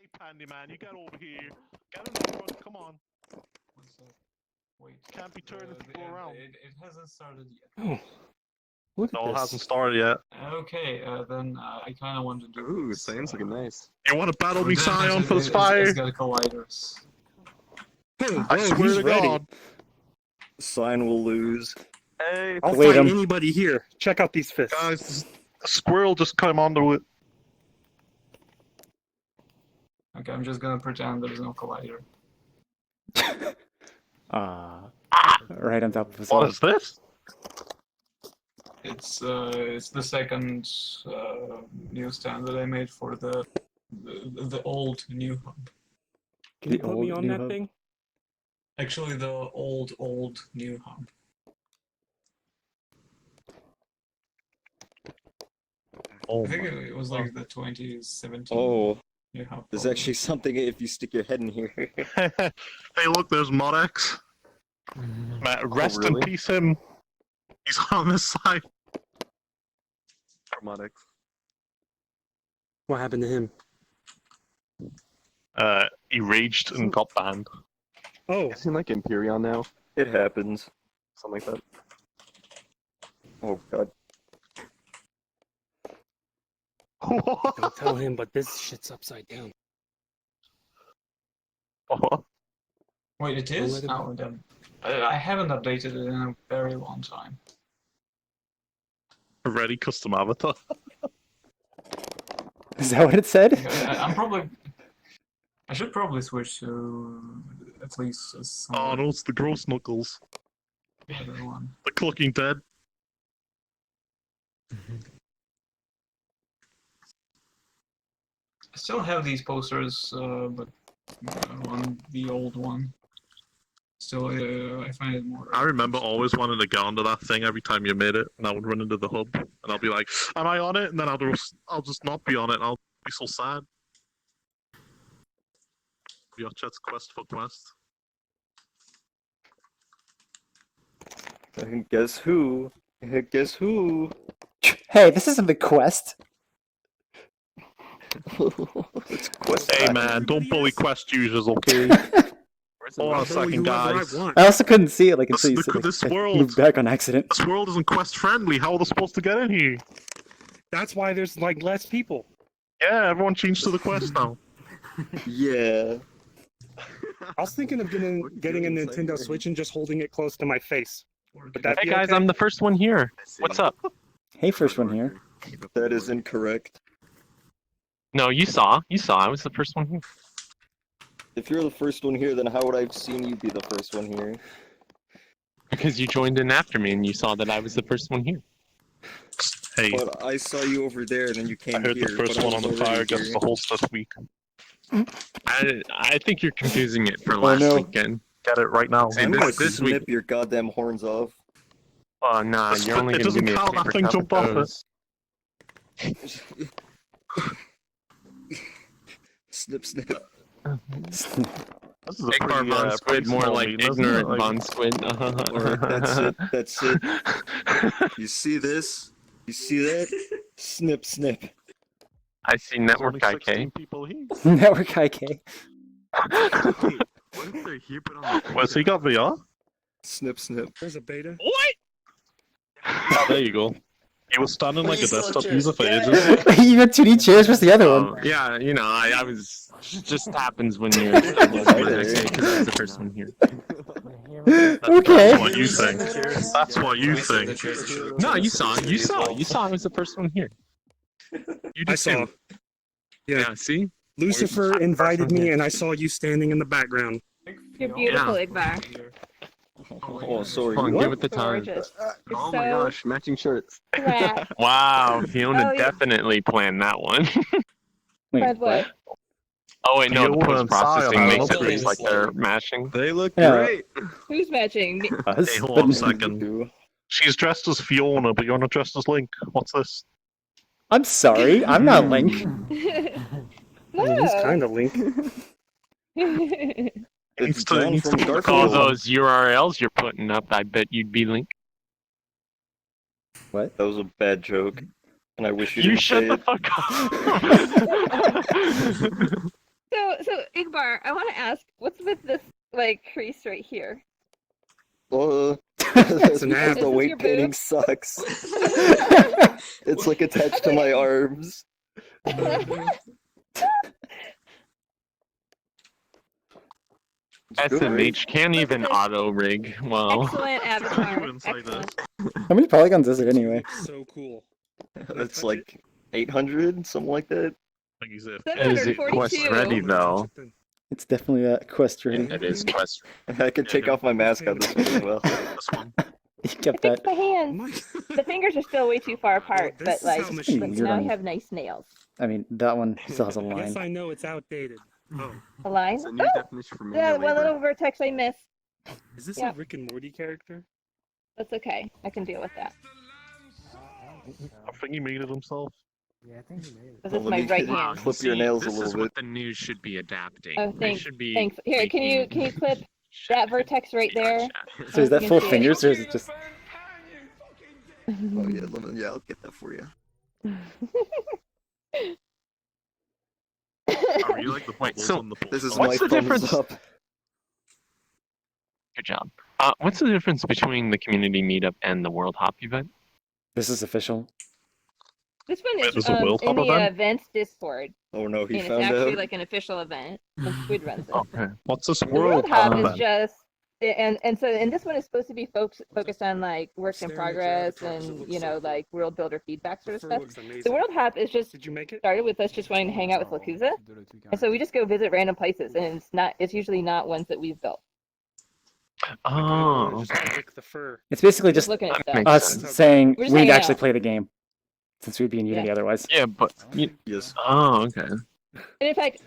Hey, Pandy Man, you get over here. Get in the front, come on. What's up? Wait. Can't be turning people around. It hasn't started yet. Oh, look at No, it this. hasn't started yet. Okay, then I kind of want to do. Ooh, this, Cyan's looking nice. You want to battle me, But then Cyan, for this it's fire? got colliders. Oh, I whoa, swear he's to ready. God. Cyan will lose. Hey, I'll Wait, fight anybody here. Check out these fists. guys, a squirrel just came onto it. Okay, I'm just gonna pretend there's no collider. Right on top of us. What is this? It's the second newsstand that I made for the old new hub. Can you The put me old on new that hub? thing? Actually, the old new hub. Oh, I think it was like the 2017 Oh, new hub. there's probably. actually something if you stick your head in here. hey, look, there's Modex. Rest in really? peace, him. He's on this side. Harmonics. What happened to him? He raged and got banned. Oh, Isn't like Imperion now? It happens. Something like that. Oh god. don't tell him, but this shit's upside down. Wait, it Don't is? let it- Oh, then. I haven't updated it in a very long time. Ready custom avatar. Is that what it said? I'm probably. I should probably switch to at least some Oh no, it's the gross knuckles. other one. The clucking dead. I still have these posters, but on the old one. Still, I find it more. I remember always wanting to get onto that thing every time you made it, and I would run into the hub, and I'll be like, "Am I on it?" And then I'll just not be on it, and I'll be so sad. VRChat's quest for quest. And guess who? Guess who? Hey, this isn't the quest. It's quest Hey time. man, don't bully quest users, okay? Hold on a I'll bully second, whoever guys. I want. I also couldn't see it like This- until you the- said, like, this I world- moved back on accident. This world isn't quest friendly. How are they supposed to get in here? That's why there's like less people. Yeah, everyone changed to the quest now. Yeah. I was thinking of getting a Nintendo Switch and just holding it close to my face. But that Hey guys, I'm the first one here. What's up? Hey, first one here. That is incorrect. No, you saw. I was the first one here. If you're the first one here, then how would I have seen you be the first one here? Because you joined in after me and you saw that I was the first one here. Hey, But I saw you over there, and then you I came heard here. the first but I one on was the fire already gets here. the host this week. I think you're confusing it for last no. weekend. Get it right now. See, I'm gonna this snip week. your goddamn horns off. Oh nah, you're only It gonna give doesn't me a count, that paper thing cup jumped of off it. those. Snip, snip. This is a Ignore pretty, Von Squid, pretty more small like meeting, isn't it? ignorant Like, Von Squid. Alright, that's it. That's it. You see this? You see that? Snip, snip. I see there's network only IK. 16 people here. Network IK. What if they're here but on the Wait, so you got VR? Snip, snip. There's a beta. Oh, there you go. You were standing like a Please don't desktop just- user for yeah. ages. You got 2D chairs. What's the other one? Yeah, you know, I was. Just happens when you're because I was the first one here. Okay. That's what you think. That's what you think. No, you saw. I was the first one here. You I did saw. too. Yeah. Yeah, see? Lucifer invited me, and I saw you standing in the background. You're beautiful, Yeah. Igvar. Oh, sorry. Come on, What? give it the time. Gorgeous. You're Oh so my gosh, matching shirts. flat. Wow, Fiona Oh, yeah. definitely planned that one. Wait, But what? Oh wait, no, the Fiona and post-processing Sia makes have it look like they're mashing. They look Yeah. great. Who's matching? Me- Us? Hey, hold on a But- second. She's dressed as Fiona, but you're not dressed as Link. What's this? I'm sorry. I'm not Link. I mean, he's no. kind of Link. It's Needs to- John needs from to- All Garfield. those URLs you're putting up, I bet you'd be Link. What? That was a bad joke, and I wish you You didn't shut say the it. fuck up. So like crease right here. That's an because ab. the Is this weight your painting boob? sucks. It's like attached to my arms. SMH can't even this. auto rig. Wow. Excellent avatar. inside Excellent. How many polygons is it anyway? So cool. It's like 800, something like that. Like you said. Is it quest 742. ready though? It's definitely a quest ready. It is quest. I could take off my mask on this one as well. This one. You kept Fix that. my hands. The fingers are still way too far apart, This but is like, how but machines now run. you have nice nails. I mean, that one still has a I guess line. I know it's outdated. Oh, A line? It's a new Oh, definition for yeah, manual one labor. little vertex I missed. is this Yeah. a Rick and Morty character? That's okay. I can deal with that. I think he made it himself. This Well, is let my me right get- hand. Clip your nails a This little is what bit. the news should be adapting. Oh, They thanks. should be Thanks. Here, can you clip that vertex right there? So is that You full can see it. fingers or is it just? Oh yeah, yeah, I'll get that for you. Oh, you like the Wait, bubbles so on the This is What's my the thumbs difference? up. Good job. What's the difference between the community meetup and the World Hop event? This is official. This one Wait, is there's a World in Hop the event? events Discord, Oh no, he and it's found actually out. like an official event. And Squid runs it. Okay. What's this The World world Hop hop is event? just, and this one is supposed to be focused on like works in Staring at your progress avatar 'cause it and looks you know so cool. like world builder feedback sort of Fur stuff. looks amazing. The World Hop is just Did you make it? started with us just wanting to hang out with Lakuza, and so we just go visit random places, and it's usually not ones that we've built. I kinda wanna Oh, just okay. lick the fur. It's basically Just just looking at that stuff. makes us sense. saying We're just we'd hanging actually out. play the game, since we'd be in Unity Yeah. otherwise. Yeah, but Yes. oh, okay. And in fact,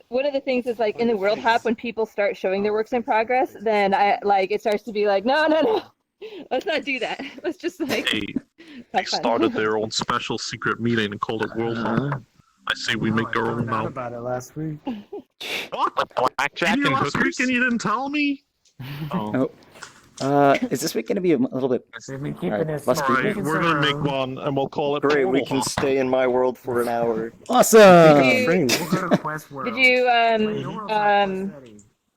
one of the things is like in the World Hop, when people start showing their works in progress, then it starts to be like, no, let's not do that. Let's just like Hey, they have fun. started their own special secret meeting and called it World Hop. I say we make our own now. about it last week. What? Blackjack You and last week hookers. and you didn't tell me? Oh. Is this week going to be a little bit? They've been keeping Alright, it less Alright, creepy. we're gonna make one and we'll call it Great, we World can Hop. stay in my world for an hour. Awesome. Frames. We'll go to Quest World. Did you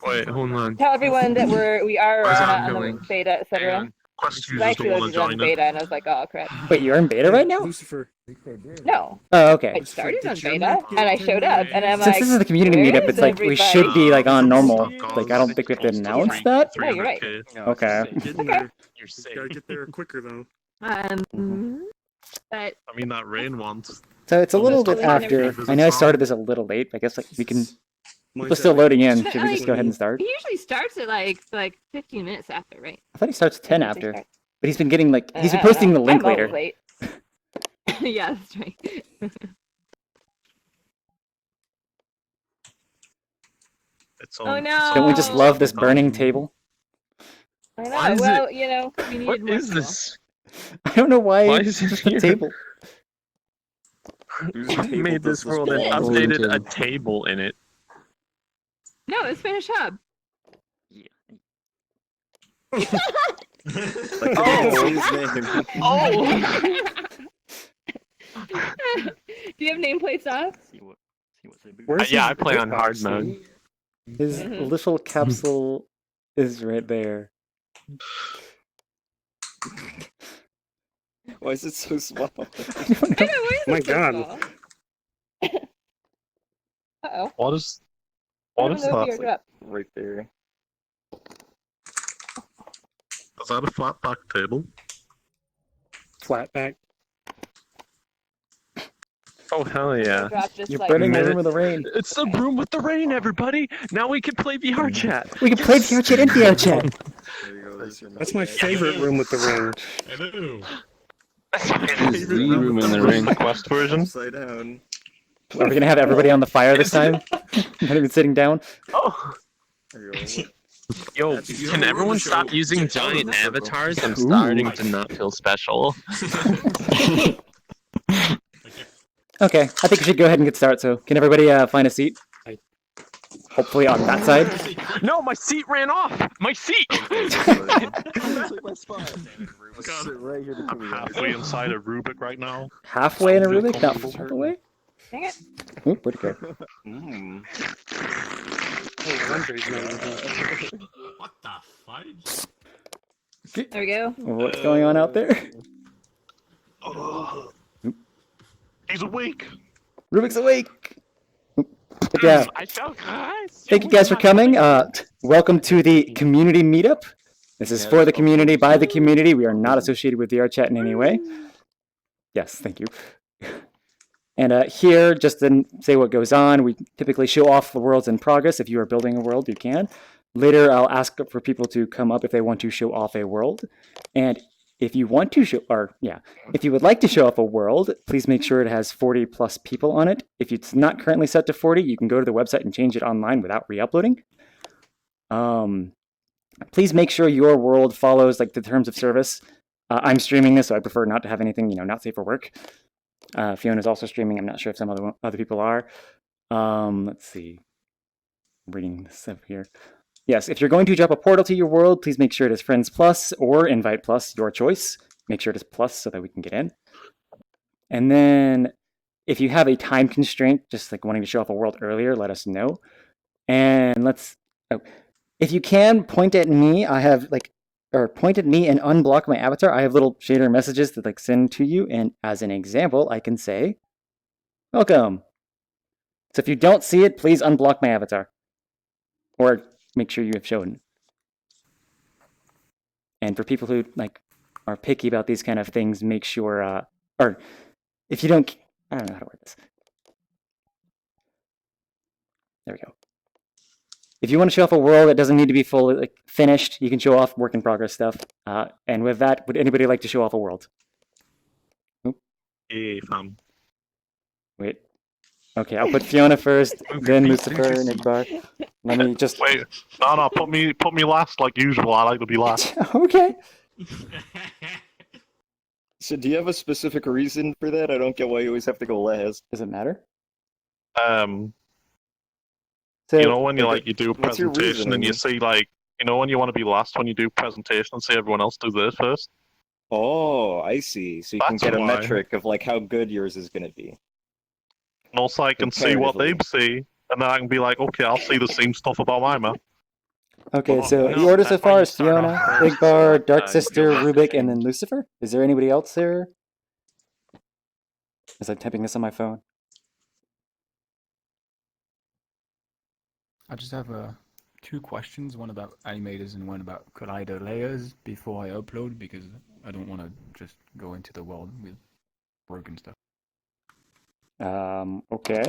Wait, hold on. tell everyone that we are Where's on that the going? beta, Hang etc.? on. Quest I users actually don't want loaded to it on join beta, it. and I was like, oh crap. Wait, you're in beta right now? Lucifer. No, Oh, okay. I started on Did your beta, map get and I showed up, and I'm Since like, this is the community where meetup, is it's like we everybody? should be like on normal. Because Like I don't think we have to it's announce three- that. No, you're right. 300K. Okay. Getting there. You're safe. Gotta get there quicker though. But I mean, that rain once. So it's a Well, little there's bit only after. visit I know I song. started this a little late. I guess like we can. Mine's People still at, loading in. But, Should we just go ahead and start? he usually starts at like 15 minutes after, right? I thought he starts 10 Usually after, starts. but he's been getting like he's been I don't posting the know. link I'm later. always late. Yeah, that's right. It's Oh, on. no. Don't we just love this burning table? I Why know. is Well, you know, we needed What more is fuel. this? I don't know why, Why it's is it just a here? table. Whose Who table made does this world and belong to? updated a table in it? No, it's Spanish Hub. Like, oh, his name. Oh! Do you have nameplates off? Where's Yeah, his I play on big hard box, mode. dude? His Mhm. little capsule is right there. Why is it so small? I know, why is My it so God. small? Uh-oh. What is? I What don't is know if that? you're up. Right there. Is that a flat back table? Flat back. Oh hell yeah! Drop just You're like burning the minute. room with the rain. It's the room with the rain, everybody! Now we can play VR chat! We can play VRChat and VRChat. There you go. There's your That's my favorite room with the rain. Hello. It's the room in the ring. The Quest version. upside down. Are we gonna have everybody on the fire this time? Not even sitting down. Oh! There you go. Yo, If you can have a everyone room stop show, using check out giant the circle. avatars? I'm Ooh. starting to not feel special. Okay, I think we should go ahead and get started. So, can everybody find a seat? Hopefully on that side. No, my seat ran off! My seat! I'm halfway inside a Rubik right now. Halfway in a Rubik, not all the way. Dang it. Ooh, where'd it go? Mm. Oh, Andre's not even. What the fudge? There we go. What's going on out there? He's awake. Rubik's awake. But yeah, I felt guys. thank you guys for coming. Welcome to the community meetup. This is for the community, by the community. We are not associated with VRChat in any way. Yes, thank you. And here, just to say what goes on, we typically show off the worlds in progress. If you are building a world, you can. Later, I'll ask for people to come up if they want to show off a world. And if you want to show, or yeah, if you would like to show off a world, please make sure it has 40 plus people on it. If it's not currently set to 40, you can go to the website and change it online without re-uploading. Please make sure your world follows like the terms of service. I'm streaming this, so I prefer not to have anything, not safe for work. Fiona's also streaming. I'm not sure if some other people are. Let's see. I'm reading this up here. Yes, if you're going to drop a portal to your world, please make sure it is Friends Plus or Invite Plus, your choice. Make sure it is Plus so that we can get in. And then if you have a time constraint, just like wanting to show off a world earlier, let us know. And if you can, point at me. Point at me and unblock my avatar. I have little shader messages that send to you. And as an example, I can say, welcome. So if you don't see it, please unblock my avatar. Or make sure you have shown. And for people who are picky about these kind of things, make sure, or if you don't, I don't know how to word this. There we go. If you want to show off a world that doesn't need to be fully finished, you can show off work in progress stuff. And with that, would anybody like to show off a world? Hey, fam. Wait. Okay, I'll put Fiona first, then Lucifer and Igbar. Let me just wait. No, put me last like usual. I like to be last. Okay. So do you have a specific reason for that? I don't get why you always have to go last. Does it matter? So, when you do a what's your presentation and you see when you want to be last when you do presentation and see everyone else do theirs first. Oh, I see. So you can That's get a why. metric of how good yours is going to be. And also I can see what they see, and then I can be like, okay, I'll see the same stuff about my map. Okay, so the order so far is Fiona, Igbar, Dark Sister, Rubik, and then Lucifer. Is there anybody else there? As I'm typing this on my phone. I just have two questions, one about animators and one about collider layers before I upload, because I don't want to just go into the world with broken stuff. Okay.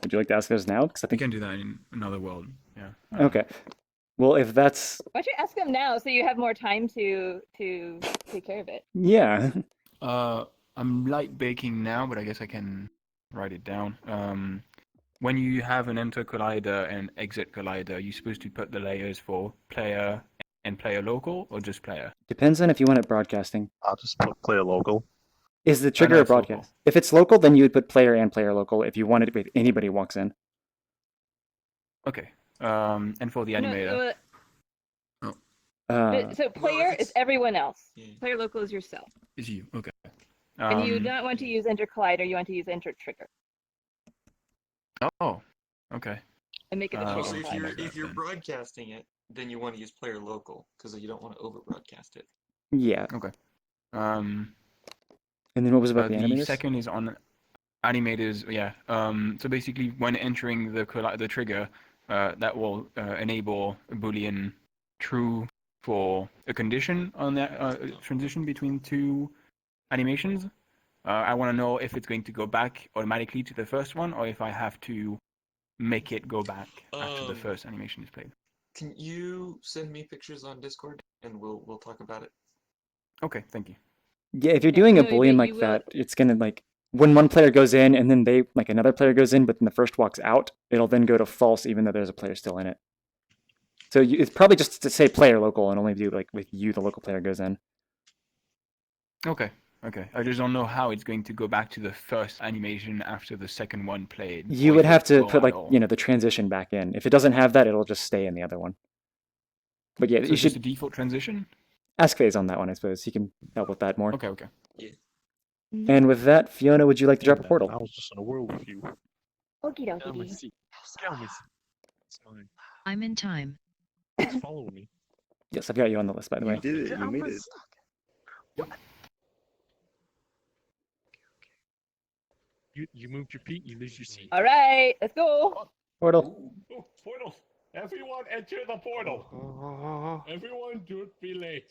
Would you like to ask those now? Because I think we can do that in another world. Yeah. Okay. Well, if that's. Why don't you ask them now so you have more time to take care of it? Yeah. I'm light baking now, but I guess I can write it down. When you have an enter collider and exit collider, you're supposed to put the layers for player and player local or just player? Depends on if you want it broadcasting. I'll just put player local. Is the trigger a broadcast? Local. If it's local, then you would put player and player local if you wanted it if anybody walks in. Okay. And for the animator? So player is everyone else. Player local is yourself. Is you, okay. And you don't want to use enter collider, you want to use enter trigger. Oh, okay. And make it a so if you're broadcasting it, then you want to use player local because you don't want to over broadcast it. Yeah. Okay. And then what was about the animators? The second is on animators. Yeah. So basically, when entering the trigger, that will enable a Boolean true for a condition on that transition between two animations. I want to know if it's going to go back automatically to the first one, or if I have to make it go back after the first animation is played. Can you send me pictures on Discord, and we'll talk about it? Okay, thank you. Yeah, if you're doing a Boolean like that, it's gonna when one player goes in and then another player goes in, but then the first walks out, it'll then go to false even though there's a player still in it. So it's probably just to say player local and only do with you, the local player goes in. Okay. Okay, I just don't know how it's going to go back to the first animation after the second one played. You would have to put the transition back in. If it doesn't have that, it'll just stay in the other one. But yeah, so you should just a default transition. Ask FaZe on that one, I suppose. He can help with that more. Okay, okay. Yeah. And with that, Fiona, would you like to drop a portal? I was just in a world with you. Okie dokie. It's mine. I'm in time. Just follow me. Yes, I've got you on the list, by the way. You did it. You made it. You moved your feet, you lose your seat. All right, let's go. Portal. Oh, portal! Everyone enter the portal! Everyone, don't be late.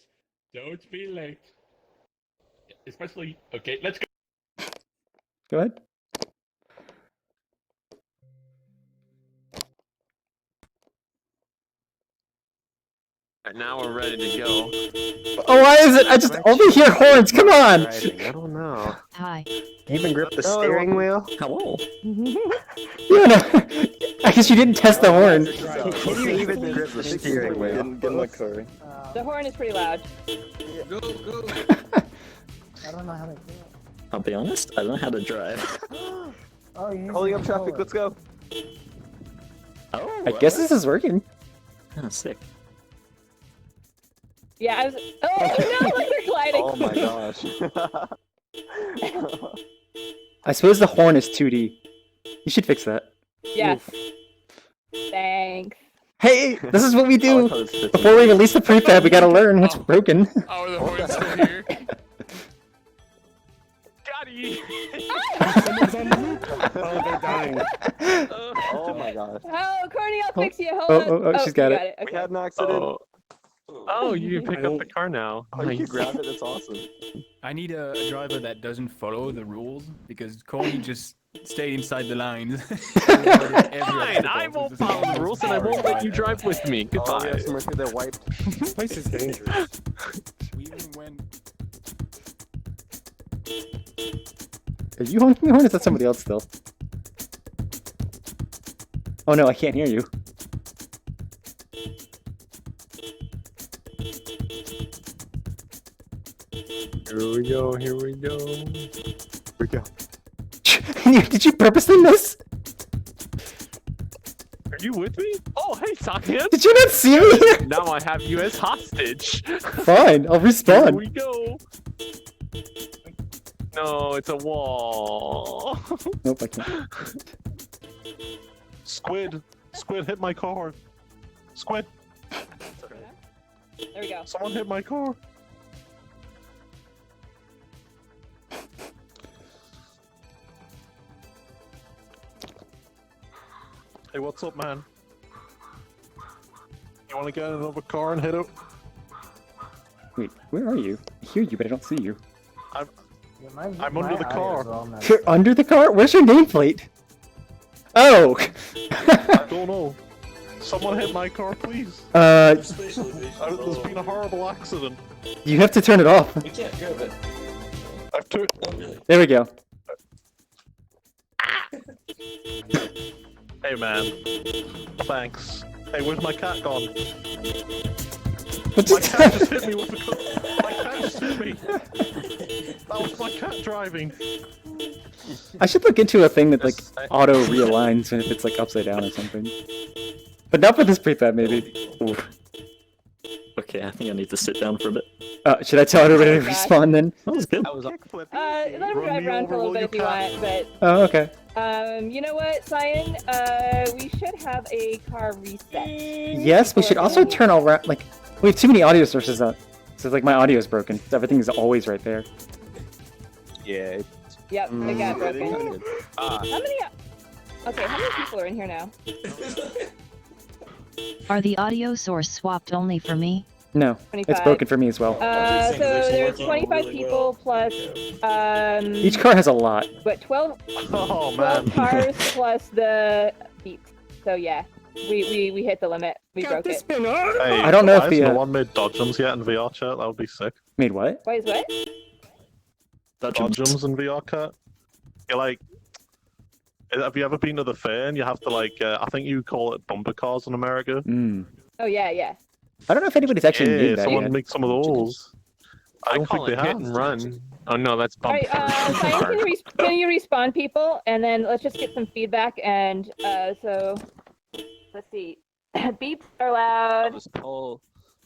Don't be late. Especially, okay, let's go. Go ahead. Now we're ready to go. Oh, why is it? I just only hear horns. Come on. I don't know. Hi. Even grip the steering wheel? Hello. Fiona, I guess you didn't test the horn. Can you even grip the steering wheel? Get in my car. The horn is pretty loud. Go, go. I don't know how to do it. I'll be honest, I don't know how to drive. Oh, you Holding up traffic, let's go. Oh, I guess this is working. oh, sick. Yeah, I was. Oh no, they're gliding. Oh my gosh. I suppose the horn is 2D. You should fix that. Yes. Thanks. Hey, this is what we do. Before we release the prefab, we gotta learn what's broken. Oh, the horn's still here. Got you. Oh, they're dying. Oh my gosh. Oh, Courtney, I'll fix you. Hold on. Oh, she's got you it. Okay. We had an accident. Oh, you can pick up the car now. Oh, you can grab it, that's awesome. I need a driver that doesn't follow the rules because Corey just stayed inside the lines. Fine, I won't follow the rules and I won't let you drive with me. Oh, we Goodbye. have some mercy that wiped. This place is dangerous. We even went. Are you honking the horn? Or is that somebody else still? Oh no, I can't hear you. Here we go, here we go. We go. Did you purposely miss? Are you with me? Oh, hey, Sakian. Did you not see me? Now I have you as hostage. Fine, I'll Here respawn. we go. No, it's a wall. Nope, I can't. Squid! Squid hit my car! Squid! There we go. Someone hit my car! Hey, what's up, man? You wanna get in another car and hit it? Wait, where are you? I hear you, but I don't see you. I'm under the car. You're under the car? Where's your nameplate? Oh! I don't know. Someone hit my car, please. There's been a horrible accident. You have to turn it off. We can't grab it. I've turned. There we go. Hey, man. Thanks. Hey, where's my cat gone? What My just cat just hit me with the car. My cat just hit me. That was my cat driving. I should look into a thing that like auto realigns if it's like upside down or something. But not for this prefab, maybe. Ooh. Okay, I think I need to sit down for a bit. Should I tell everybody to respawn then? That was good. Let him drive around for a little bit if you want, but Oh, okay. you know what, Cyan? We should have a car reset. Yes, we should also turn all around. Like, we have too many audio sources up. So like my audio is broken. So everything is always right there. Yeah. Yep, it got broken. Ah. How many? Okay, how many people are in here now? Are the audio source swapped only for me? No, 25. it's broken for me as well. So there's 25 people plus Each car has a lot. But 12, Oh 12 man. cars plus the beep. So yeah, we hit the limit. We broke it. Hey, I don't know if why the, hasn't no one made dodgems yet in VR chat? That would be sick. Made what? Why is what? Dodgems in VR chat. You're like, have you ever been to the fair and you have to like, I think you call it bumper cars in America. Oh yeah, yeah. I don't know if anybody's actually Yeah, made that someone yet. make some of those. I don't call think it they hit have. and run. Oh no, that's All bump. right, Cyan, can you respawn people, and then let's just get some feedback. And so, let's see. Beeps are loud.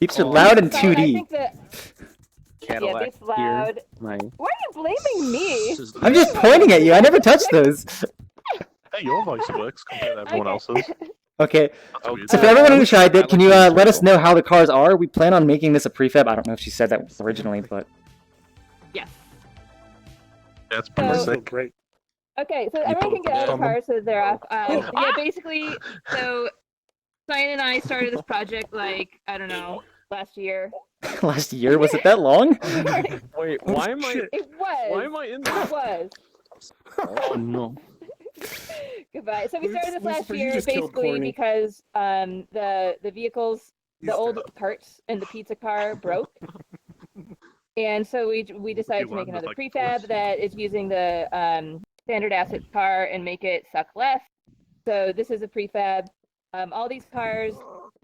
Beeps are loud and Cyan, I 2D. think that Cadillac beeps loud. My... Why are you blaming me? I'm just pointing at you. I never touched those. Hey, your voice works compared to everyone else's. Okay. Okay. So for everyone who tried it, can you let us know how the cars are? We plan on making this a prefab. I don't know if she said that originally, but Yes. That's pretty So- sick. Great. Okay, so You everyone put can a get out of boost the on car so they're off. Oh. Yeah, basically, so Cyan and I started this project like, I don't know, last year. last year, was it that long? Wait, Oh, why am I? shit. It was. Why am I in It this? was. Oh no. Goodbye. So we started this last Lucifer, you year just killed basically Corny. because the vehicles, the old carts and the pizza car broke. And so we decided to make another prefab that is using the standard asset car and make it suck less. So this is a prefab. All these cars,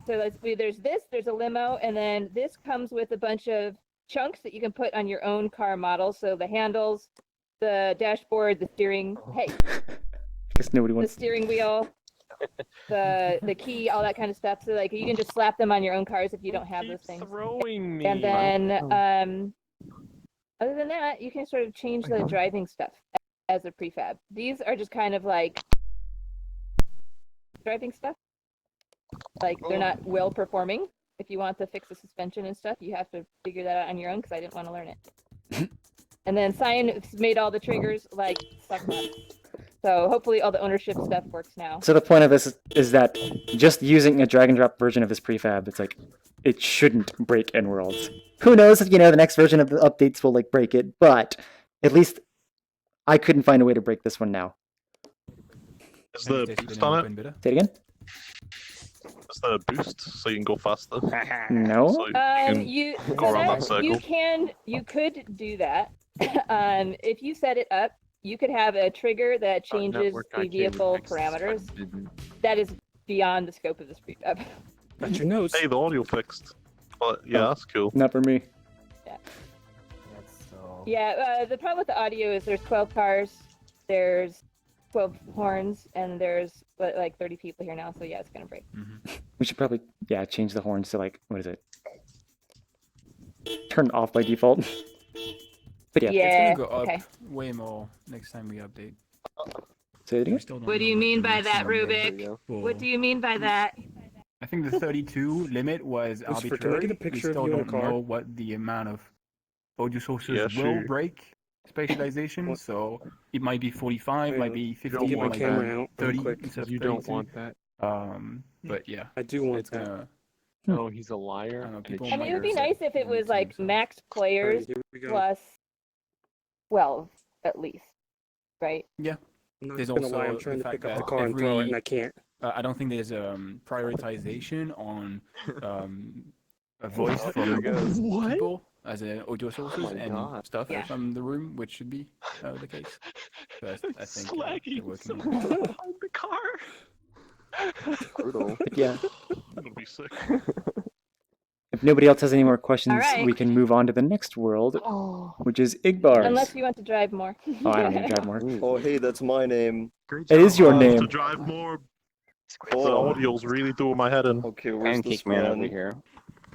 so there's a limo, and then this comes with a bunch of chunks that you can put on your own car model. So the handles, the dashboard, the steering, I guess nobody the wants. steering wheel, the key, all that kind of stuff. So like you can just slap them on your own cars if you don't have those things. Throwing me. And then other than that, you can sort of change the driving stuff as a prefab. These are just kind of like driving stuff. Like they're not well performing. If you want to fix the suspension and stuff, you have to figure that out on your own because I didn't want to learn it. And then Cyan made all the triggers like suck nuts. So hopefully all the ownership stuff works now. So the point of this is that just using a drag and drop version of this prefab, it's like it shouldn't break in worlds. Who knows if the next version of the updates will like break it, but at least I couldn't find a way to break this one now. Is the boost on it? Say it again? Is there a boost so you can go faster? No. So go around that circle. You could do that. If you set it up, you could have a trigger that changes the vehicle parameters. That is beyond the scope of this prefab. Got your nose. Hey, the audio fixed. But yeah, that's cool. Not for me. Yeah, the problem with the audio is there's 12 cars, there's 12 horns, and there's like 30 people here now, so yeah, it's gonna break. We should probably change the horns to like what is it? Turn off by default. But yeah. Yeah, It's gonna go up okay. way more next time we update. Say it again. What do you mean by that, Rubik? What do you mean by that? I think the 32 limit was Lucifer, can I arbitrary. get a picture We of still you in a don't car? know what the amount of audio sources Yeah, will sure. break spatialization, so it might be 45, Wait, might be let 50, me get my might camera be out real 30 quick. instead of You 32. don't want that. But yeah, I do want it's that. gonna. Oh, he's a liar. I don't know, and a people I mean, it would be cheater. nice if it was like max players Alright, here we go. plus 12 at least, right? Yeah. I'm not There's gonna also lie, I'm the trying to fact pick up the that car and throw it, every- and I can't. I don't think there's prioritization on a voice from people as audio sources and stuff Yeah. from the room, which should be the case. So I think they're Slagging working on someone it. behind the car. Brutal. But yeah. That'll be sick. If nobody else has any more questions, Alright. we can move on to the next world, which is Igbars. Unless you want to drive more. Oh, I don't need to drive more. Oh, hey, that's my name. It is your To name. drive more, the Oh, audio's really doing my head in. okay, where's this Pancake man over one? here.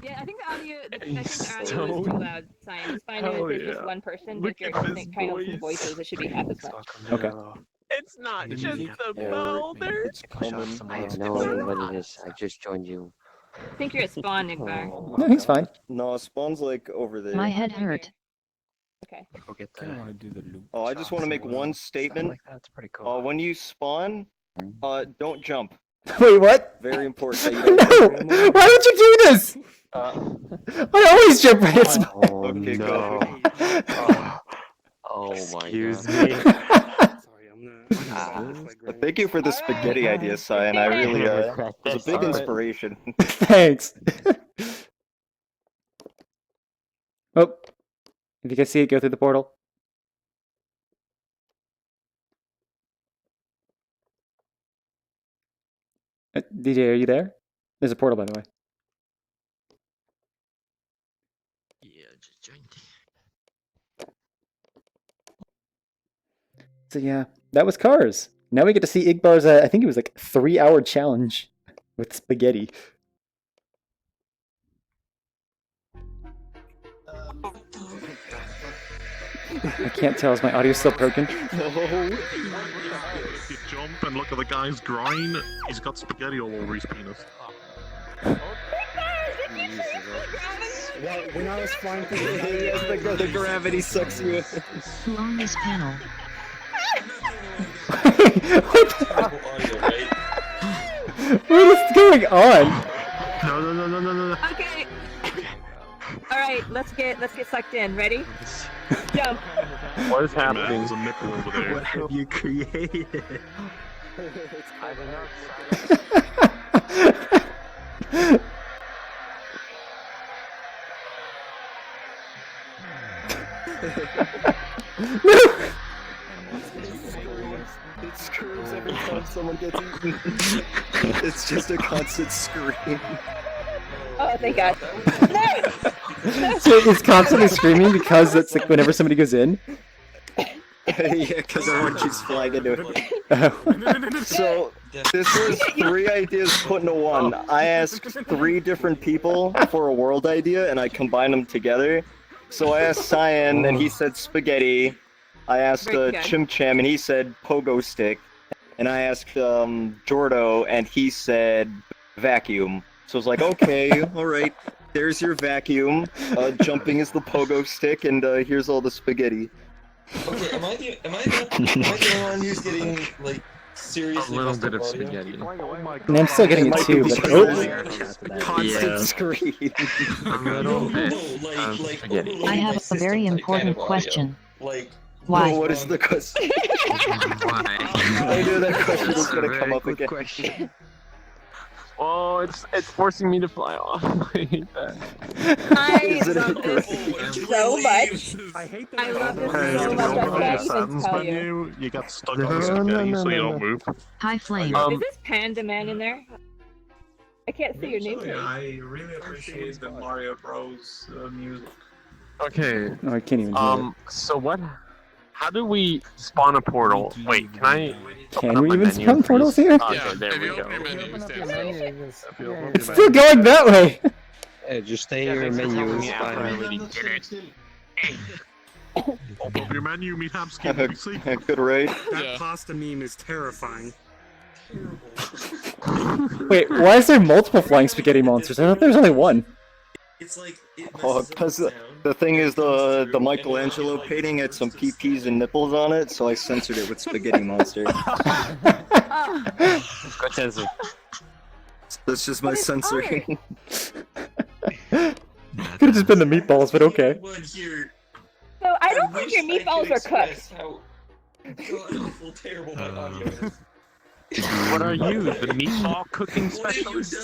Yeah, I think the audio. I think the audio So- is too loud. Science. It's fine Oh, if it's yeah. just one person. Look If you're at his trying to listen to voice. voices, it should be half as much. Okay. It's not The just music. the Yeah. boulder. It's coming. I have no idea what it is. I just joined you. I think you're at spawn, Igbar. No, he's fine. No, Spawn's like over there. My head hurt. Okay. Go get I don't want to do the loop. Oh, I just want to make one statement. Like that's pretty cool. When you spawn, don't jump. Wait, what? Very important that you No! don't jump. Why would you do this? I always jump right at spawn. Oh Okay, no. go. Oh my Excuse god. me. Sorry, I'm not. Thank you for the spaghetti idea, Cyan. I really it was a big Alright. inspiration. Thanks. Oh, if you can see it, go through the portal. DJ, are you there? There's a portal, by the way. Yeah, just joined. So yeah, that was Cars. Now we get to see Igbar's, I think it was like 3-hour challenge with spaghetti. I can't tell, is my audio still broken? If you jump up and look at the guy's groin. He's got spaghetti all over his penis. Well, when I was flying through the gravity sucks you in. Who on this panel? What is going on? No. Okay. All right, let's get sucked in. Ready? Jump. What is happening? There's a nipple over there. What have you created? It screams every time someone gets eaten. It's just a constant scream. Oh, thank God. So it's constantly screaming because it's like whenever somebody goes in. Yeah, because everyone keeps flying into it. So, this was 3 ideas put into one. I asked 3 different people for a world idea, and I combined them together. So I asked Cyan, and he said spaghetti. I asked Chim Cham, and he said pogo stick. And I asked Jordo, and he said vacuum. So I was like, okay, alright, there's your vacuum. Jumping is the pogo stick, and here's all the spaghetti. Okay, am I the only one who's getting like seriously A little messed up bit of audio? spaghetti. And I'm still getting it too, but Constant scream. A little bit like spaghetti. I have a very important question. Like, Why? What is the question? I knew that question was going to come up again. Question. Oh, it's forcing me to fly off. I hate that. I love this so much. I hate that. I love this Hey, so if you much. I open the can't even sentence tell you. menu, you get stuck on the spaghetti so you don't move. High flame. Is this Panda Man in there? I can't see your name tag. I really appreciate the Mario Bros. Music. Okay. No, I can't even hear it. So what? How do we spawn a portal? Wait, can I? Can we even spawn portals here? Okay, there we go. It's still going that way! Just stay in your menu. It's fine. Open up your menu, meet Habsky, we see. Good raid. That pasta meme is terrifying. Wait, why is there multiple flying spaghetti monsters? I thought there was only one. It's like Because the thing is, the Michelangelo painting had some PPs and nipples on it, so I censored it with Spaghetti Monster. Good sense. That's just my censoring. Could have just been the meatballs, but okay. So I don't think your meatballs are cooked. How god-awful terrible my audio is. What are you, the meatball cooking specialist?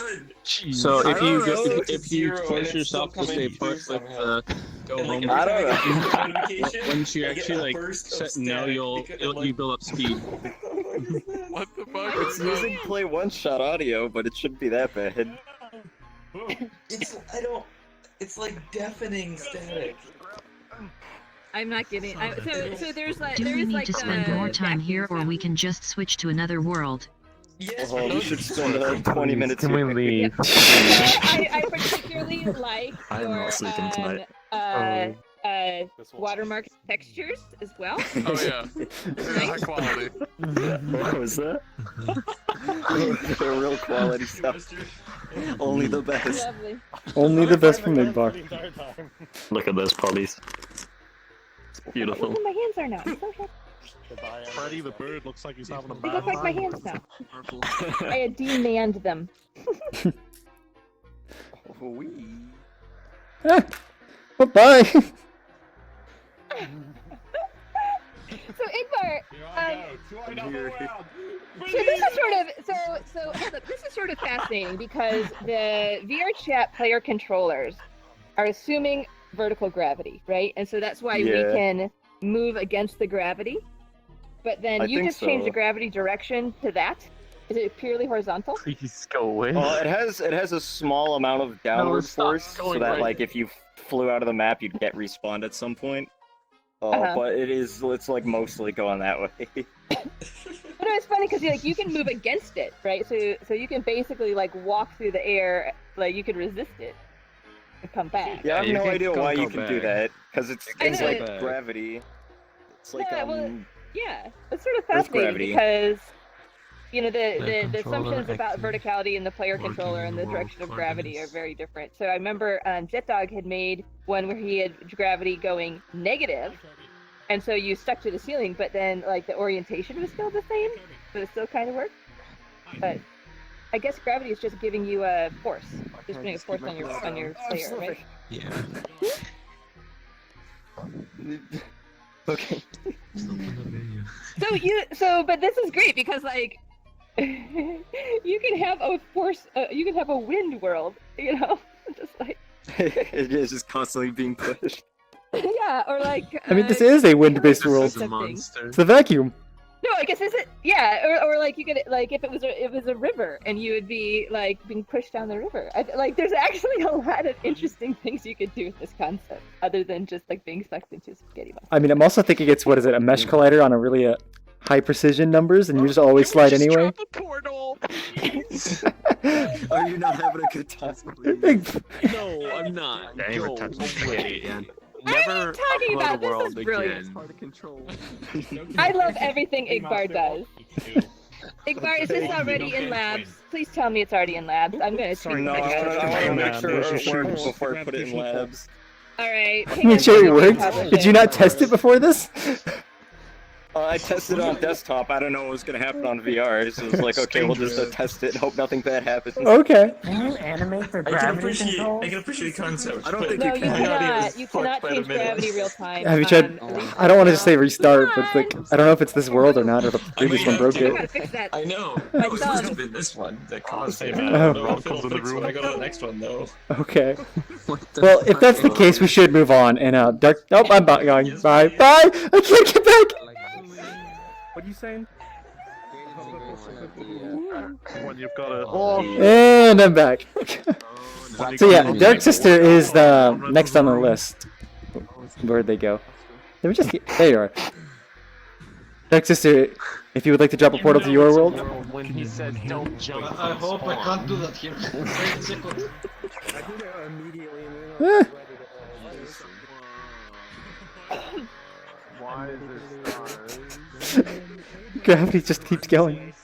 So I if don't you know, if, it's if you zero force and yourself it's to still stay coming put through with somehow. go And, like, home, every I don't time I get a notification, once you I get actually a like burst of set, now static you'll because, you build up speed. What the fuck? It's using play one-shot audio, but it shouldn't be that bad. It's like deafening static. I'm not getting. So there's like Do we need like to spend more time here, or we can just switch to another world? Yes, Oh, we should spend 20 minutes Can we here. leave? I particularly like I'm your not sleeping tonight. watermark textures as well. Oh yeah, very high quality. What was that? They're real quality stuff. Only the best. Lovely. Only the best from Midbar. Look at those puppies. It's beautiful. Look what my hands are now. I'm so happy. Freddy the bird looks like he's having a They bad look like my time. hands now. I had demanned them. Bye-bye! So Igbar, so this is sort of hold up. This is sort of fascinating because the VRChat player controllers are assuming vertical gravity, right? And so that's why we can move against the gravity. But then I you think just change the so. gravity direction to that. Is it purely horizontal? Please go away. Well, it has a small amount of downward stop force, so going that right. like if you flew out of the map, you'd get respawned at some point. But it's like mostly going that way. But it's funny because you can move against it, right? So you can basically like walk through the air, like you could resist it and come back. Yeah, I have you no can idea go why you back. can do that, because it's I things know. like gravity. It's like Yeah, well, yeah, it's sort of Earth fascinating gravity. because you know, the controller assumptions about active. verticality in the player controller and the direction of gravity are very different. So I remember JetDog had made one where he had gravity going negative, and so you stuck to the ceiling, but then like the orientation was still the same, so it still kind of worked. But I guess gravity is just giving you a force, just putting a force on your player, right? Yeah. Okay. But this is great because like you can have a force, you can have a wind world, you know, just like It is just constantly being pushed. yeah, or like I mean, this is a wind-based world. It's the vacuum. No, I guess is it? Yeah, or like you could like if it was a river and you would be like being pushed down the river. Like there's actually a lot of interesting things you could do with this concept other than just like being sucked into a spaghetti monster. I mean, I'm also thinking it's, what is it, a mesh collider on a really high precision numbers, and you just always slide anyway. Are you not having a good time? No, I'm not. Dang, we're touching spaghetti again. Never talking upload about? a world This is brilliant. again. I love everything Igbar does. Igbar, is this already in labs? Please tell me it's already in labs. I'm gonna tweet No, my I want to make sure it Sure. works before I put it in labs. Alright. Make sure it worked. Did you not test it before this? I tested it on desktop. I don't know what was gonna happen on VR. So it was like, okay, we'll just test it and hope nothing bad happens. Okay. Can you animate the I gravity control? can appreciate the concept. I don't think No, you you can. cannot. You cannot change gravity real time. Have you tried? I don't want to just say restart, but like, I don't know if it's this world or not, or the previous one broke You gotta it. fix that. I know. My It was supposed to thumb. have been this one that caused it. Oh. No, I'll fix it when I go to the next one, though. Okay. Well, if that's the case, we should move on. And Dark. Oh, I'm going. Bye. Bye. I can't get back. What are you saying? When you've got a And I'm back. So yeah, Dark Sister is the next on the list. Where'd they go? They were just here. There you are. Dark Sister, if you would like to drop a portal to your world. When he says don't jump. I hope I can't do that here. Wait a second. I did it immediately and then I was ready to Why is there stars? Gravity just keeps going.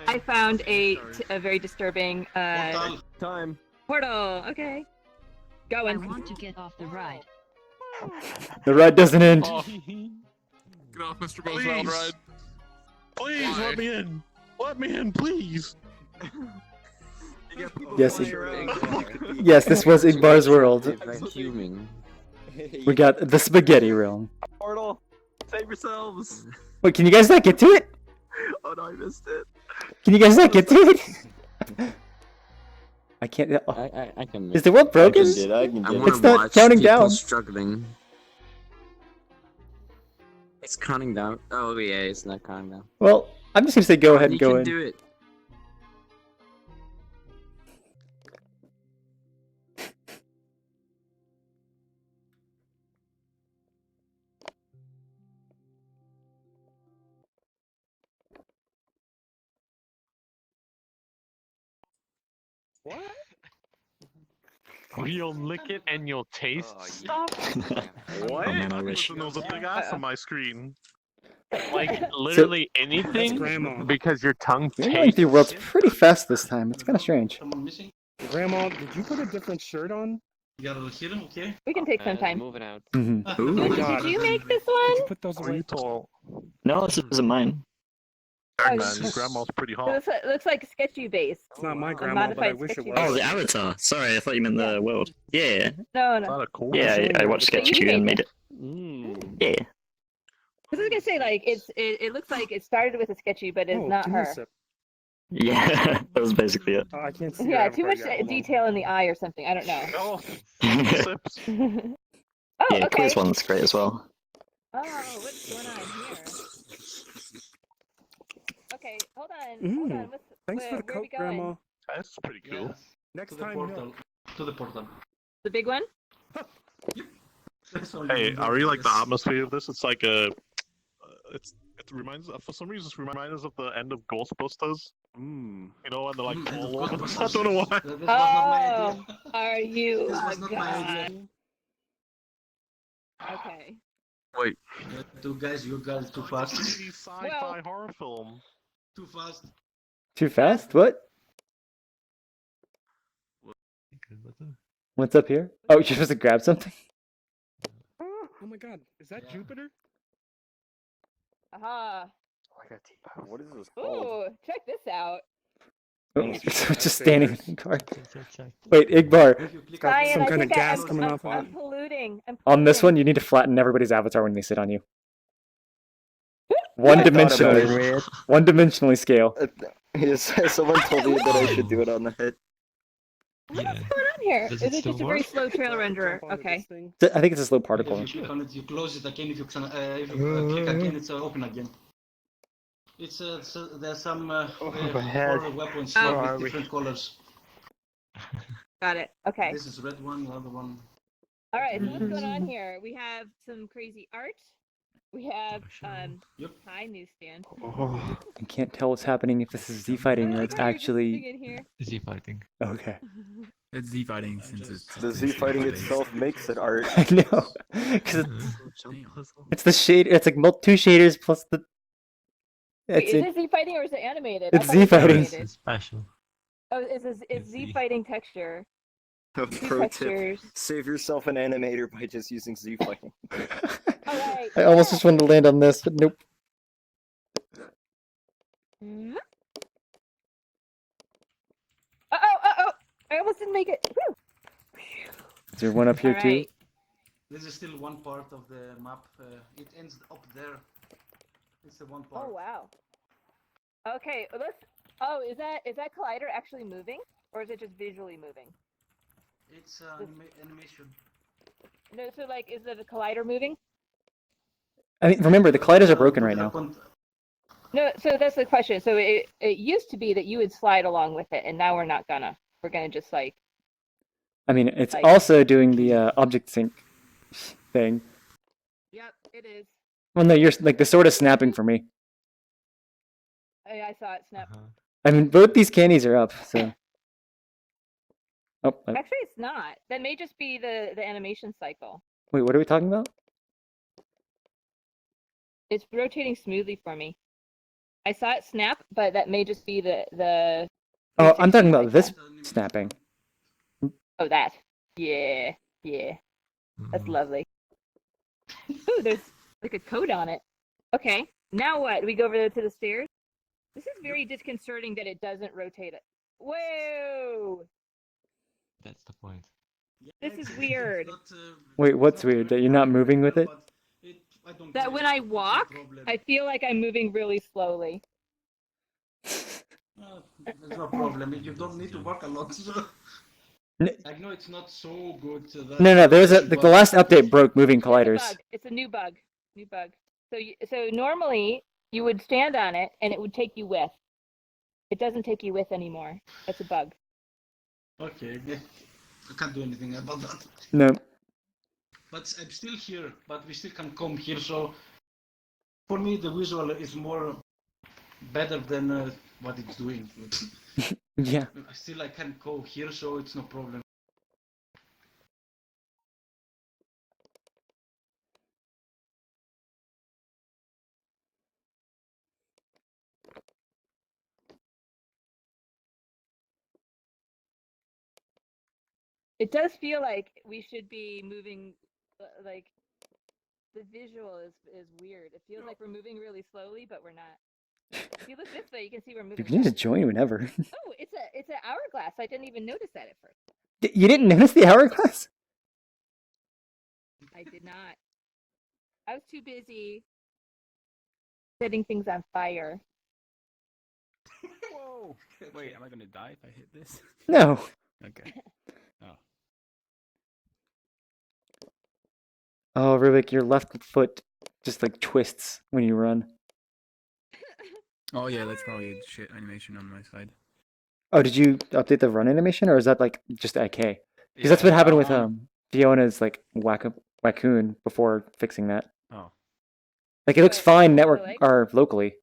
I found a very disturbing Time. portal. Okay. I Going. want to get off the ride. The ride doesn't end. Oh, Get off Mr. Bow's Please. Wild Ride. please let me in. Let me in, please. Yes, yes, this was Igbar's world. We got the spaghetti realm. Portal, save yourselves. Wait, can you guys not get to it? Oh no, I missed it. Can you guys not get to it? I can't. Oh. I can. Is the world broken? I can do it. It's not counting down. Struggling. It's counting down. Oh yeah, it's not counting down. Well, I'm just gonna say go ahead and go You in. can do it. What? You'll lick it and you'll taste stuff? What? Oh, man, I wish. There was a big ass on my screen. Like literally anything? Grandma. Because your tongue You're going tastes. through worlds pretty fast this time. It's kind of strange. Grandma, did you put a different shirt on? You gotta look here, okay? We can take some time. Moving out. Mm-hmm. Ooh. Did you make this one? Put those away. Brutal. No, this isn't mine. Man, your grandma's pretty hot. It looks like sketchy base. It's not my A grandma, but I modified wish it sketchy was. Oh, base. the avatar. Sorry, I thought you meant the world. Yeah. No, Is no. that a cool? Yeah, I watched Sketch Q and made it. Yeah. I was gonna say like it looks like it started with a sketchy, but it's Oh, not give me a her. sip. Yeah, that was basically it. Oh, I can't see. Yeah, your too much avatar yet. Hold on. detail in the eye or something. I don't know. Oh, Yeah, sips. Oh, okay. quiz one's great as well. Oh, what's going on here? Okay, hold on. Thanks for the where are we coat, going? Grandma. That's pretty cool. Next To the time, portal. To the portal. The big one? Hey, I really like the atmosphere of this. It's like a, it reminds for some reason it reminds us of the end of Ghostbusters. You know, when they're like all over. I don't know why. This was not my idea. Are you This a was not my idea. god? Okay. Wait. Two guys, you guys too fast. Sci-fi horror film. Too fast. Too fast? What? What's up here? Oh, you're supposed to grab something? Oh my god, is that Jupiter? Aha. What is this called? Ooh, check this out. Oh, so it's just standing in the car. Wait, Igbar. It's got Ryan, some I kind of think gas I'm, coming I'm, off of I'm it. polluting. On this one, you need to flatten everybody's avatar when they sit on you. One-dimensionally. One-dimensionally scale. Yes, someone told me that I should do it on the head. What's going on here? Is it just a very slow trail renderer? Okay. I think it's a slow particle. If you click on it, you close it again. If you click again, it's open again. It's there's some four weapons with different colors. Got it. Okay. This is red one, the other one. All right. So what's going on here? We have some crazy art. We have hi newsstand. I can't tell what's happening if this is Z fighting or it's actually Z fighting. Okay. It's Z fighting since it's The Z fighting itself makes it art. I know, because it's the shade. It's like two shaders plus the. Wait, is it Z fighting or is it animated? It's Z fighting. It's special. Oh, it's Z fighting texture. Pro tip: textures. save yourself an animator by just using Z fighting. Alright. I almost just wanted to land on this, but nope. Uh-oh! I almost didn't make it. Woo! Is there one up here too? This is still one part of the map. It ends up there. It's the one part. Oh wow. Okay, let's. Oh, is that collider actually moving, or is it just visually moving? It's animation. No, so like, is the collider moving? I mean, remember the colliders are broken right now. No, so that's the question. So it used to be that you would slide along with it, and now we're not gonna. We're gonna just like. I mean, it's like... also doing the object sync thing. Yep, it is. Well, no, you're like the sort of snapping for me. I saw it snap. I mean, both these candies are up, so. Oh. Actually, it's not. That may just be the animation cycle. Wait, what are we talking about? It's rotating smoothly for me. I saw it snap, but that may just be the. Oh, I'm talking about this snapping. Oh, that. Yeah. That's lovely. Ooh, there's like a code on it. Okay, now what? We go over there to the stairs? This is very disconcerting that it doesn't rotate it. Whoa! That's the point. This is weird. Wait, what's weird? That you're not moving with it? That when I walk, I feel like I'm moving really slowly. There's no problem. You don't need to work a lot. I know it's not so good. No. There's the last update broke moving colliders. It's a new bug. So normally you would stand on it and it would take you with. It doesn't take you with anymore. That's a bug. Okay. I can't do anything about that. No. But I'm still here. But we still can come here. So for me, the visual is more better than what it's doing. Yeah. Still, I can go here, so it's no problem. It does feel like we should be moving, like, the visual is weird. It feels like we're moving really slowly, but we're not. If you look this way, you can see we're moving. You can just join whenever. Oh, it's an hourglass. I didn't even notice that at first. You didn't notice the hourglass? I did not. I was too busy setting things on fire. Whoa! Wait, am I gonna die if I hit this? No. Okay. Oh. Oh, Rubik, your left foot just like twists when you run. Oh yeah, that's probably a shit animation on my side. Oh, did you update the run animation, or is that like just IK? Because that's what happened with Fiona's like raccoon before fixing that. Oh. Like it looks fine network or locally.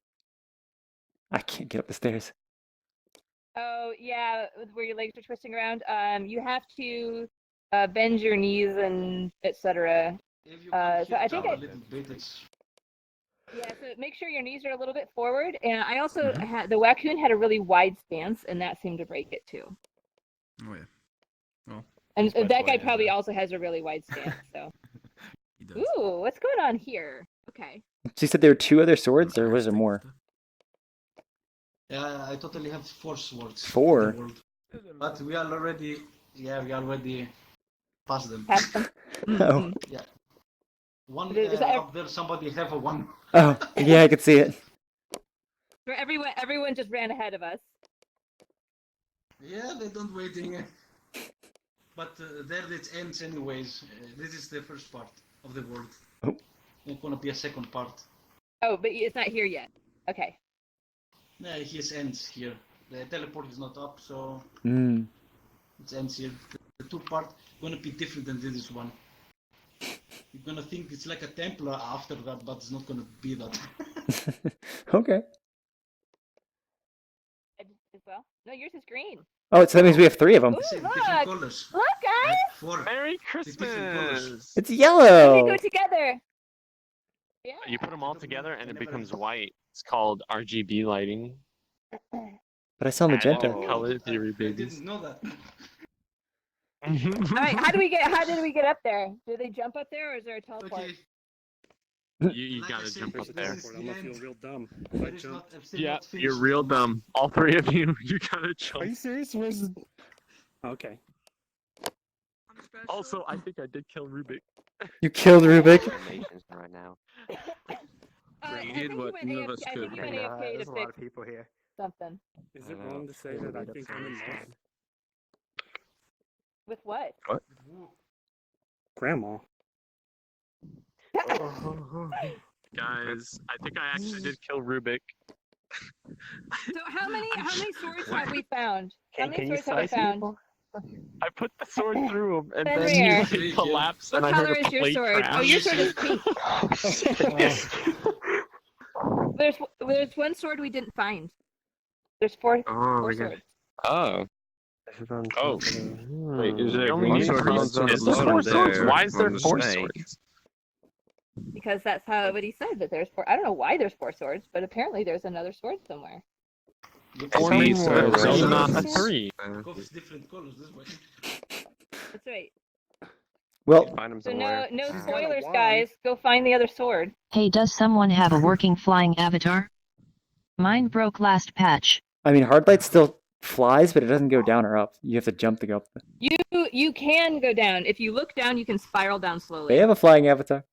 I can't get up the stairs. Oh yeah, where your legs are twisting around. You have to bend your knees and etc. So I think Yeah, so make sure your knees are a little bit forward. And I also had the Waccoon had a really wide stance, and that seemed to break it too. Oh yeah. Well. And by the that guy way, probably also has a really wide stance. So. Ooh, what's going on here? Okay. She said there were 2 other swords, or was there more? Yeah, I totally have 4 swords. 4? In the world. But we are already, we already passed them. Passed them? Oh. Yeah. One Is that up there, somebody have a 1. Oh, yeah, I could see it. Everyone just ran ahead of us. Yeah, they don't waiting. But there it ends anyways. This is the first part of the world. Oh. It's gonna be a second part. Oh, but it's not here yet. Okay. Yeah, his ends here. The teleport is not up, so Mm. it ends here. The 2 part gonna be different than this one. You're gonna think it's like a temple after that, but it's not gonna be that. Okay. As well? No, yours is green. Oh, so that means we have 3 of them. Ooh, Different look! colors. Look, guys! Like 4 Merry different colors. Christmas! It's They yellow! go together. Yeah. You put them all together and it becomes white. It's called RGB lighting. But I saw magenta. Color theory, I babies. didn't know that. All right, how did we get up there? Do they jump up there, or is there a teleport? Okay. You Like I gotta said, jump up this there. is the I'm gonna end. feel real dumb if I It is jump. not, I'm still Yeah, not finished. you're real dumb. All 3 of you, you gotta Are jump. you serious? Where's? Okay. Also, I think I did kill Rubik. You killed Rubik? right now. I did think what you none went of us AFK. I could. think you went AFK to There's a lot of fix people here. something. Is it wrong to say that I think I'm in love? With what? Grandma. Guys, I think I actually did kill Rubik. So how many swords have we found? How Hey, many can you swords have we size found? people? I put the sword through him, and then Fenrir. he like collapsed, What and I heard color a is your plate sword? crash. Oh, your sword is pink. There's one sword we didn't find. There's four swords. Oh. Oh. Wait, is there only one need sword? four Is swords there on 4 swords? there Why is there on the 4 snake. swords? Because that's how what he said, that there's 4. I don't know why there's 4 swords, but apparently there's another sword somewhere. 4 means there's not a 3. Of different colors this way. That's right. Well, So no spoilers, guys. Go find the other sword. Hey, does someone have a working flying avatar? Mine broke last patch. I mean, Hardlight still flies, but it doesn't go down or up. You have to jump to go up. You can go down. If you look down, you can spiral down slowly. They have a flying avatar.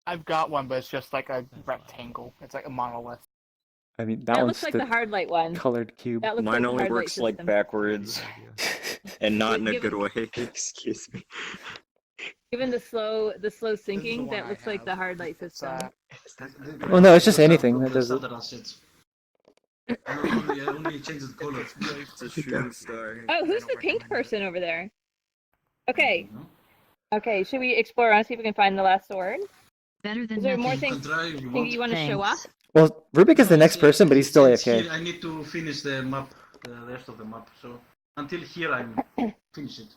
I've got one, but it's just like a rectangle. It's like a monolith. I mean, That one's looks like the the hard light one. colored cube. That looks Mine like the only hard light works like system. backwards, and not in a Give good it- way. Excuse me. Given the slow sinking, one that I looks like have. the hard light system. Well, no, it's just anything that does it. Other assets. I only change the color. It's a shooting star. Oh, who's the pink person over there? Okay. Okay, should we explore around, see if we can find the last sword? Better than Is there more nothing. things Try you want to show off? Well, Rubik is the next person, but he's still Since AFK. here I need to finish the map, the rest of the map. So until here I'm finish it.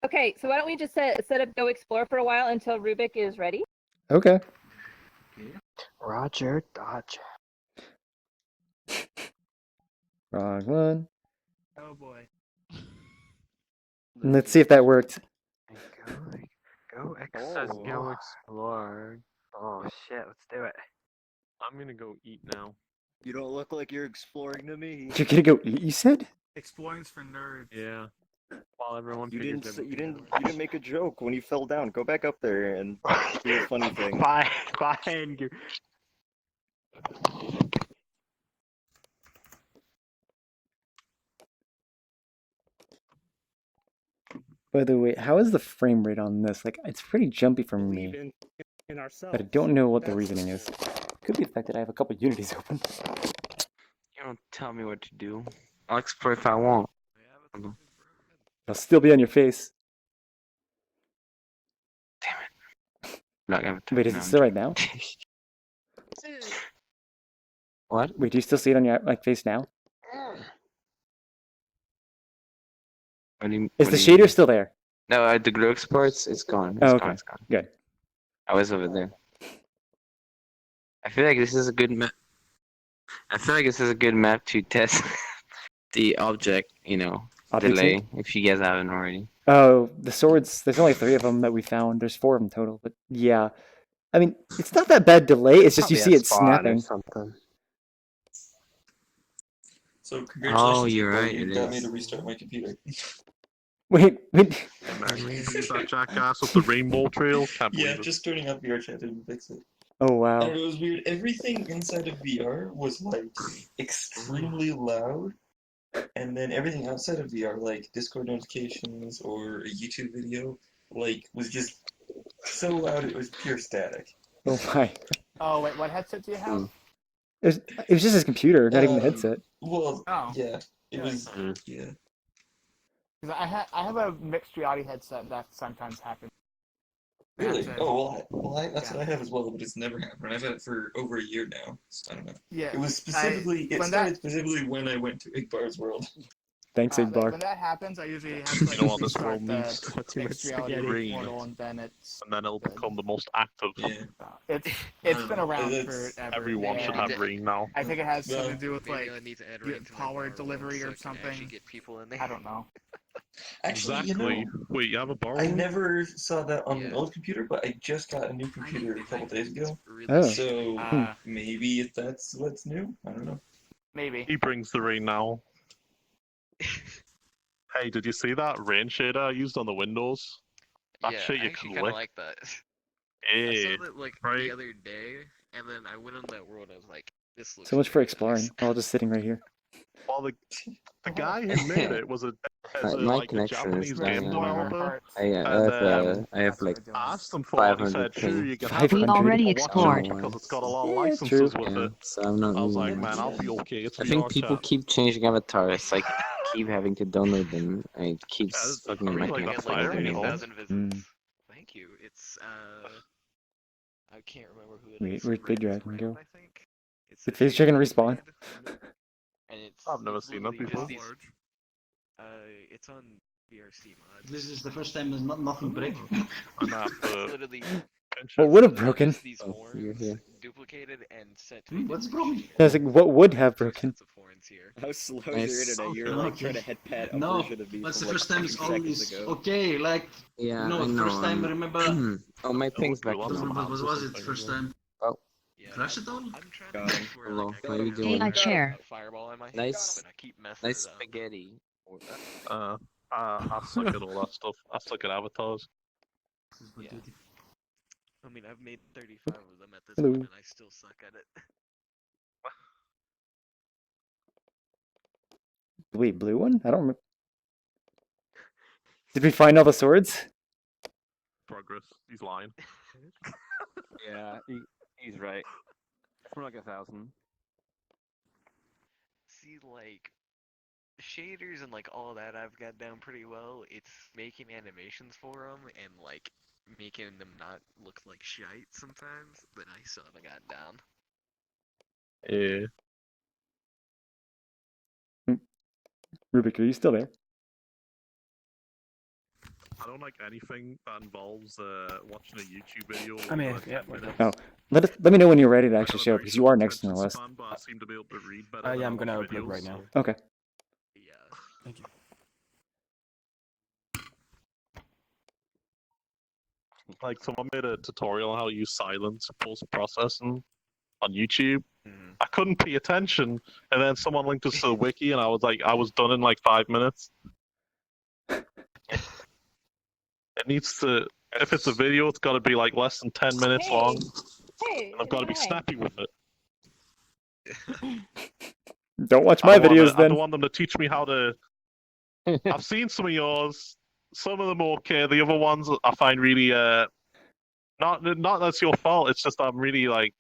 Okay, so why don't we just set up go explore for a while until Rubik is ready? Okay. Roger Dodger. Wrong one. Oh boy. Let's see if that worked. Go Says go explore. Oh shit, let's do it. I'm gonna go eat now. You don't look like you're exploring to me. You're gonna go eat, you said? Exploring's for nerds. Yeah. While everyone You figures didn't. You everything didn't make a joke when you fell down. Go back up there and do a funny thing. Fine. By the way, how is the frame rate on this? Like, it's pretty jumpy for me, In ourselves. but I don't know what the That's- reasoning is. Could be the fact that I have a couple unities open. You don't tell me what to do. I'll explore if I want. I'll still be on your face. Not gonna Wait, is no, it I'm still right now? What? Wait, do you still see it on your face now? What do you, Is what the do you shader mean? still there? No, the glue exports, it's gone. It's Oh, gone, okay. it's gone. Good. I was over there. I feel like this is a good map. I feel like this is a good map to test the object, delay, if you guys haven't already. Oh, the swords. There's only 3 of them that we found. There's 4 of them total, but yeah. I mean, it's not that bad delay. It's just you see it snapping. So congratulations, you're people. right, You it got me is. to restart my computer. Wait. That jackass with the rainbow trail. Can't believe Yeah, it. just turning up VRChat didn't fix it. Oh wow. I don't know, it was weird. Everything inside of VR was like extremely loud, and then everything outside of VR, like Discord notifications or a YouTube video, like was just so loud it was pure static. Oh my. Oh wait, what headset do you have? It was just his computer, not even the headset. Well, Oh. yeah, it was. Yeah. Because I have a mixed reality headset that sometimes happens. Really? That's it. Oh well, that's what I have as well, but it's never happened. I've had it for over a year now. So I don't know. Yeah. It was specifically. It when started specifically when I went to Igbar's world. Thanks, Igbar. When that happens, I usually have to like You know what this restart world needs? the mixed reality Rain. portal, and then it's. And then it'll become the most active. Yeah. It's been around forever. Everyone should have rain now. I think it has something to do with Maybe like I need to add rain to my power bar delivery so or I can actually something. get people in there. I don't know. Actually, Exactly. Wait, you have a bar? I never saw that on an old computer, but I just got a new computer a couple days ago. Oh. So maybe if that's what's new, I don't know. Maybe. He brings the rain now. Hey, did you see that rain shader I used on the windows? That Yeah, shit I you actually can kind of lick. like that. I Hey, saw that like right? the other day, and then I went on that world. I was like, "This looks." So much for exploring. All just sitting right here. Well, the guy who made it was My like a connection is Japanese dying game on developer. I have like Asked him for it. He 500 said, "Sure, ping. you can have it. We but already I'll watch explored. it because it's got a lot of Yeah, licenses true. with Yeah, it." so I'm not I was like, really "Man, I'll be okay. It's I think VR people chat." keep changing avatars. Like, keep having to download them, and it keeps fucking I my really like connection. that fire, like you know? 30,000 visits. Mm. Thank you. It's I can't remember who it Wait, is. where'd Big Red- Dragon Red, go? I think. It's Did a Phase Dragon respawn? and it's I've never seen that literally before. just these- it's on VRC mods. This is the first time there's nothing break. I'm not It's literally What would have broken? just these horns duplicated and set to What's broken? I was like, what would have broken? How slow Nice. is your internet? You're like trying to head pad a No, version of me that's the from like first time 3 it's seconds always ago. okay. Like Yeah, no, I know. first time remember. Oh, my ping's back. What was it first time? Oh. Crash it all? God. Hello, how you doing? AI chair. Fireball in my hand, Nice, and I keep messing nice it up. spaghetti. I suck at all that stuff. I suck at avatars. Yeah. I mean, I've made 35 of them at this Hello. point, and I still suck at it. Wait, blue one? I don't remember. Did we find all the swords? Progress. He's lying. Yeah, he's right. It's more like 1,000. See, like, shaders and, like, all that I've got down pretty well. It's making animations for them and, like, making them not look like shite sometimes that I still haven't got down. Yeah. Rubik, are you still there? I don't like anything that involves watching a YouTube video. I'm here, over 10 yeah, minutes. Oh, let me know when you're ready to actually show, because you are next on the list. Span, but I seem to be able to read better Yeah, than I'm gonna watch upload videos, right now. Okay. Yeah. Thank you. Like, someone made a tutorial on how to use silence post-processing on YouTube. I couldn't pay attention, and then someone linked us to the wiki, and I was done in like 5 minutes. It needs to, if it's a video, it's got to be like less than 10 minutes long, Hey, and I've got to be snappy with it. Don't watch my videos I then. don't want them to teach me how to. I've seen some of yours. Some of them are okay. The other ones I find really not that's your fault. It's just I'm really like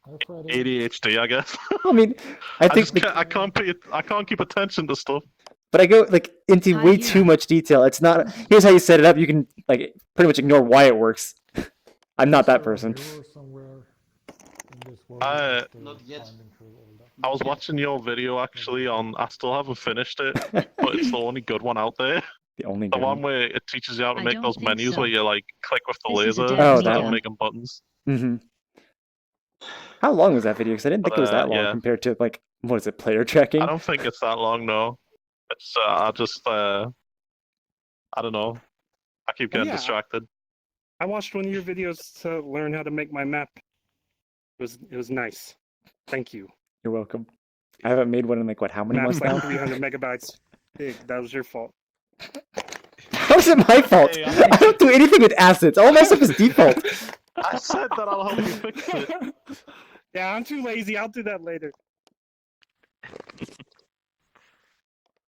ADHD, I guess. I mean, I think I can't keep attention to stuff. but I go like into way too much detail. It's not. Here's how you set it up. You can like pretty much ignore why it works. I'm not that person. Not yet. I was watching your video actually on. I still haven't finished it, but it's the only good one out there. The only The good one where it teaches you how to I make don't those think menus so. where you like click with the This is a laser dev Oh, instead that of one. making buttons. Mm-hmm. How long was that video? Because I didn't think it was that long yeah. compared to like what is it, player tracking? I don't think it's that long, no. It's I just I don't know. I keep getting distracted. I watched one of your videos to learn how to make my map. It was nice. Thank you. You're welcome. I haven't made one in like what? How many Map's months now? like 300 megabytes big. That was your fault. How is it my fault? I don't do anything with assets. All my stuff is default. I said that I'll help you fix it. Yeah, I'm too lazy. I'll do that later.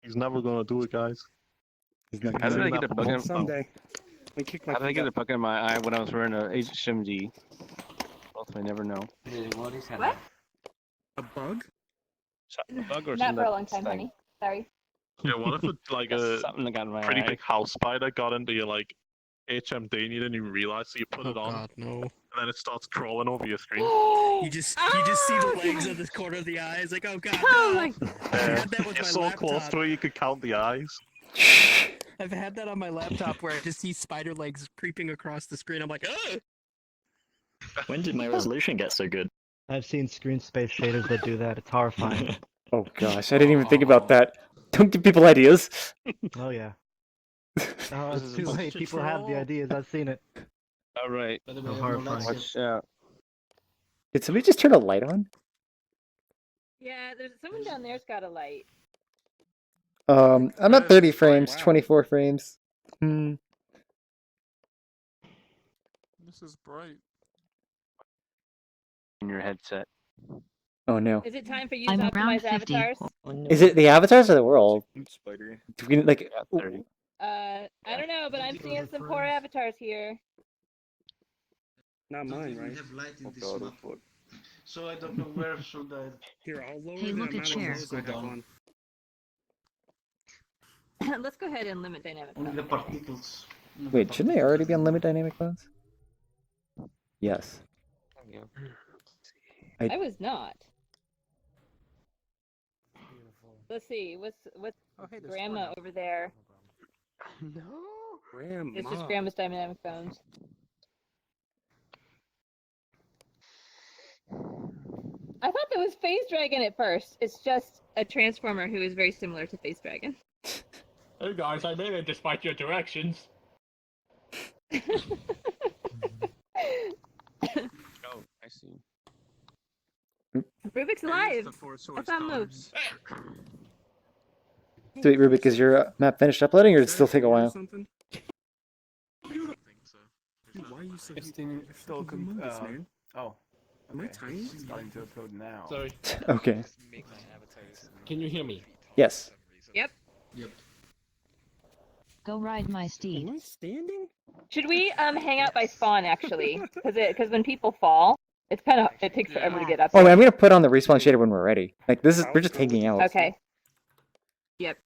He's never gonna do it, guys. How did I get a bug in Someday. How did I get a bug in my eye when I was wearing an HMG? I never know. What? A bug? A bug or Not something for a that long time, stung? honey. Sorry. Yeah, what if like a Something that got in my pretty eye. big house spider got into your like HMD and you didn't even realize, so you put Oh, it on, God, no. and then it starts crawling over your screen. You just see the legs of the corner of the eyes, like, oh god, Oh no! my I've had that with You're my so laptop. close to it, you could count the eyes. I've had that on my laptop where I just see spider legs creeping across the screen. I'm like, ugh! When did my resolution get so good? I've seen screen space shaders that do that. It's horrifying. Oh gosh, I didn't even think about that. Don't give people ideas. Oh yeah. Oh, it's too late. People have the ideas. I've seen it. All right. So horrifying. Watch out. Did somebody just turn a light on? Yeah, there's someone down there's got a light. I'm at 30 frames, 24 frames. Hmm. This is bright. In your headset. Oh no. Is it time for you I'm to around optimize 50. avatars? Is it the avatars or the world? Spider. Do we, like, I don't know, but I'm seeing some poor avatars here. Not mine, right? Have light in Oh this god, map. oh fuck. So I don't know where should I. Here, I'll lower Hey, the look at amount of share. clothes I have on. Let's go ahead and limit dynamic. Only the particles. wait, shouldn't they already be on limit dynamic modes? Yes. I was not. Let's see. What's grandma over there? No. Grandma. It's just grandma's dynamic phones. I thought that was Phase Dragon at first. It's just a transformer who is very similar to Phase Dragon. Hey guys, I made it despite your directions. Oh, I see. Rubik's alive! I found moves. So wait, Rubik, is your map finished uploading or does it still take a while? Why are you so It's still humongous, man? Oh. Am I Okay. tiny? It's starting to upload now. Sorry. Okay. Can you hear me? Yes. Yep. Yep. Go ride my steed. Am I standing? Should we hang out by spawn actually? Because when people fall, it takes forever to get up. Oh, I'm gonna put on the respawn shader when we're ready. Like we're just hanging out. Okay. Yep.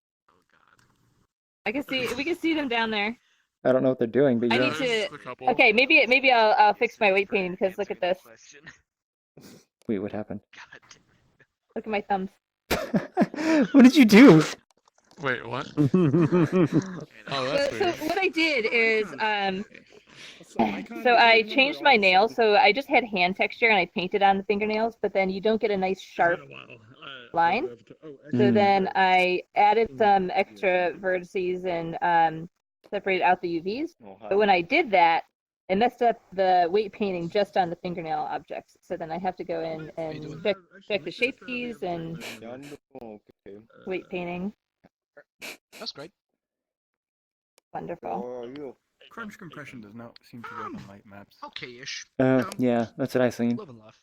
We can see them down there. I don't know what they're doing, but I yeah. need to. Okay, maybe I'll fix my weight painting because look at this. Wait, what happened? Look at my thumbs. What did you do? Wait, what? So what I did is so I changed my nails. So I just had hand texture and I painted on the fingernails, but then you don't get a nice sharp line. So then I added some extra vertices and separated out the UVs. But when I did that, it messed up the weight painting just on the fingernail objects. So then I have to go in and check the shape keys and weight painting. That's great. Wonderful. Crunch compression does not seem to work on light maps. Okay-ish. Yeah, that's what I seen. Live and laugh.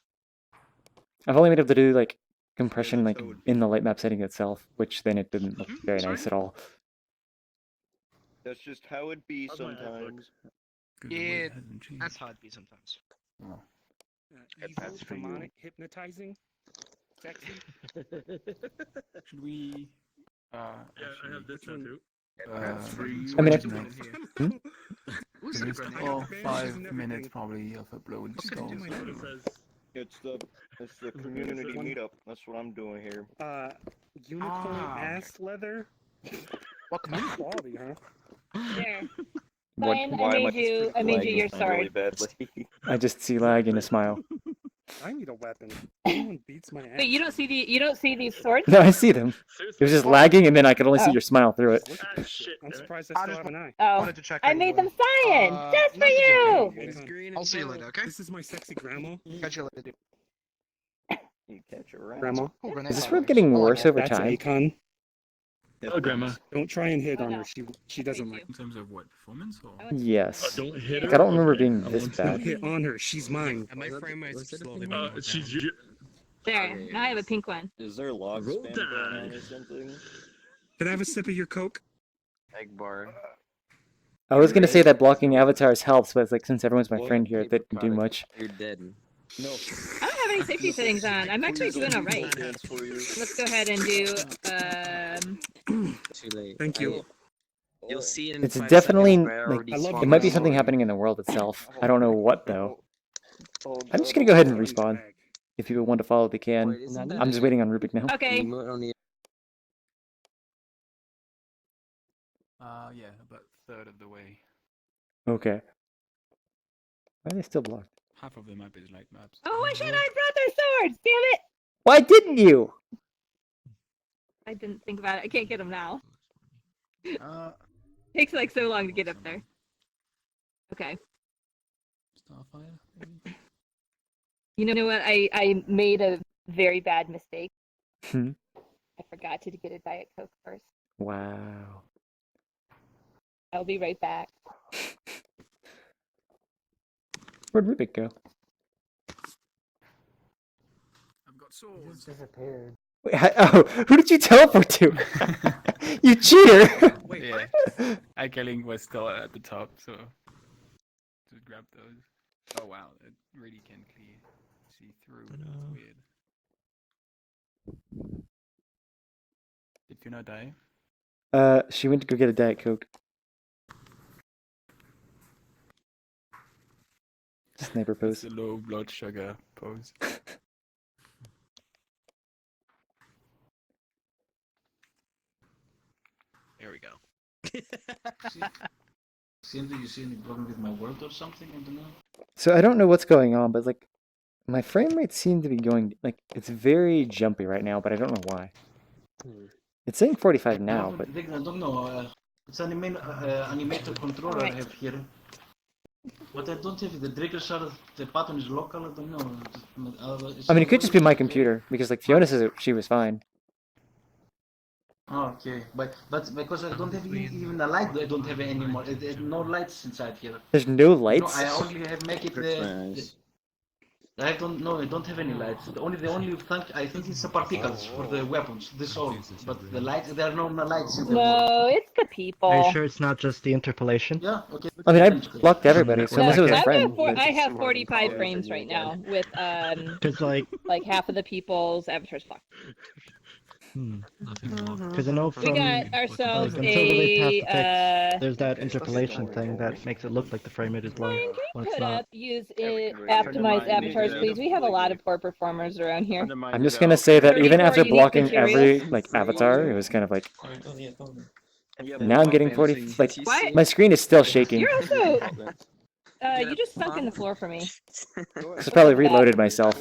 I've only been able to do like compression like in the light map setting itself, which then it didn't look very nice at all. That's just how it be sometimes. Yeah, that's how it be sometimes. Oh. That's demonic, hypnotizing, sexy. Should we? Yeah, I have this one too. I mean, It's all 5 minutes probably of upload stalls. It's the community meetup. That's what I'm doing here. Unicorn ass leather. What quality, huh? There. What- Cyan, why am I made you your lagging really sword. badly? I just see lag and a smile. I need a weapon. Anyone beats my ass. Wait, you don't see these swords? No, I see them. It was just lagging, and then I could only see Oh. your smile through it. Look at this shit. I'm surprised I still have an eye. Oh, I made them cyan just for you. I'll see you later, okay? This is my sexy grandma. Catch you later. You catch your Grandma. Is this room getting worse over That's time? Akon. Hello, Grandma. Don't try and hit on her. She doesn't like. In terms of what, performance or? Yes. Don't hit her. I don't remember being I this want Don't bad. hit on her. She's mine. My frame rate's slowly she's. There, now I have a pink one. Is there log Roll spam Tide. going on or something? Can I have a sip of your Coke? Egg bar. I was gonna say that blocking avatars helps, but it's like since everyone's my friend here, that didn't do much. You're dead. No. I don't have any safety settings on. I'm actually doing alright. Let's go ahead and do Too late. Thank you. You'll see in It's 5 definitely seconds where I like already it swapped might be my something sword. happening in the world itself. I don't know what though. I'm just gonna go ahead and respawn. If people want to follow, they can. Wait, isn't that I'm just waiting on Rubik now. Okay. Emote on the- Yeah, about a third of the way. Okay. Why are they still blocked? Half of the map is light maps. Oh, I should I brought their swords. Damn it! Why didn't you? I didn't think about it. I can't get them now. Uh, Takes like so long to get up there. Okay. Starfire, maybe? You know what? I made a very bad mistake. Hmm. I forgot to get a Diet Coke first. Wow. I'll be right back. Where'd Rubik go? I've got swords. Disappeared. Wait, oh, who did you teleport to? You cheater! Wait, yeah. Ikeling was still at the top, so just grab those. Oh wow, it really can see through. That's weird. Did you not die? She went to go get a Diet Coke. Sniper pose. It's a low blood sugar pose. There we go. Seems that you see any problem with my word or something? I don't know. So I don't know what's going on, but like my frame rate seems to be going like it's very jumpy right now, but I don't know why. It's saying 45 now, but I don't know. It's animator controller I have here. But I don't have the triggers are the button is local. I don't know. I mean it could just be my computer because like Fiona says she was fine. Oh, okay, but because I don't have even a light, I don't have any more. There's no lights inside here. There's no lights. No, I only have make it. I don't know. I don't have any lights. The only thing I think it's the particles for the weapons. This all, but the lights there are no lights in the No, it's the people. Are you sure it's not just the interpolation? Yeah. Okay. I mean I blocked everybody, so unless it was a I've friend. got but- I have 45 frames right now with Cause like half of the people's avatars blocked. Because I know from We got ourselves like, until the way past the a text, there's that interpolation thing that makes it look like the frame rate is low when it's put not. up use it optimized avatars, please. We have a lot of poor performers around here. I'm just gonna say that even 34 after unique blocking materials. every like avatar, it was kind of like now I'm getting 40 like What? my screen is still shaking. You're also you just sunk in the floor for me. So probably reloaded myself.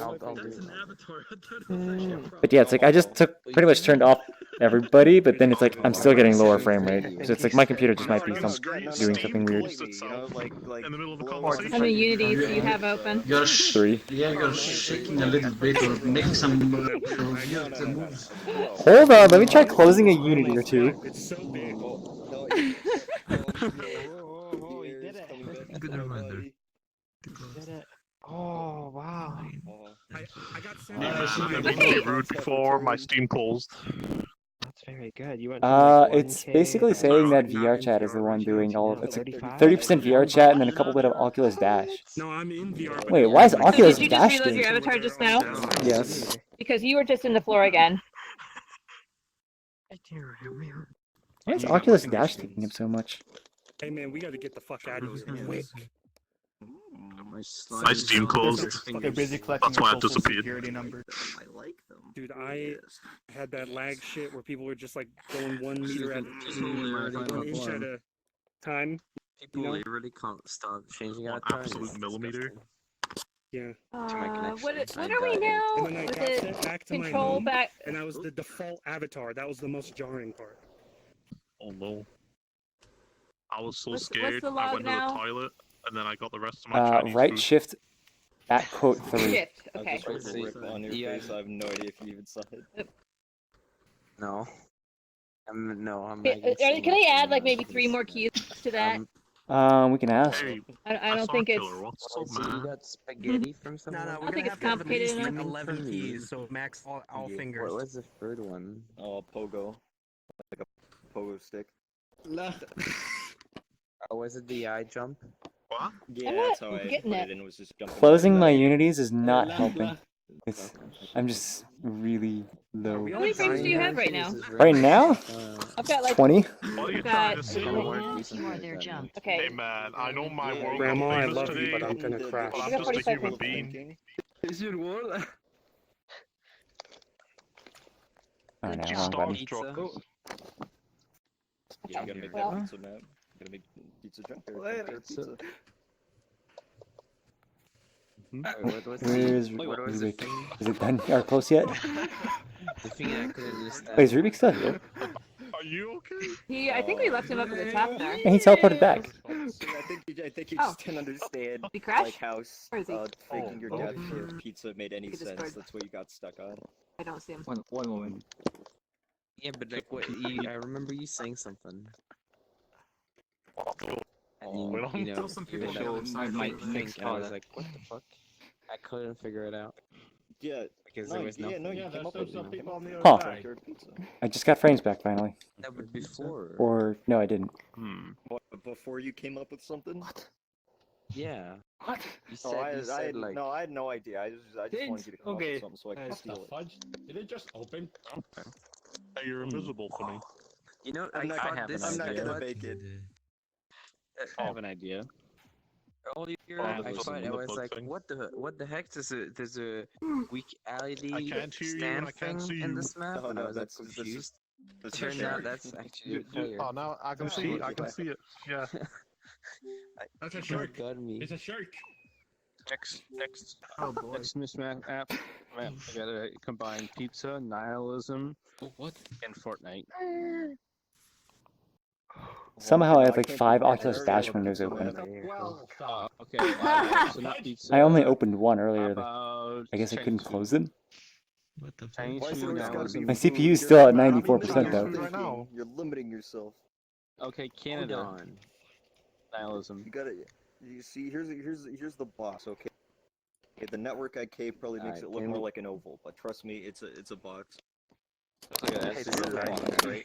But yeah, it's like I just pretty much turned off everybody, but then it's like I'm still getting lower frame rate. So it's like my computer just might be doing something weird. How many unities do you have open? You're 3. Yeah, you're shaking a little bit or making some weird moves. Hold on, let me try closing a unity or two. Good reminder. Oh wow! I got I've been rude before, my Steam closed. That's very good. You went It's basically saying that VRChat is the one doing all of it. It's like 30% VRChat and then a couple bit of Oculus Dash. No, I'm in VR. Wait, why is Oculus Did you Dash just reload doing your avatar just now? Yes. Because you were just in the floor again. Why is Oculus Dash taking up so much? Hey man, we gotta get the fuck out of here quick. My Steam closed. They're busy collecting That's why your it social disappeared. security number. I like them. Dude, I had that lag shit where people were just like going 1 meter at 1 inch at a time. People really can't stop changing One avatars. absolute millimeter. Yeah. What are we now? And then I Was got it sent back to my control home, back? and I was the default avatar. That was the most jarring part. Oh no. I was so What's scared. the I log went to now? the toilet, and then I got the rest of my Chinese Right food. shift at quote 3. Shift. I Okay. just put the rip on your face. I have no idea if you even saw it. No. No, I'm Can lagging so I much add right like now, maybe it's 3 more keys to that? We can ask. Hey, I don't think it's. What's Oh, up, so you man? got spaghetti from No, someone? no, I we're don't think gonna it's have to have at least complicated like enough. 11 keys, so max all Yeah, fingers. What was the third one? Oh, pogo. Like a pogo stick. Oh, was it the eye jump? What? Yeah, I'm that's not how I getting put it. it in. It was just jumping. Closing my unities is not helping. I'm just really low. How many frames do you have right now? Right now? I've got like 20? What are you I've trying got. to say? Okay. Hey man, I know my world Grandma, got I famous love today, you, but I'm gonna crash. but I I'm got just a 45 human frames. being. Is your world? Oh no, You wrong button. starstruck. Yeah, you gotta make Well. that pizza map. You gotta make pizza jump there. Pizza. Where's What was the Rubik? thing? Is it done or close yet? The thing I couldn't understand. Wait, is Rubik still here? Are you okay? I think we left him up at the top there. Yeah, he teleported back. I think you Oh. just didn't understand He crashed? like how Where is he? faking your death for Oh. pizza made any Look at this sense. bird. That's what you got stuck on. I don't see him. One moment. Yeah, but like, I remember you saying something. And you know, some you people were show like, inside might the think, and I was color. like, what the fuck? I couldn't figure it out. Yeah, Because there was yeah, nothing. no, you Yeah, came there's up still with some it. people on the Huh. other side. I just got frames back finally. That was before. Or no, I didn't. What, before you came up with something? Yeah. What? You said like. no, I had no idea. I just wanted you to come up with something so I could What the steal it. fudge? Did it just open? Okay. Hey, you're invisible to me. You know, I'm I not, thought have this. an I'm not idea. gonna make it. I have an idea. Earlier, Oh, I this thought is I the was bug like, thing. what the heck? There's a weak LED I can't hear you stand and I can't thing see in you. this map, Oh, and I no, was like that's just- confused. That's Turned out that's actually a player. Oh, now I can see. I can see it. Yeah. That's a You shark. got me. It's a shark. Next Oh boy. next mismatch app. I gotta combine pizza, nihilism, and Fortnite. Somehow I have I like can't 5 do that. Oculus I Dash already windows have a open. pizza Well, stop. Okay, so not pizza. I only opened one earlier. How about I guess I couldn't Chinese close food? them. What the fuck? Chinese Why is it food, always gotta nihilism. be My food? CPU is still at You're 94% though. Right now. You're limiting yourself. Okay, Hold Canada. on. Nihilism. You gotta. You see, here's the box. Okay. Okay, the network IK probably makes Alright, it look can more we- like an oval, but trust me, it's a box. Look at that. Hey, So this is you're the right. box, right?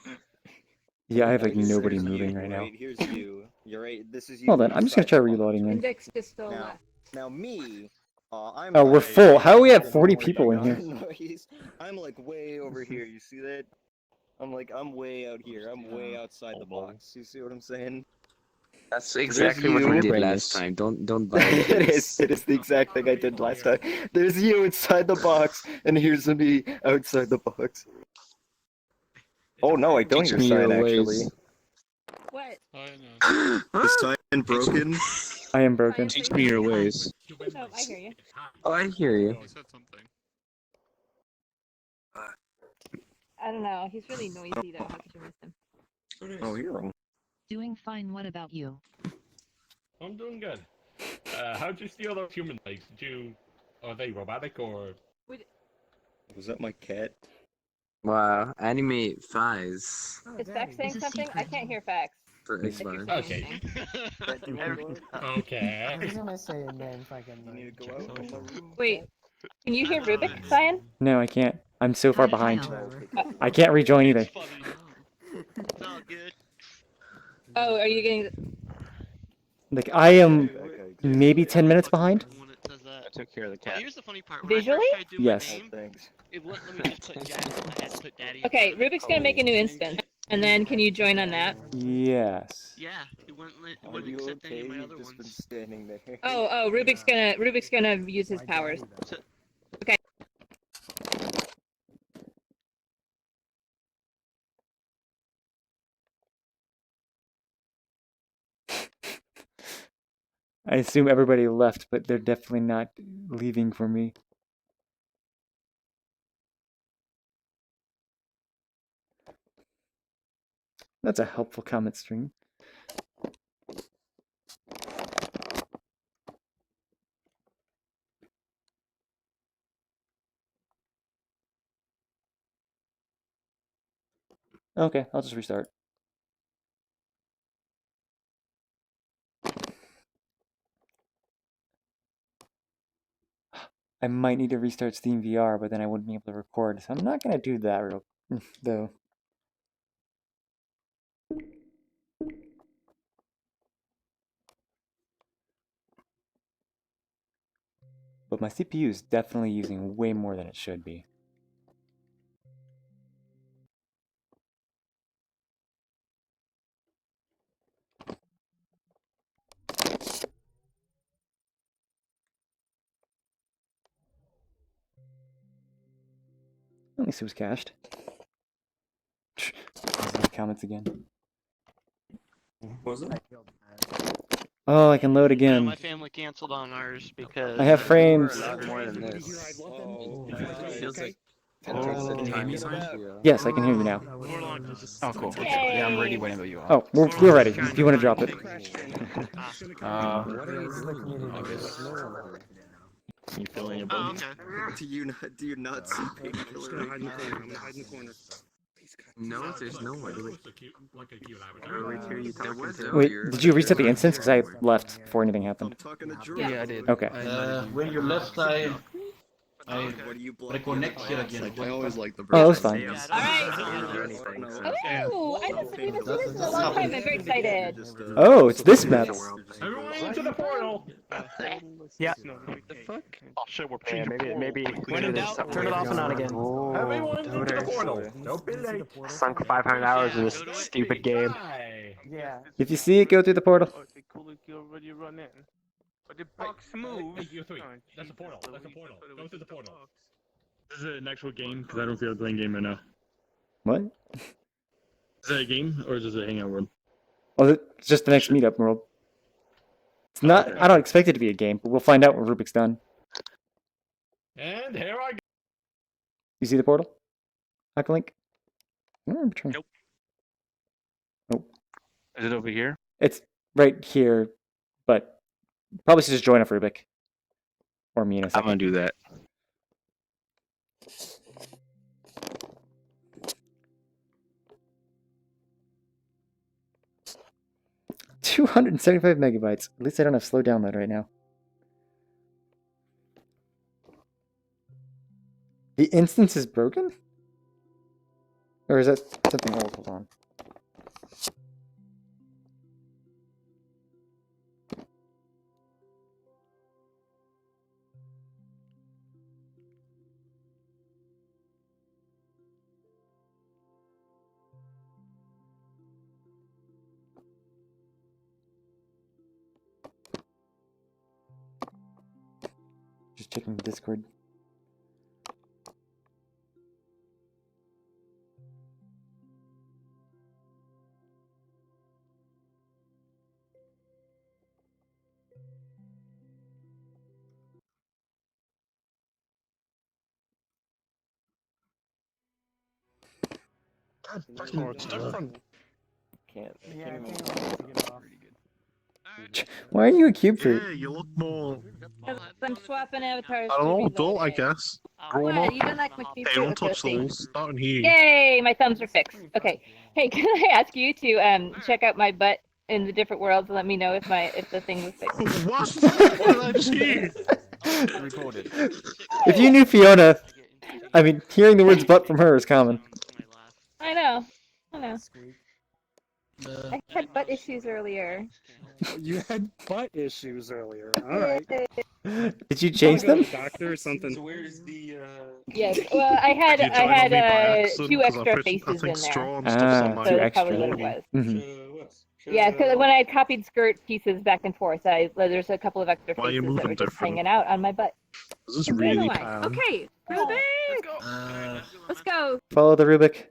Yeah, I have like Here's nobody you, moving right now. Right, here's you. You're right. This is you. Hold on, I'm just gonna inside try the box. reloading then. Index is still Now, left. now me, I'm. Oh, we're like- full. How are we at I'm 40 like people in here? noise. I'm like way over here. You see that? I'm way out here. I'm way outside the box. You see what I'm saying? That's exactly what we did last time. Don't buy It is the exact thing I did last time. There's you inside the box, and here's me outside the box. Oh no, I don't Teach hear me your Cyan actually. ways. What? Is Cyan broken? I am broken. Teach me your ways. No, I hear you. Oh, I hear you. I don't know. He's really noisy though. How could you miss him? Oh, hear him. Doing fine. What about you? I'm doing good. How'd you steal those human legs? Are they robotic or? Was that my cat? Wow, anime thighs Is Fax saying something? I can't hear Fax. for If you're Xbox. saying Okay. anything. Okay. I was gonna say and then fucking. You need to go out of my room. Wait, can you hear Rubik, Cyan? No, I can't. I'm so far behind. Whatever. I can't rejoin either. It's all good. Oh, are you getting? Like I am maybe 10 minutes behind. I took care of the cat. Here's the funny part. Visually? Yes. Thanks. It wouldn't let me just put daddy. I had to put daddy. Okay, Rubik's gonna make a new instance, and then can you join on that? Yes. Yeah, it wouldn't let. It Are wouldn't you accept any okay? of my You've other just been ones. standing there. Oh, Rubik's gonna use his powers. Okay. I assume everybody left, but they're definitely not leaving for me. That's a helpful comment string. Okay, I'll just restart. I might need to restart Steam VR, but then I wouldn't be able to record, so I'm not going to do that though. But my CPU is definitely using way more than it should be. At least it was cached. Comments again. Was it? Oh, I can load You know, again. my family canceled on ours because I have frames. more than this. Feels like Yes, I can hear you now. Oh, cool. Yeah, I'm ready whenever you are. Oh, we're ready. If you want to drop it. You feeling your Oh, butt? okay. Do you not see I'm just gonna hide in the corner. I'm gonna hide in the corner. No, there's no one. Wait, did you reset the instance? Because I left before anything happened. Yeah, I did. Okay. When you left, I reconnect here again. I always like the Oh, that was fine. Alright. Oh, I haven't seen this in a long time. I'm very excited. Oh, it's this map. Everyone into the portal! Yeah. The fuck? Oh shit, we're Yeah, changing maybe When in doubt, turn it off and on again. Everyone into the portal! Don't be late! Sunk 500 hours in this stupid game. Yeah. If you see it, go through the portal. But the box moves. Hey, you three. That's a portal. That's a portal. Go through the portal. Is it an actual game? Because I don't feel like playing game right now. What? Is that a game or is this a hangout world? Oh, it's just the next meetup world. It's not. I don't expect it to be a game, but we'll find out when Rubik's done. And here I go. You see the portal? Hyperlink? Nope. Nope. Is it over here? It's right here, but probably should just join a Rubik. Or me in a I'm second. gonna do that. 275 megabytes. At least I don't have slow download right now. The instance is broken? Or is that something old? Hold on. Just checking Discord. God fucking it's different. Can't. Yeah, I think I'll have to get it off. Why are you a cube fruit? Yeah, you look more. I'm swapping avatars. I don't know, to adult, I reload it. guess. Grown What? up. You don't like my Hey, fruit? don't Okay, touch let's see. those. Not in here. Yay! My thumbs are fixed. Okay. Hey, can I ask you to check out my butt in the different worlds and let me know if the thing was fixed? What? What did I just hear? Recorded. If you knew Fiona, I mean, hearing the words butt from her is common. I know. I had butt issues earlier. You had butt issues earlier. All right. Did you change Go to them? the doctor or something? So where's the Yes. Well, I had Did you join on me by accident? 2 'Cause extra I faces in think there. straw and stuff's on Ah, my So two that's probably extra. what it was. Mhm. Yeah, because when I had copied skirt pieces back and forth, there's a couple of extra Why are you faces that moving were just different? hanging out on my butt. Is this I don't know really why. bad? Okay, Rubik! Let's go. Follow the Rubik.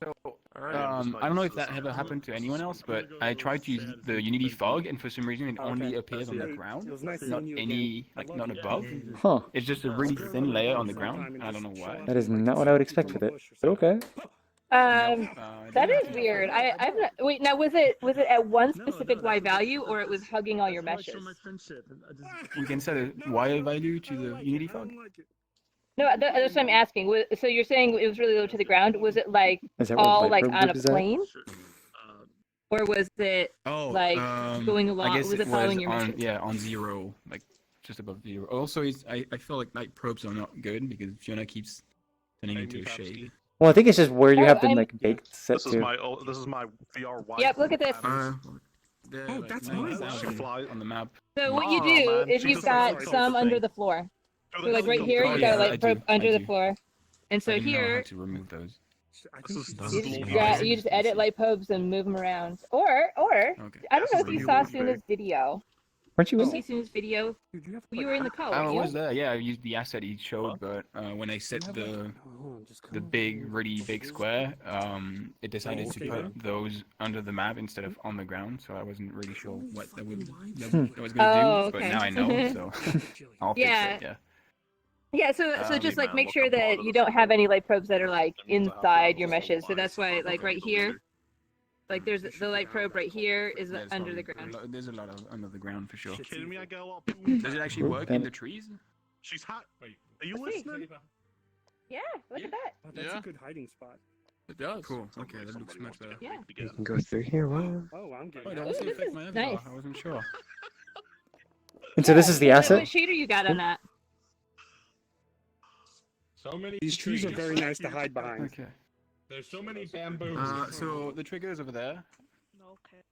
So, I don't know if that ever happened to anyone else, but I tried to use the Unity fog, and for some reason it only appears on the ground, not not above. Huh. It's just a really thin layer on the ground. I don't know why. That is not what I would expect with it. But okay. That is weird. I've not, wait, now was it at one specific Y value or it was hugging all your meshes? We can set a Y value to the Unity fog. No, that's what I'm asking. So you're saying it was really low to the ground? Was it like Is that what all light like probe on a group is at? plane? Or was it like going along? I guess Was it following your on, meshes? yeah, on 0, like just above 0. Also, I feel like light probes are not good because Fiona keeps turning into a shade. Well, I think it's just where you have them like baked set This is to. this is my VR wife. Yep, look at this. Oh, that's nice. On the map. So what you do is you've got some under the floor. So like right here, you got a light probe under the floor. And so I didn't know here, how to remove those. you just edit light probes and move them around. Or I don't know if you saw Suna's video. Weren't you in see Suna's video? You were in the call. I weren't you? was there, yeah. I used the asset he showed, but when I set the big, really big square, it decided to put those under the map instead of on the ground. So I wasn't really sure what that was going to do, but now I know. So I'll fix it. Yeah. Yeah, so just like make sure that you don't have any light probes that are like inside your meshes. So that's why like right here, like there's the light probe right here is under the ground. There's a lot of under the ground for sure. Kidding me? I go up. Does it actually work in the trees? She's hot. Wait, are you listening? Yeah, look at that. Oh, that's a good hiding spot. It does. Cool. Okay, that looks much better. Yeah. You can go through here. Wow. Oh, I'm getting. Oh, it also affects my avatar. nice. I wasn't sure. And so this is the So asset. what shader you got on that? So many These trees are very nice to hide behind. Okay. There's so many bamboos. So the trigger is over there. Okay.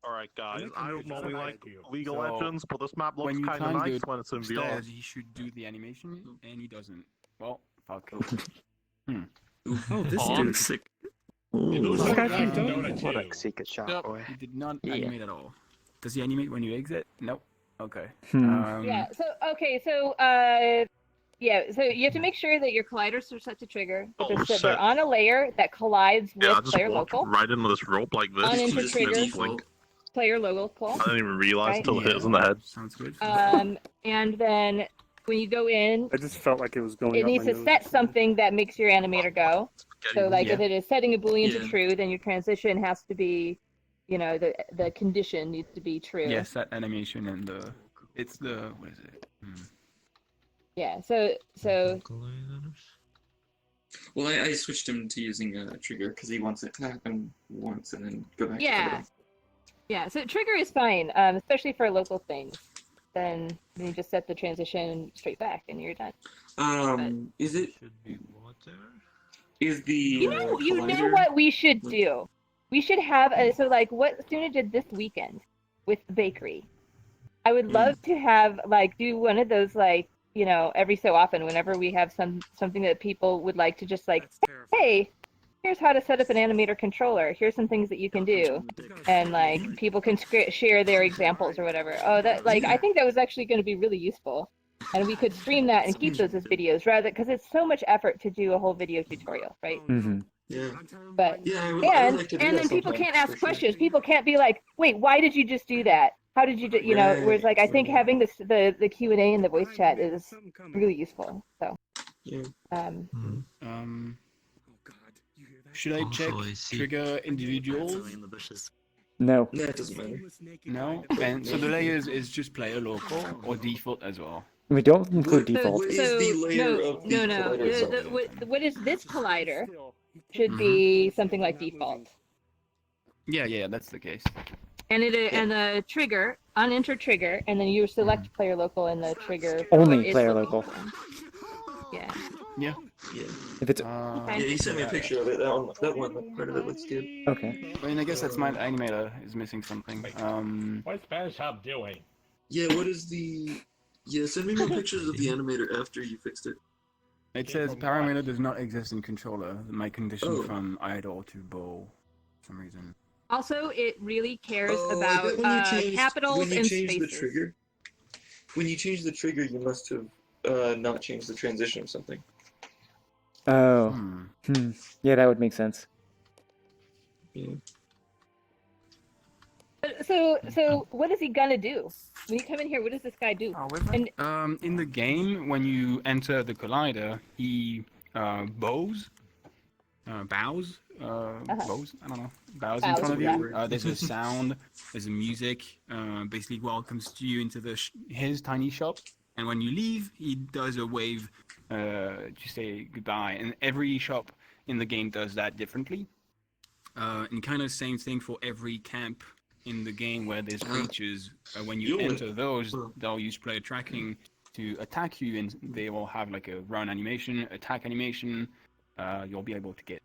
Alright, guys. I don't normally like League of So, Legends, but this map looks when you kind of climb nice the when it's in VR. stairs, he should do the animation, and he doesn't. Well, fuck. Oh, this Oh, dude. sick. It looks Look like at him that go. donut What too. a secret shot, Yep, boy. he did not Yeah. animate at all. Does he animate when you exit? Nope. Okay. Yeah. So okay. So yeah. So you have to make sure that your colliders are set to trigger because shit. they're on a layer that collides with Yeah, I just player walked local. right into this rope like this. On It's enter just trigger. blink. Player local. I didn't even realize Right. until it hit us in the head. Sounds good. And then when you go in, I just felt like it was going it up needs my to nose. set something that makes your animator go. So like if Yeah. it is setting a boolean to Yeah. true, then your transition has to be, you know, the condition needs to be true. Yes, that animation and it's the what is it? Yeah. So Well, I switched him to using a trigger because he wants it to happen once and then go back to yeah. everything. Yeah, so trigger is fine, especially for local things. Then you just set the transition straight back and you're done. Is it? Is the You know collider- what we should do? We should have so like what Suna did this weekend with the bakery. I would love to have like do one of those like, you know, every so often whenever we have something that people would like to just like, hey, here's how to set up an animator controller. Here's some things that you can do, and like people can share their examples or whatever. Oh, that like I think that was actually going to be really useful, and we could stream that and keep those as videos rather because it's so much effort to do a whole video tutorial, right? Mm-hmm. Yeah. But Yeah, I would like to do and that then people sometime, can't ask for sure. questions. People can't be like, wait, why did you just do that? How did you do? You know, whereas like I think having this the Q&A and the voice chat is really useful. So. Yeah. Should I check trigger individuals? No. No, it doesn't matter. No? And so the layers is just player local or default as well? We don't include default. What is this collider should be something like default. Yeah, that's the case. And and the trigger, on enter trigger, and then you select player local and the trigger. Only is player local. local. Yeah. Yeah. If it's Yeah, you sent me a picture of it. That one part of it looks good. okay. I mean, I guess that's my animator is missing something. What's Spanish Hub doing? Yeah, what is the... Yeah, send me more pictures of the animator after you fixed it. It says parameter does not exist in controller. My condition Oh. from idle to bow for some reason. Also, it really cares I about bet when you changed, capitals when you and changed spaces. the trigger, when you changed the trigger, you must have not changed the transition or something. Oh. Yeah, that would make sense. So what is he gonna do? When you come in here, what does this guy do? And In the game, when you enter the collider, he bows, bows, bows. I don't know. Bows in Bows, front of yeah. you. There's a sound. There's a music. Basically welcomes you into his tiny shop. And when you leave, he does a wave to say goodbye. And every shop in the game does that differently. And kind of same thing for every camp in the game where there's creatures. When you enter those, they'll use player tracking to attack you, and they will have like a run animation, attack animation. You'll be able to get,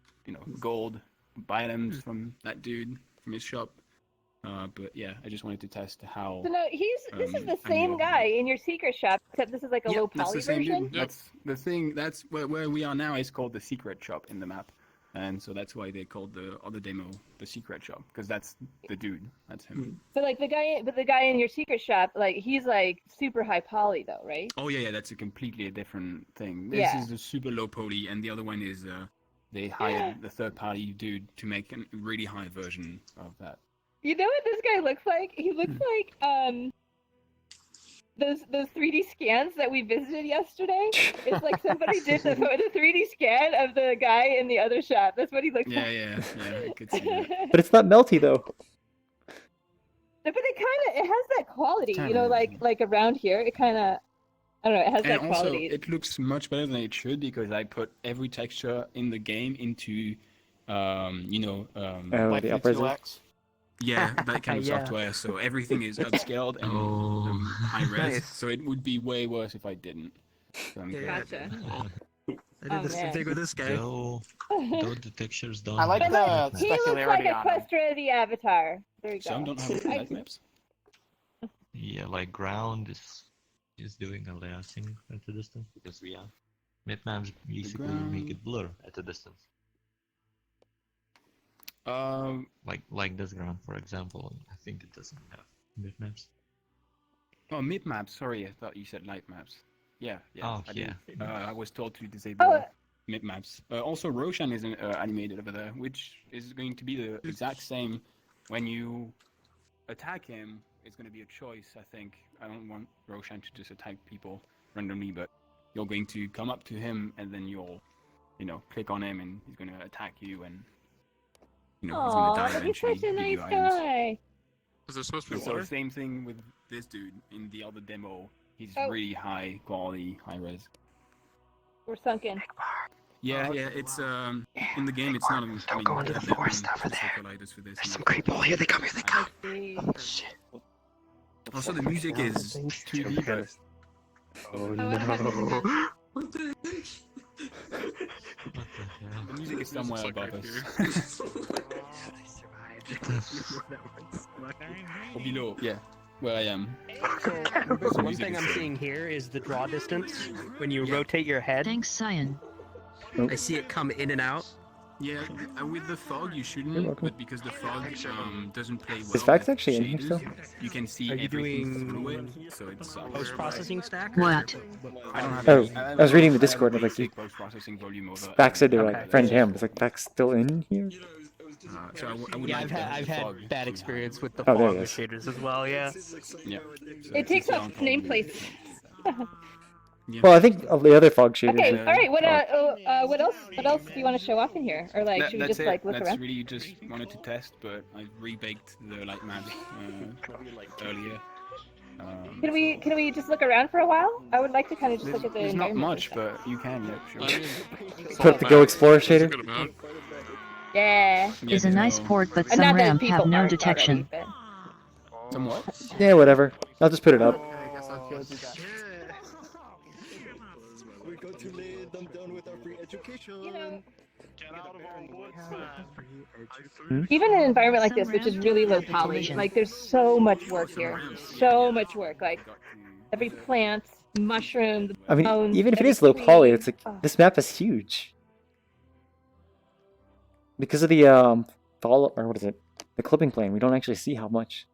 gold, buy items from that dude from his shop. But yeah, I just wanted to test how. So no, this is the same guy in your secret shop, except this is like a low That's poly the same version. dude. That's the thing. That's where we are now. Is called the secret shop in the map. And so that's why they called the other demo the secret shop, because that's the dude. That's him. But like the guy in your secret shop, like he's like super high poly though, right? Oh yeah, that's a completely different thing. This Yeah. is the super low poly, and the other one is they hired the third party dude to make a really high version of that. You know what this guy looks like? He looks like those 3D scans that we visited yesterday. It's like somebody did the 3D scan of the guy in the other shop. That's what he looks like. Yeah, I could see that. But it's not melty though. But it has that quality, like around here, it kind of, I don't know, it has that And also, quality. it looks much better than it should because I put every texture in the game into, the upres. Yeah, that kind of Yeah. software. So everything is upscaled and high res. Nice. So it would be way worse if I didn't. So I'm glad. Gotcha. I did the same thing with this guy. Though the textures don't. I like have the that He looks like specularity a on him. Questra the Avatar. There you go. Some don't have light maps. Yeah, like ground is doing a layering at a distance because map maps basically make it blur at a distance. Like this ground, for example, I think it doesn't have map maps. Oh, mid maps. Sorry, I thought you said light maps. Yeah. Oh, I yeah. did. I was told to disable mid maps. Also, Roshan is animated over there, which is going to be the exact same. When you attack him, it's going to be a choice. I think I don't want Roshan to just attack people randomly, but you're going to come up to him and then you'll, click on him and he's going to attack you and. He's gonna die he's eventually. such a give you nice items. guy. Is it supposed to be So water? same thing with this dude in the other demo. He's Oh. really high quality, high res. We're sunken. Yeah, it's in the game it's not. Don't go into the forest over there. There's some creeple. Here they come. Here they come. Oh shit. Also, the music is 2D, but Oh no. the music is somewhere above us. Or below, yeah, where I am. So, The one music thing is I'm there. seeing here is the draw distance. When you rotate your head, Thanks, Cyan. I see it come in and out. Yeah, with the fog you You're shouldn't, welcome. but because the fog doesn't play well Is Vax with actually in here shaders, still? you can see Are you everything doing through it, so it's post-processing stack? What? I don't have Oh, any- I was reading the Discord. I was like, basic post-processing volume over. Vax said to Okay. like friend him. It's like Vax still in here. So I would Yeah, like I've the had fog bad to experience with the Oh, there fog it with is. shaders as well. Yeah. Yeah. It takes up nameplates. Well, I think the other fog shaders. Okay, are- all right. What else? What else do you want to show off in here, or like should we That's just like look That's around? really just wanted to test, but I rebaked the light maps earlier. Can we just look around for a while? I would like to kind of just look at the There's not environment. much, but you can, yeah, sure. Put up the Go Explorer shader. Yeah. Is a nice port, but And some not that ramp people have no aren't detection. already, Somewhat. Yeah, whatever. I'll just put it up. We go too late. I'm done with our free education. Even in an environment like this, which is really low poly, like there's so much work here, so much work. Like every plant, mushroom, I mean, bones, even if it every is low tree. poly, it's like Oh. this map is huge. Because of the fall or what is it? The clipping plane. We don't actually see how much.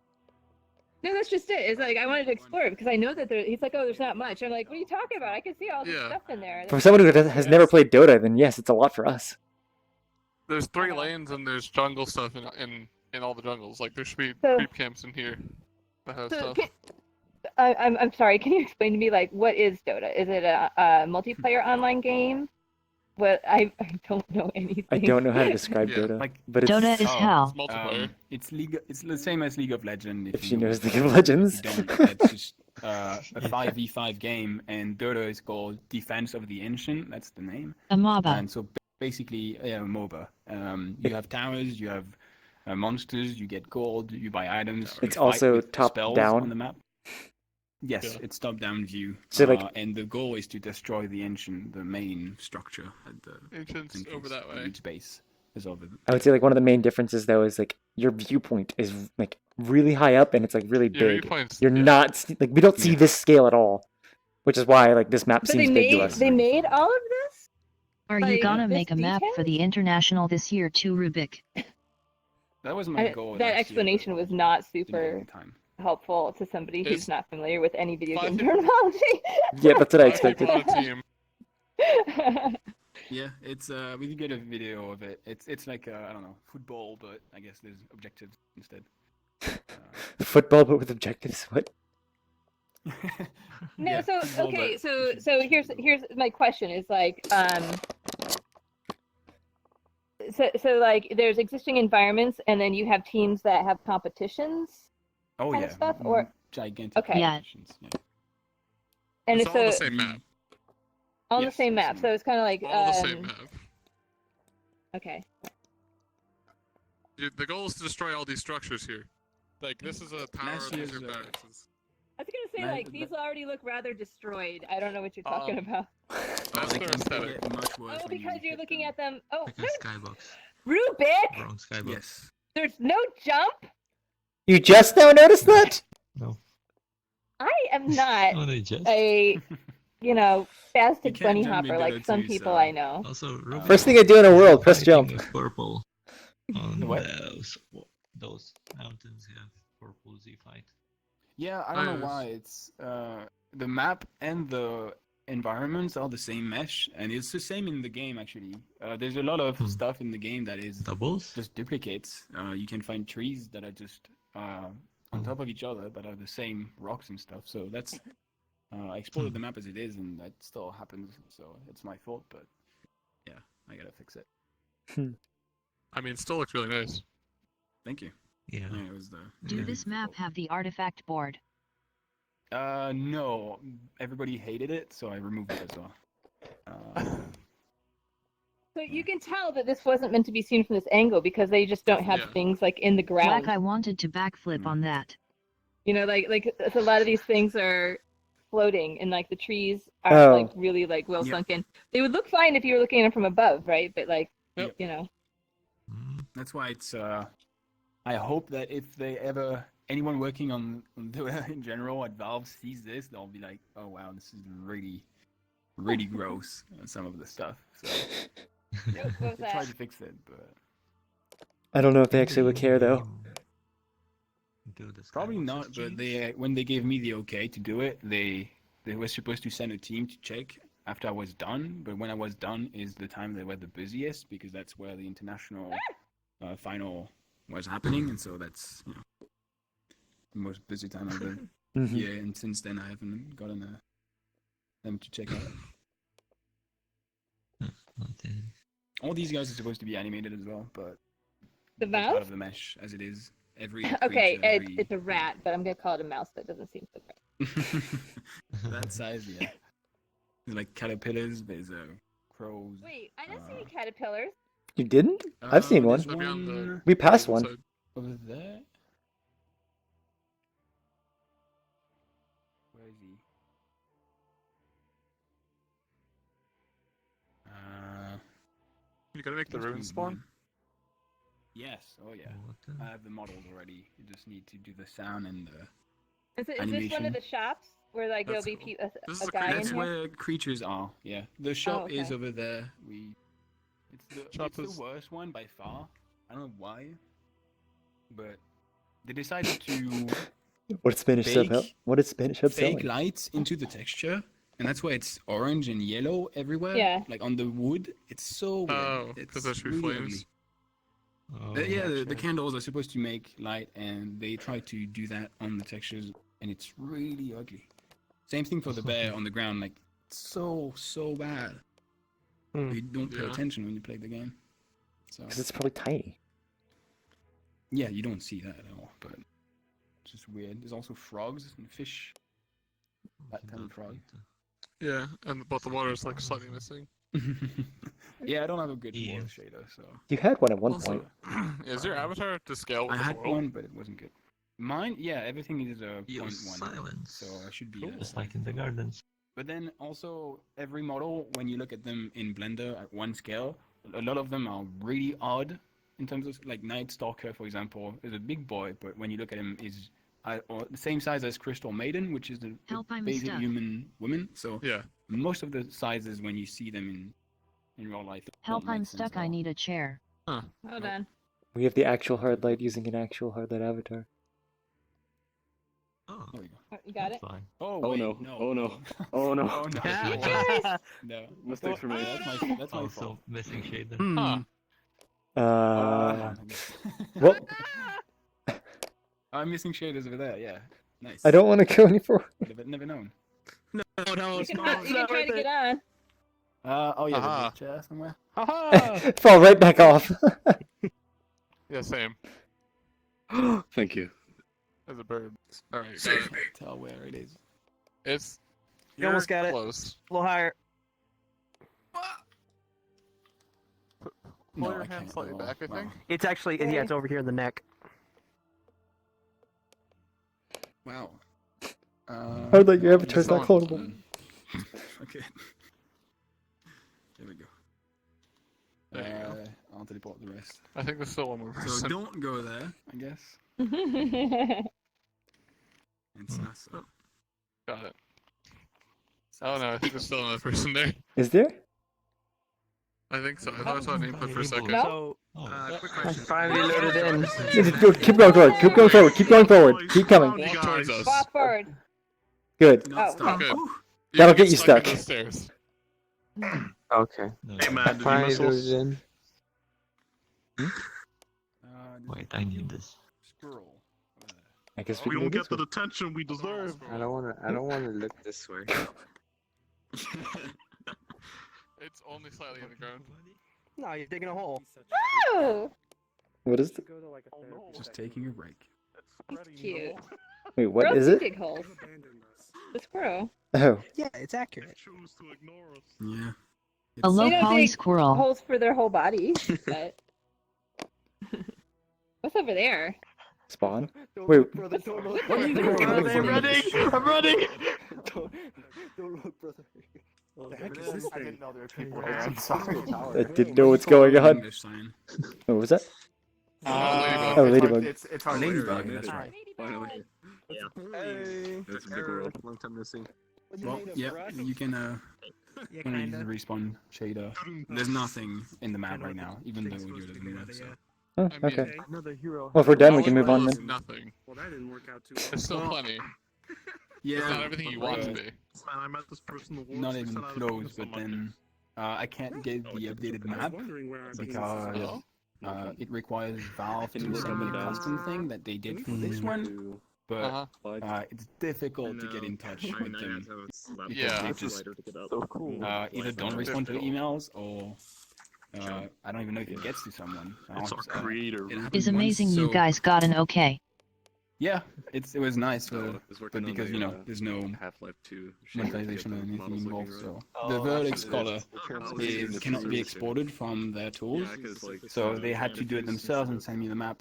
No, that's just it. It's like I wanted to explore it because I know that there. He's like, oh, there's not much. I'm like, what are you talking about? I can see all this stuff in there. For someone who has never played Dota, then yes, it's a lot for us. There's 3 lanes and there's jungle stuff in all the jungles. Like there should be So- creep camps in here that has So stuff. I'm sorry. Can you explain to me like what is Dota? Is it a multiplayer online game? What I don't know anything. I don't know how to describe Yeah. Dota, Like but it's Dota is hell. It's multiplayer. It's League. It's the same as League of Legends. if you she know knows it. League of Legends. If you don't, it's just a 5v5 game, and Dota is called Defense of the Ancient. That's the name. A MOBA. And so basically, MOBA. You have towers, you have monsters, you get gold, you buy items. It's you fight also with top spells down? on the map. Yes, Yeah. it's top-down view. So, like- and the goal is to destroy the ancient, the main structure at the Ancient's over entrance that of way. each base is over. I would say like one of the main differences though is like your viewpoint is like really high up and it's like really Your big. viewpoint's- You're yeah. not like we don't see this scale at all, which is why like this map But seems big to us. they made all of this. Are Like, you gonna this make a map detail? for the international this year too, Rubik? That was my goal. That last explanation was not year, but it didn't super get time. helpful to somebody who's It's not familiar with any video 5 game people- terminology. Yeah, that's what I 5 people expected. on a team. Yeah, it's we can get a video of it. It's like I don't know, football, but I guess there's objectives instead. Football but with objectives. What? No, Yeah, so football, okay, but- so here's my question is like so like there's existing environments and then you have teams that have competitions Oh kind yeah, of stuff or gigantic Okay. Yeah. competitions, yeah. and It's it's all the so same map. on Yes, the same the map. same So it's kind of like All the same map. okay. The goal is to destroy all these structures here. Like this is a tower. Last These year's, are barracks. I was gonna say Nice, like these already look rather destroyed. I don't know what you're talking Um, about. That's They their can aesthetic. get much worse Oh, when you because you're hit looking them. at them. Oh, Like a skybox. Rubik! Wrong skybox. Yes. There's no jump. You just now noticed that? No. I am not Oh, they just. a spastic can't bunny jump hopper into like the some trees, people so- I know. Also, Ruby, First thing I do in a world, press fighting jump. with purple on What? those mountains have purple Z fight. Yeah, I don't know Nice. why. It's the map and the environments are the same mesh, and it's the same in the game actually. There's a lot of stuff in the game that is Doubles? just duplicates. You can find trees that are just on top of each other, but are the same rocks and stuff. So that's I exported the map as it is, and that still happens. So it's my fault, but yeah, I gotta fix it. I mean, it still looks really nice. Thank you. Yeah. Yeah, it was the. Do this map have the artifact board? No. Everybody hated it, so I removed it as well. So you can tell that this wasn't meant to be seen from this angle because they just don't have Yeah. things like in the ground. Black, I wanted to backflip on that. You know, like a lot of these things are floating, and like the trees are Oh. like really like well Yep. sunken. They would look fine if you were looking at them from above, right? But like, Yep. you know, That's why it's. I hope that if they ever anyone working on Dota in general at Valve sees this, they'll be like, "Oh wow, this is really, really gross." Some of the stuff. So yeah, What was they tried that? to fix it, but I don't know if they actually would care though. probably not. But they when they gave me the okay to do it, they were supposed to send a team to check after I was done. But when I was done is the time they were the busiest because that's where the international final was happening, and so that's the most busy time of the Mhm. year. And since then, I haven't gotten them to check out. All these guys are supposed to be animated as well, but the it's out mouse. of the mesh as it is. Every Okay, creature, it's a rat, but I'm gonna call it a mouse. That doesn't seem so great. that size, yeah. There's like caterpillars. There's crows. Wait, I didn't see any caterpillars. You didn't? I've seen one. There's one We passed one. over there. Where is he? You gotta make the must be rune spawn. one. Yes. Oh yeah. I have the models already. You just need to do the sound and the Is this one animation. of the shops where like That's there'll be This a is a guy in That's here? where creatures are. Yeah. The shop is okay. over there. It's Shop the is- worst one by far. I don't know why, but they decided to What Spanish sub? Fake- What is Spanish sub fake selling? lights into the texture, and that's why it's orange and yellow everywhere. Yeah. Like on the wood, it's so weird. Oh, it's because there should be really flames. ugly. Yeah, the candles are supposed to make light, and they try to do that on the textures, and it's really ugly. Same thing for the bear on the ground, like so bad. You don't pay attention when you play the game. So Because it's probably tiny. yeah, you don't see that at all, but it's just weird. There's also frogs and fish. That kind of frog. Yeah, but the water is like slightly missing. Yeah, I don't have a good water shader, so. You had one at one Also, point. is your avatar to scale with I the had world? one, but it wasn't good. Mine, yeah, everything is a 0.1, silence. so I should be. Just like in the gardens. But then also every model, when you look at them in Blender at one scale, a lot of them are really odd in terms of like Night Stalker, for example, is a big boy, but when you look at him, is the same size as Crystal Maiden, which is the I'm basic stuck. human woman. So yeah, most of the sizes when you see them in real life. Help, don't make I'm sense stuck. at all. I need a chair. Huh. Hold on. We have the actual hard light using an actual hard light avatar. Oh, there we go. You got it? Fine. Oh, Oh wait, no. no! Oh no! Oh no! Oh no! Guys! No, Mistake for me. That's my Also fault. missing shader. Huh. Well, I'm missing shaders over there. Yeah, nice. I don't want to go any further. Never known. No, You it's can, not. you can try to get on. Oh yeah, Aha. there's a chair somewhere. Fall right back off. Yeah, same. Thank you. As a bird. Alright, Tell where it is. it's You almost got it. close. A little higher. Pull No, your I hand can't slightly roll. back, I think. It's actually yeah, it's over here in the neck. Wow. Hard light, your avatar's It's not on. clonable. Okay. There we go. There you go. I'll teleport the rest. I think there's still one more So person. don't go there, I guess. It's not so. Got it. Oh no, I think there's still another person there. Is there? I think so. I thought I saw an input for a second. So, quick question. Finally loaded in. Just go, keep going forward. Keep going forward. Keep going forward. Keep coming. Walk towards us. Walk forward. Good. Not Oh, Good. That'll get you stuck. stuck. In the stairs. Okay. Hey man, did you Finally miss loaded us? in. Wait, I need this. Squirrel. I guess We we don't can do get this the one. detention we deserve. I don't wanna look this way. It's only slightly in the ground. No, you're digging a hole. Oh, What is it? Just taking a break. it's cute. Wait, what Squirrels is do it? dig holes. The squirrel. Oh. Yeah, it's accurate. Choose to ignore us. Yeah. A low They don't poly dig squirrel. holes for their whole body, but what's over there? Spawn? Don't Wait. look, brother. Don't look. What are you Don't doing? look. I'm running! I'm running. Don't look, brother. What the heck is this thing? I didn't know there were people there. I'm sorry. I didn't know what's going on. English sign. What was that? Ladybug. Oh, ladybug. It's hard. Ladybug, that's right. Finally. Hey. That's a big world. Long time no see. Well, yeah, you can Yeah, when I use the kinda. respawn shader. There's nothing in the map right now, even though audio doesn't work. So. Oh, I mean, okay. Another hero. Well, if we're done, we all can it move on was then. Nothing. Well, that didn't work out too well. There's still plenty. Yeah. It's not everything you want to be. Man, I met this person in the Not woods, even 6 out of close, 10 but on my then I can't get the updated I was map wondering where I was because it requires Valve Can to you look send up me and a down? custom thing that they did for this one, but it's difficult to get in touch with them because Yeah. they just So cool. either don't respond to emails or I don't even know if it gets to someone. It's our creator. It happened Is once, amazing you so- guys got an okay. Yeah, it was nice, No, it's but working on because the, you know there's no Half-Life 2 monetization or anything involved, so the Oh, Vertex actually, color it's- cannot be exported from their tools, Yeah, 'cause, like, so they had to do it themselves and send me the map.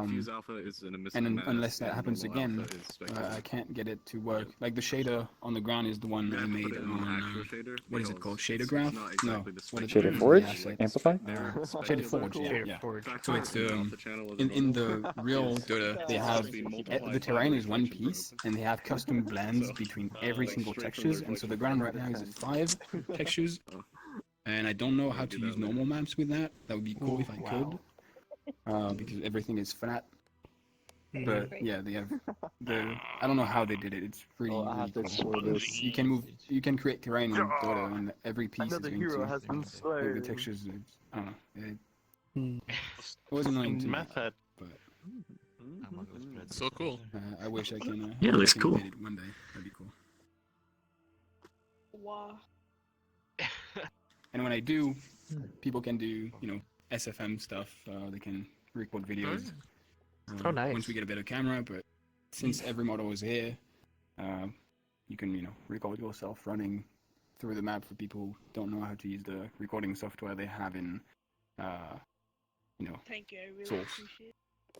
Fuse Alpha is in a missing And mask, unless that and happens normal again, Alpha is spectral. I can't get it to work. Like the shader on the ground is the one I made on what is it called? Shader graph? No, what is Shader it? Forge? Assets. Amplify? Shader Forge. Yeah, Shader yeah. Forge. So it's in the real Dota they have the terrain is one piece and they have custom blends between every single textures, and so the ground right now is at 5 textures, and I don't know how to use normal maps with that. That would be cool if I could, because everything is flat. But yeah, they have I don't know how they did it. It's really, really cool. You can create terrain in Dota, and every piece is going to has been the textures. I don't know. It wasn't annoying to me, Meth head. but So cool. I wish I can. Yeah, it looks I can cool. update it one day. That'd be cool. Wow. And when I do, people can do, SFM stuff. They can record videos. Oh, nice. Once we get a better camera, but since every model is here, you can, record yourself running through the map for people who don't know how to use the recording software they have in, Thank you, I really Source. appreciate it.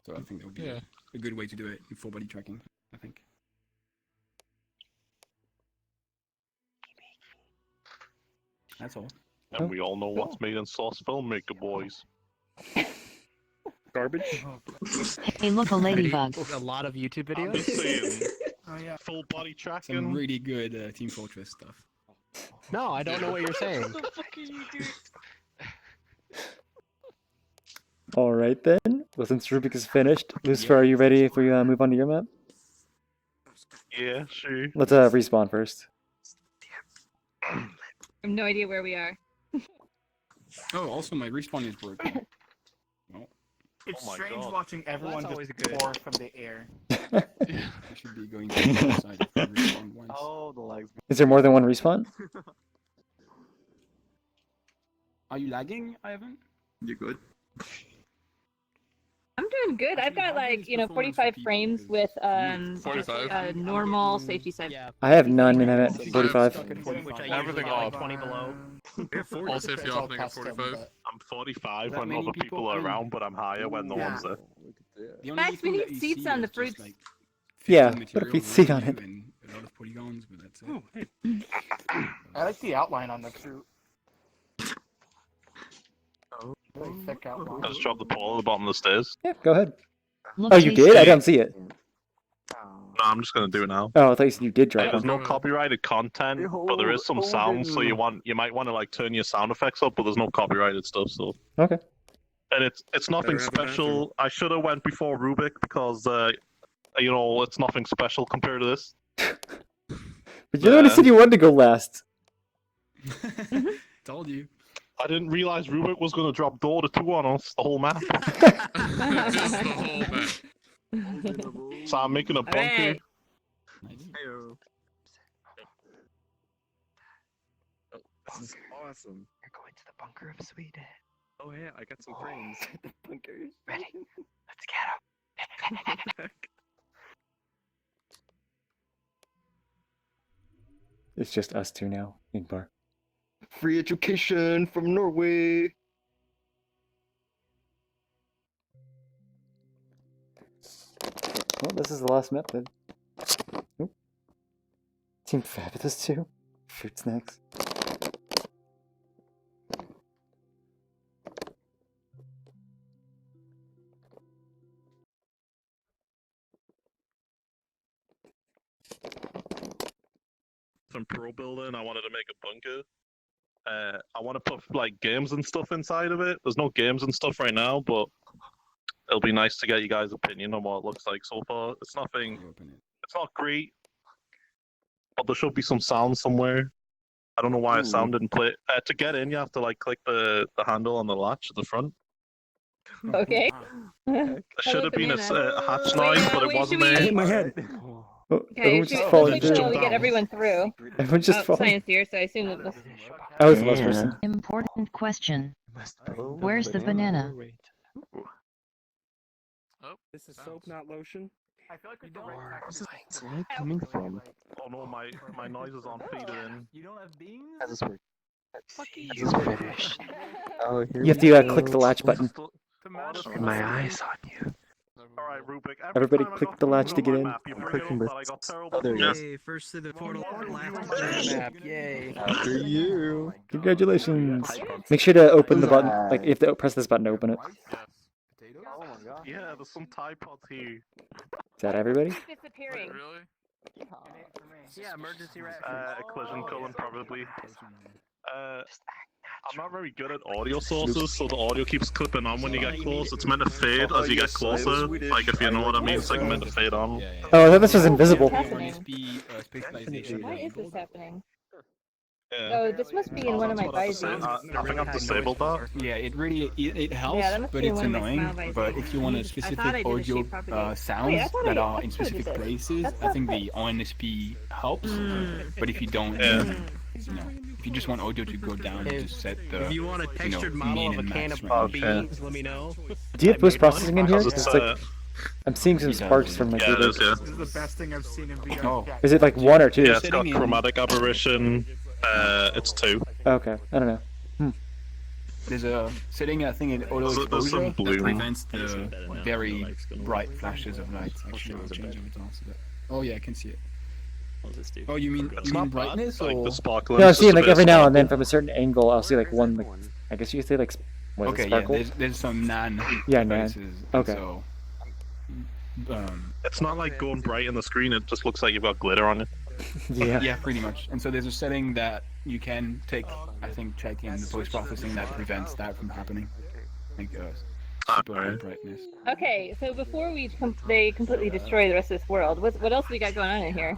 So I think that would be a good way to do it in full body tracking, I think. That's all. And we all know what's made in Sauce Filmmaker, boys. Garbage. Hey, look, a ladybug. A lot of YouTube I'm videos. just saying, Oh yeah. full body tracking. Some really good Team Fortress stuff. No, I don't know what you're saying. What the fuck are you doing? All right then. Well, since Rubik is finished, Lucifer, are you ready if we move on to your map? Yeah, sure. Let's respawn first. I have no idea where we are. Oh, also my respawn is broken. It's Oh my strange God. watching everyone That's just always good. pour from the air. I should be going to the other side if I respawn once. Oh, the legs. Is there more than one respawn? Are you lagging, Ivan? You good? I'm doing good. I've got like 45 frames with just 45? normal safety side. Yeah. I have none, and I'm at I have 45. Which I Everything usually get, like off. 20 below. All safety opening at 45. I'm 45 That when many other people? people are around, but I'm higher when no one's there. The only Max, we thing need that you seats see on the is just, fruits. like, Yeah, 15 put a materials seat on around it. you and a lot of polygons, but that's it. Oh, hey. I like the outline on the fruit. Really thick I outline. just dropped the pole at the bottom of the stairs. Yeah, go ahead. Look, Oh, you Chase. did? I don't see it. No, I'm just gonna do it now. Oh, I thought you said you did drop There's one. no copyrighted content, but there is some sounds, so you might want to like turn your sound effects up, but there's no copyrighted stuff. So Okay. and it's nothing Better have a bathroom. special. I should have went before Rubik because it's nothing special compared to this. But you're the one who said you wanted to go last. Told you. I didn't realize Rubik was gonna drop door to 2 on us the whole map. Just the whole map. So I'm making a bunker. Alright. Heyo. Oh, this is awesome. You're going to the bunker of Sweden. Oh yeah, I got some frames. The bunkers. Ready? Let's get him. It's just us two now, Ingvar. Free education from Norway. Well, this is the last map then. Oop. Team Fabulous too. Fruit snacks. Some pro building. I wanted to make a bunker. I want to put like games and stuff inside of it. There's no games and stuff right now, but it'll be nice to get you guys' opinion on what it looks like so far. It's nothing. It's not great, but there should be some sound somewhere. I don't know why a sound didn't play. To get in, you have to like click the handle on the latch at the front. Okay. There should have been a hatch Wait, noise, but it wait, wasn't should we- there. I hit my head. Oh, Okay, everyone's should just we falling make sure through. we get everyone through? Everyone's just falling. Science here, so I assume that this. I was the last person. Important question. Where's the banana? This is soap, not lotion. I feel like with the Where is this light coming from? Oh no, my noise is on feeder in. You don't have beans? How's this work? Fucking How's this British? Oh, here You have we to go. click the latch button. Get my eyes on you. Alright, Rubik. Everybody time I click got the to latch move to get my in. map, you bring it Clicking up the- that I got terrible there you go. Yay, first to the portal, last to the map. Yay. After you. Congratulations. Make sure to open the button. Like, you have to press this button to open it. Oh my god. Yeah, there's some Tide Pods here. Is that everybody? Disappearing. Really? Yeah, emergency reaction. Collision culling probably. I'm not very good at audio sources, so the audio keeps clipping on when you get close. It's meant to fade as you get closer. Like, if you know what I mean, it's like meant to fade on. Oh, I thought this was invisible. What's happening? USB spatialization. Why is this happening? Oh, this must be in one of my visors. I think I've disabled that. Yeah, it helps, Yeah, that must but be it's one of my annoying. smile But visors. if you want a I thought I specific did a audio shape propagate. sounds Wait, I thought that I are in did specific this. places, That's I not think this. the ONSP helps. But if you don't, if you just want audio to go down, you just set the If you want a textured mean model of a and can max of range. beans, let me know. Do you have I post made one. processing in here? Because It's like I'm seeing some sparks from my Yeah, it keyboard. is, yeah. This is the best thing I've seen in VR. Oh. Is it like 1 or 2? Yeah, it's got chromatic aberration. It's 2. Okay, I don't know. There's a setting, I think, in auto There's some exposure that bloom. prevents the very bright flashes of light. Actually, I'll change everything else. Oh yeah, I can see it. Oh, you mean brightness Like or? the sparkling. No, I'm seeing like every now and then from a certain angle, I'll see like one. Like, I guess you could say like, what is it, Okay, yeah, sparkle? there's some nan. Yeah, nan. places, and Okay. So, It's not like going bright in the screen, it just looks like you've got glitter on it. Yeah. Yeah, pretty much. And so there's a setting that you can take, I think, check in the post-processing that prevents that from happening. Like super high brightness. Okay, so before they completely destroy the rest of this world, what else we got going on in here?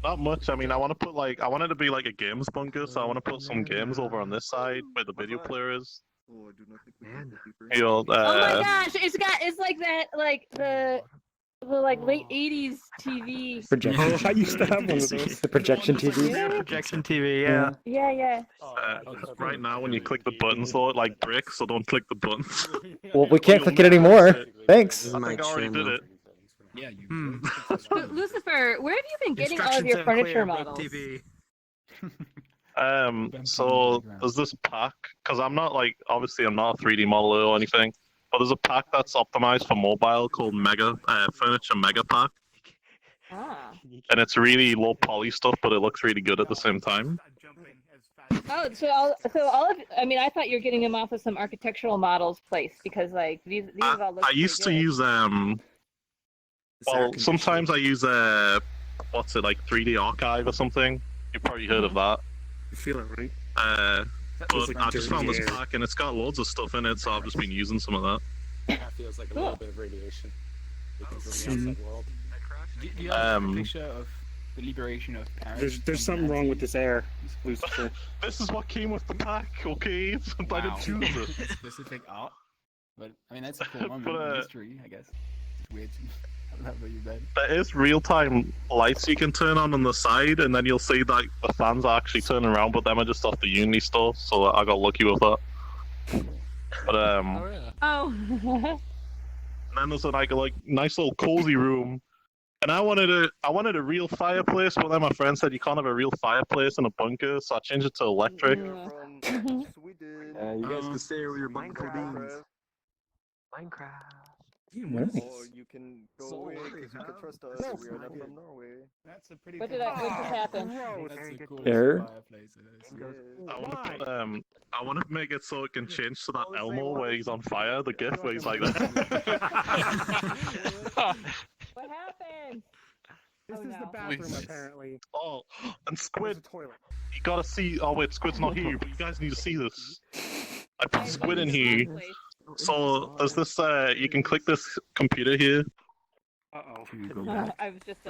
Not much. I mean, I want to put I want it to be like a games bunker, so I want to put some games over on this side where the video player is. You know, Oh my gosh, it's like that, like the like late '80s TV. Projection. Oh, I used to have one of those. The projection TV. Yeah. Projection TV, yeah. Yeah. Right now, when you click the buttons, though, it like breaks, so don't click the buttons. Well, we can't click it anymore. Thanks. I think I already did it. Yeah, you. Lucifer, where have you been getting all of your furniture models? So there's this pack, because I'm not obviously I'm not a 3D modeler or anything, but there's a pack that's optimized for mobile called Furniture Mega Pack. Ah. And it's really low poly stuff, but it looks really good at the same time. Oh, so all of I mean, I thought you were getting them off of some architectural models place because like these all look. I used to use well, sometimes I use what's it, like 3D Archive or something. You've probably heard of that. You feel it, right? But I just found this pack and it's got loads of stuff in it, so I've just been using some of that. That feels like a little bit of radiation. From the outside world. Do you have a picture of the liberation of Paris? There's something wrong with this air, Lucifer. This is what came with the pack, okay? I didn't choose it. Specific art. But I mean, that's a cool moment in history, I guess. It's weird. There is real-time lights you can turn on the side, and then you'll see that the fans are actually turning around, but them are just off the Unity store, so I got lucky with that. But Oh. and then there's a nice little cozy room, and I wanted a real fireplace, but then my friend said you can't have a real fireplace in a bunker, so I changed it to electric. You guys can stay with your bunker beans. Minecraft. Nice. Or you can go away because you can trust us. We are not from Norway. That's a pretty. What just happened? Error. I want to make it so it can change to that Elmo where he's on fire, the gif where he's like that. What happened? This is the bathroom, apparently. Oh, and Squid, There's a toilet. you gotta see. Oh wait, Squid's not here, but you guys need to see this. I put Squid in here. So there's this. You can click this computer here. I was just.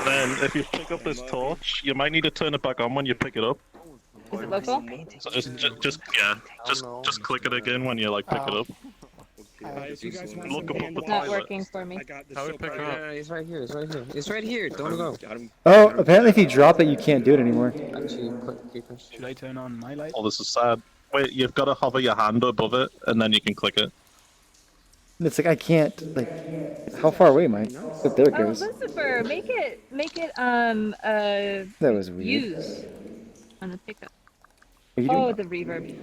Then if you pick up this torch, you might need to turn it back on when you pick it up. Is it local? So just click it again when you pick it up. Look above the It's not toilet. working for me. How we pick it up? It's right here. It's right here. It's right here. Don't go. Oh, apparently if you drop it, you can't do it anymore. Should I turn on my light? Oh, this is sad. Wait, you've got to hover your hand above it, and then you can click it. It's like I can't. Like, how far away am I? Oh, there it Oh, goes. Lucifer, make it That was weird. use on the pickup. What are you Oh, doing? the reverb.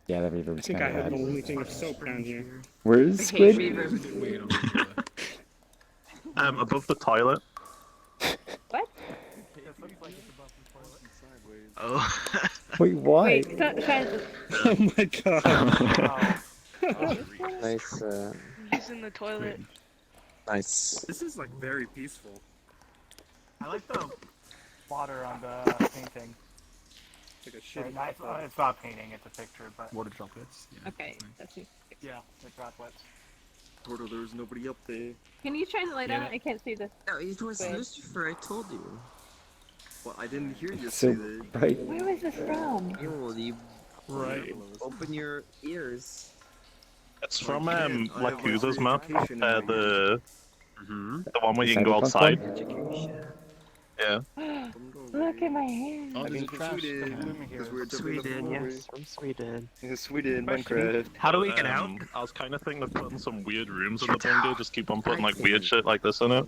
Yeah, that reverb's I think kind I of have bad. the only thing of soap down here. Where is I Squid? hate reverb. Above the toilet. What? Oh. Wait, why? Wait, Oh my god. Nice. He's in the toilet. Nice. This is very peaceful. I like the water on the painting. It's like a Sorry, shitty. it's not painting, it's a picture, but. Water droplets. Yeah. Okay, that's me. Yeah, the droplets. Portal, there's nobody up there. Can you shine the light on? I can't see this. No, it was Wait. Lucifer. I told you. Well, I didn't hear you So say that. bright. Where was this from? Right. Open your ears. It's Oh, from you can't. I have Lakuza's free map. education in my The one where The you can go cyberpunk outside. one? Yeah. Look at my hair. I mean, from Sweden, because we're definitely Sweden, Norway. yes, from Sweden. Yeah, Sweden, Minecraft. How do we get out? I was kind of thinking of putting some weird rooms in the bunker. Just keep on putting like weird shit like this in it.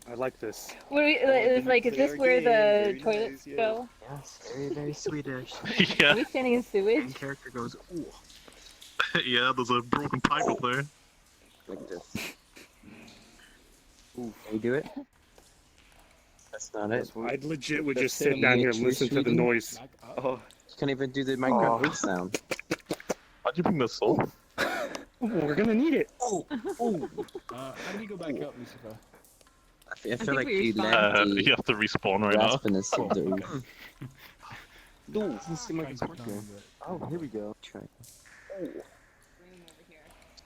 I like this. What do we, is like, is this where the toilets go? Yes, very, very Swedish. Yeah. Are we standing in sewage? And character goes, ooh. Yeah, there's a broken pipe up there. Like this. Can you do it? That's not it. I legit would just sit down here and listen to the noise. Oh. You can't even do the Minecraft beat sound. How'd you bring this up? We're gonna need it. Oh, oh. How do we go back up, Lucifer? I feel like you let the you have to respawn right now. raspiness of the roof. No, doesn't seem like it's working. Oh, here we go. Try.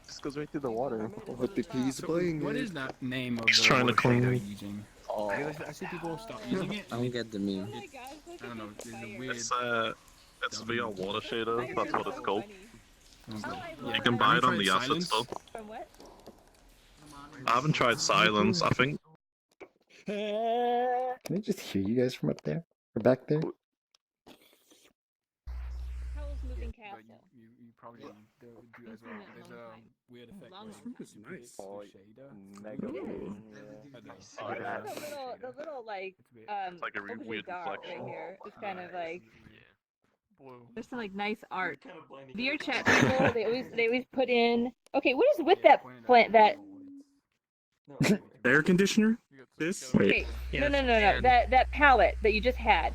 This goes right through the water. What the he's playing? What is that name of He's the trying to shader clean. you're using? Oh. I see people start using it. I don't get the meme. I don't know. There's a weird. It's VR water shader. That's what it's called. Yeah. You can buy it on Have you the tried asset Silence? stuff. From what? I haven't tried silence. I think Can I just hear you guys from up there? Or back there? Howl's Moving But Castle. you probably do as well. There's a weird effect where you This is put nice. the shader. Mega weird. I like the little like like a really opposite weird dot right reflection. here. It's kind of like Blue. there's some like nice art. VRChat people, they always put in. Okay, what is with that plant? That Air conditioner? This? okay? No. That palette that you just had.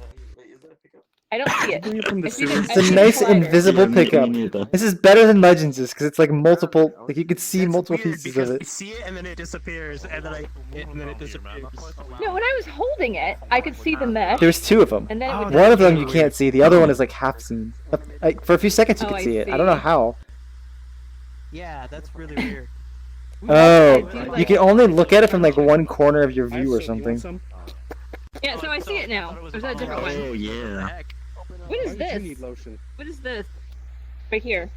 I don't see it. From the I see sewer. It's a nice invisible pickup. This is better than Legends because it's like multiple, like you could see multiple pieces of I it. see it and then it disappears, and then it disappears. No, when I was holding it, I could see the mesh. There's two of them. And then it would One of them you disappear. can't see. The other one is like half seen. Like for a few seconds you Oh, could I see it. I don't know see. how. Yeah, that's really weird. Oh, you can only look at it from like one corner of your view or something. Yeah, so I see it now. Or is that a different one? Oh yeah. What is You this? need lotion. What is this? Right here.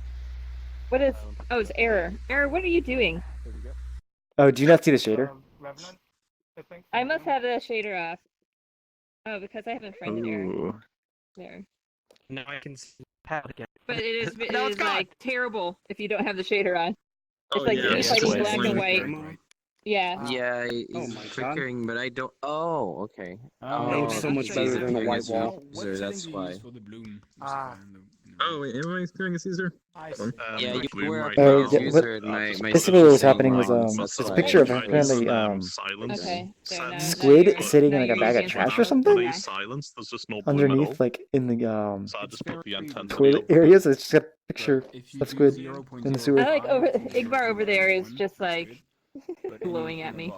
What is? Oh, it's error. Error. What are you doing? Oh, do you not see the shader? Revenant, I think. I must have the shader off. Oh, because I haven't friended error. Ooh. There. Now I can see pad again. But it is No, it it's is like terrible if you don't have the shader on. It's Oh, like yeah, it's it's like way black and white. Yeah. Yeah, Oh it's my God. flickering, but I don't. Oh, okay. Oh, it's so much he's better than a appearing white as a wall. user, that's why. Oh wait, am I appearing as user? Yeah, you Bloom were right appearing now. as yeah, user, and my basically what was saying happening was wrong, this that's why. picture of Tried apparently silence. Okay. There, now squid you're- sitting in now like a you're bag of using trash or something. something Okay. Silence. There's just no bloom at all. underneath, like in the So I just put the intensity toilet up. areas. It's just got a picture of squid in the sewer. I like over Igbar over there is just like glowing at me.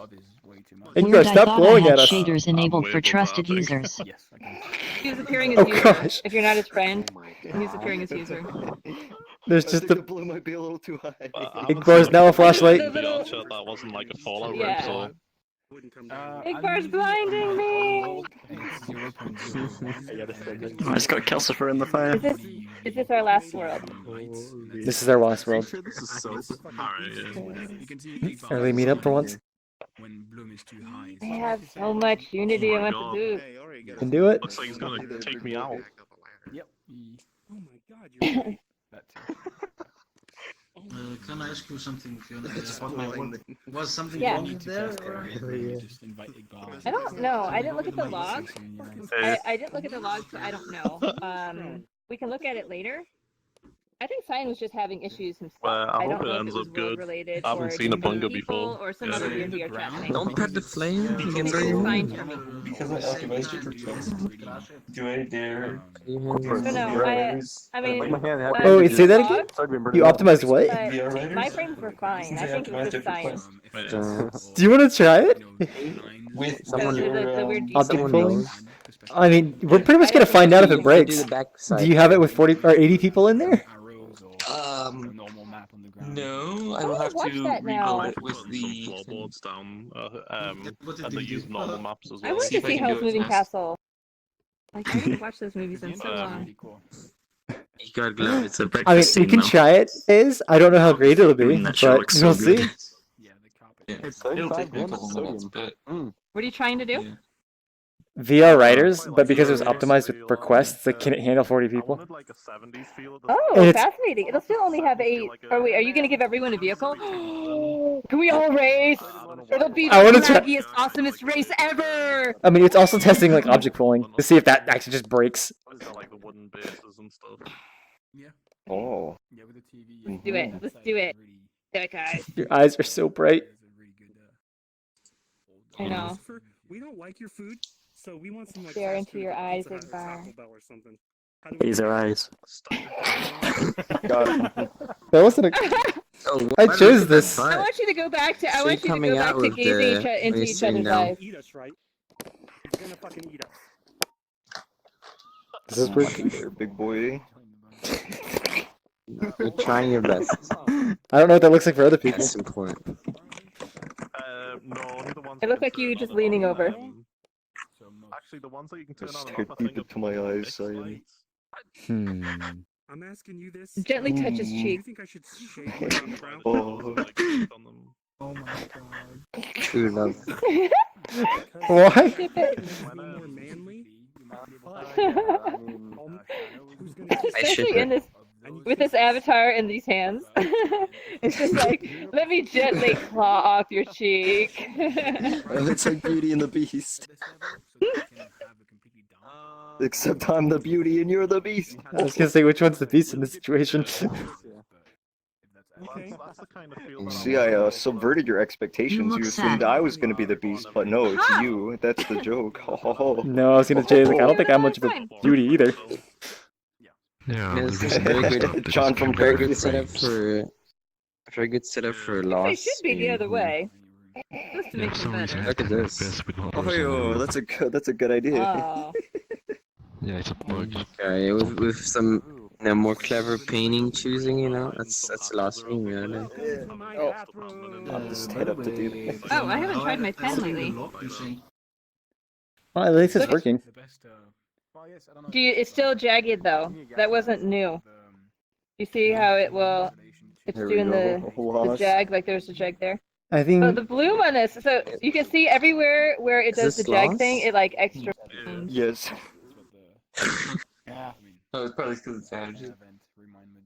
Igbar, Weird, I stop thought glowing I had at us. shaders enabled for trusted users. He's appearing as Oh, user. gosh. If you're not his friend, he's appearing as user. There's I just think a the blue might be a little too high. Igbar's now a flashlight. That wasn't like a Fallout Yeah. rip, so Igbar's blinding me. I just got Calcifer in the fire. Is this our last world? This is our last world. this is soap. Early meetup for once. When bloom is too high. I have so much unity Oh I my want God. to do. Can do it. Looks like he's gonna take me out. Yep. Oh my God, you're That too. Can I ask you something, Fiona? About my work? Was something Yeah. wrong there? Or? I don't know. I didn't look at the logs. I didn't look at the logs, so I don't know. We can look at it later. I think Cyan was just having issues himself. Well, I don't hope it know if ends it was up good. related I haven't or seen a just bunga people before. or some Yeah. other weird VRChat thing. Don't pet the flame. You can It's burn. fine for me. Because I optimized it for trust. Do I dare? No, I mean, Oh, wait, say that again? logs, You optimized what? but my frames were fine. I think it was just Cyan. Do you want to try it? With Someone- The weird Optic people. pulling? I mean, we're pretty much gonna find out if it breaks. Do the backside. Do you have it with 40 or 80 people in there? No, I will wanna have watch to that now. rebuild it with Putting the. some floorboards down, What did and they you use do? normal maps as I well. wanted See to if I see can do Hell's it Moving fast. Castle. Like I didn't watch those movies in so long. You gotta love it's a I mean, breakfast we scene can now. try it. I don't know how great it'll be, that shit but looks so we'll good. see. It'll take me a couple minutes, but What are you trying to do? VR writers, but because it was optimized for quests, it can handle 40 people. Oh, fascinating. It'll still only have 8. Oh wait, are you gonna give everyone a vehicle? Can we all race? It'll be the I wanna try- laggiest, awesomest race ever! I mean, it's also testing like object pulling to see if that actually just breaks. Oh. Let's do it. Let's do it. Do it, guys. Your eyes are so bright. I know. We don't like your food, so we want some like Stare fast into food your like eyes, Pizza Hut or Igbar. Taco Bell or something. How do we These do are it? eyes. That wasn't a. Oh, I why chose look at that this. I butt? want you to go back to. I So want you to coming go back out to with gazing the- into what are you each saying other's now? eyes. Eat us, right? It's gonna fucking eat us. This is pretty. There, big boy. You're trying your best. I don't know what that looks like for other people. That's important. No, only the ones It looked like you just leaning over. Actually, the ones that you can turn Just on and stare off, I deep think into my eyes, Cyan. I'm asking you this. Gently touch his Do cheek. you think I should shave my eyebrow? Oh. Oh my god. True love. Why? Be more manly? Especially in this, with this avatar and these hands. It's just like, let me gently claw off your cheek. It's like Beauty and the Beast. Except I'm the beauty and you're the beast. I was gonna say which one's the beast in this situation. See, I subverted your expectations. You assumed I was gonna be the beast, but no, it's you. That's the joke. Ho, ho, ho. No, I was gonna say like I don't think I'm much of a beauty either. Yeah, This the is a reason very I good, stopped it John is from very because good of setup frames. very good setup for It loss. should be the other way. Just to Yeah, make for them some reason I better. had Look to at do this. best with numbers Oh, and yo, that's a good idea. Oh. yeah, it's a bug. Okay, with some more clever painting choosing, you know, that's a loss for me, really. I'll just head up to dude. Oh, I haven't tried my pen lately. Well, at least it's working. Do you, it's still jagged though. That wasn't new. You see how it will? It's There we doing go. the jag, like there's a jag there. I think. Oh, the bloom on this. So you can see everywhere where it Is does the this jag lost? thing, it like extra. Yes. Yeah. Oh, it's probably because it's allergy.